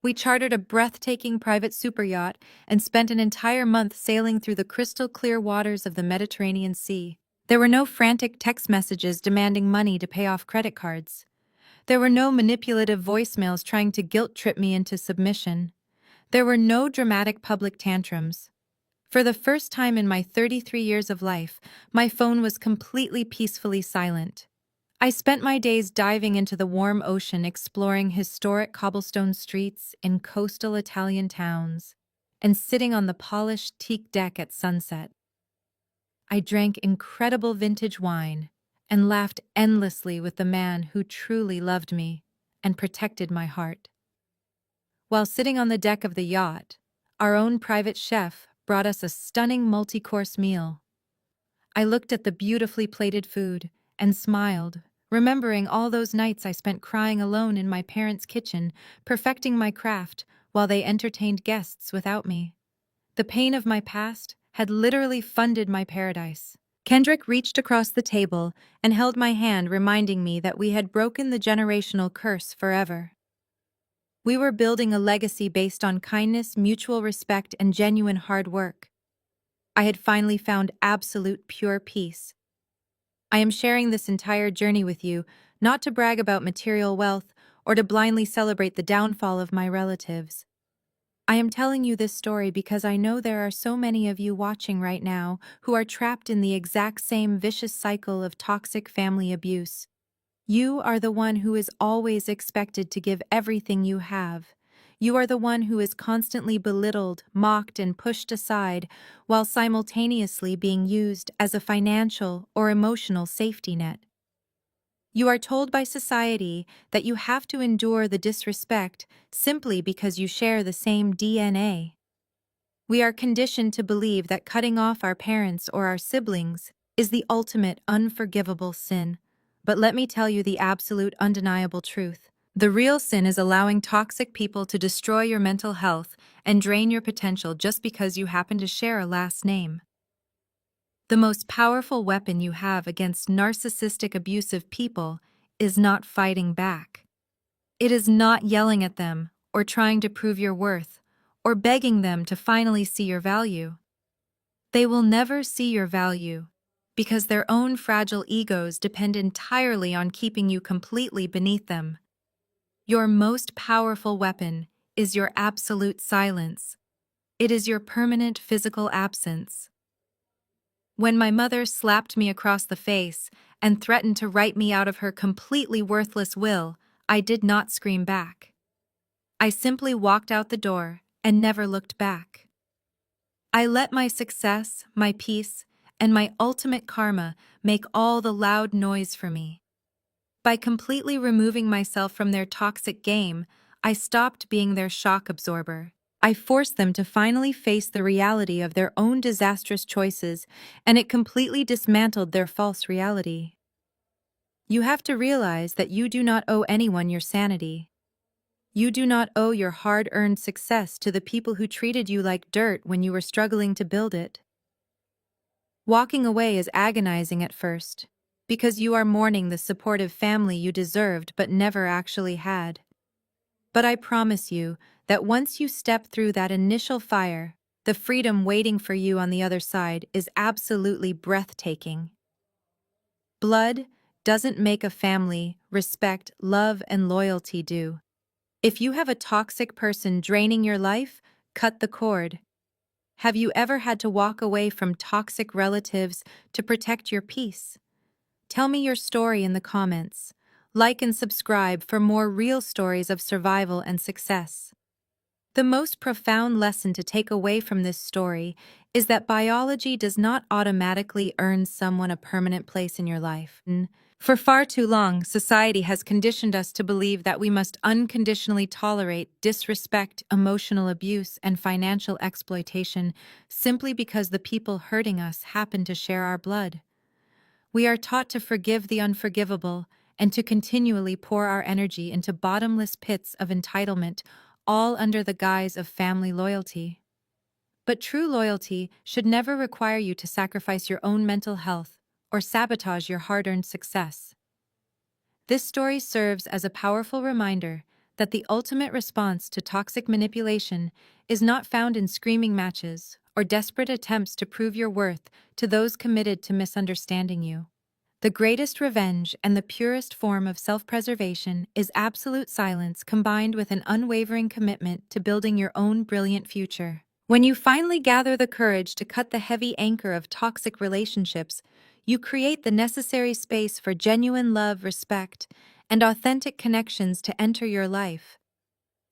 We chartered a breathtaking private superyacht and spent an entire month sailing through the crystal-clear waters of the Mediterranean Sea. There were no frantic text messages demanding money to pay off credit cards. There were no manipulative voicemails trying to guilt-trip me into submission. There were no dramatic public tantrums. For the first time in my 33 years of life, my phone was completely peacefully silent. I spent my days diving into the warm ocean, exploring historic cobblestone streets in coastal Italian towns, and sitting on the polished teak deck at sunset. I drank incredible vintage wine and laughed endlessly with the man who truly loved me and protected my heart. While sitting on the deck of the yacht, our own private chef brought us a stunning multi-course meal. I looked at the beautifully plated food and smiled, remembering all those nights I spent crying alone in my parents' kitchen, perfecting my craft while they entertained guests without me. The pain of my past had literally funded my paradise. Kendrick reached across the table and held my hand, reminding me that we had broken the generational curse forever. We were building a legacy based on kindness, mutual respect, and genuine hard work. I had finally found absolute pure peace. I am sharing this entire journey with you, not to brag about material wealth or to blindly celebrate the downfall of my relatives. I am telling you this story because I know there are so many of you watching right now who are trapped in the exact same vicious cycle of toxic family abuse. You are the one who is always expected to give everything you have. You are the one who is constantly belittled, mocked, and pushed aside, while simultaneously being used as a financial or emotional safety net. You are told by society that you have to endure the disrespect simply because you share the same DNA. We are conditioned to believe that cutting off our parents or our siblings is the ultimate unforgivable sin. But let me tell you the absolute undeniable truth. The real sin is allowing toxic people to destroy your mental health and drain your potential just because you happen to share a last name. The most powerful weapon you have against narcissistic, abusive people is not fighting back. It is not yelling at them or trying to prove your worth or begging them to finally see your value. They will never see your value because their own fragile egos depend entirely on keeping you completely beneath them. Your most powerful weapon is your absolute silence. It is your permanent physical absence. When my mother slapped me across the face and threatened to write me out of her completely worthless will, I did not scream back. I simply walked out the door and never looked back. I let my success, my peace, and my ultimate karma make all the loud noise for me. By completely removing myself from their toxic game, I stopped being their shock absorber. I forced them to finally face the reality of their own disastrous choices, and it completely dismantled their false reality. You have to realize that you do not owe anyone your sanity. You do not owe your hard-earned success to the people who treated you like dirt when you were struggling to build it. Walking away is agonizing at first, because you are mourning the supportive family you deserved but never actually had. But I promise you that once you step through that initial fire, the freedom waiting for you on the other side is absolutely breathtaking. Blood doesn't make a family, respect, love, and loyalty do. If you have a toxic person draining your life, cut the cord. Have you ever had to walk away from toxic relatives to protect your peace? Tell me your story in the comments. Like and subscribe for more real stories of survival and success. The most profound lesson to take away from this story is that biology does not automatically earn someone a permanent place in your life. For far too long, society has conditioned us to believe that we must unconditionally tolerate disrespect, emotional abuse, and financial exploitation simply because the people hurting us happen to share our blood. We are taught to forgive the unforgivable and to continually pour our energy into bottomless pits of entitlement, all under the guise of family loyalty. But true loyalty should never require you to sacrifice your own mental health or sabotage your hard-earned success. This story serves as a powerful reminder that the ultimate response to toxic manipulation is not found in screaming matches or desperate attempts to prove your worth to those committed to misunderstanding you. The greatest revenge and the purest form of self-preservation is absolute silence combined with an unwavering commitment to building your own brilliant future. When you finally gather the courage to cut the heavy anchor of toxic relationships, you create the necessary space for genuine love, respect, and authentic connections to enter your life.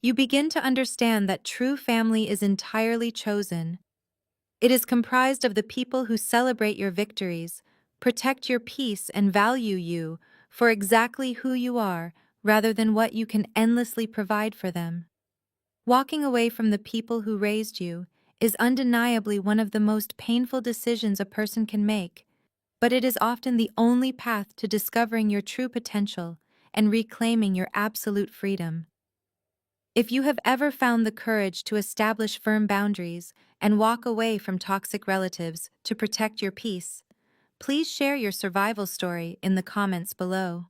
You begin to understand that true family is entirely chosen. It is comprised of the people who celebrate your victories, protect your peace, and value you for exactly who you are, rather than what you can endlessly provide for them. Walking away from the people who raised you is undeniably one of the most painful decisions a person can make, but it is often the only path to discovering your true potential and reclaiming your absolute freedom. If you have ever found the courage to establish firm boundaries and walk away from toxic relatives to protect your peace, please share your survival story in the comments below.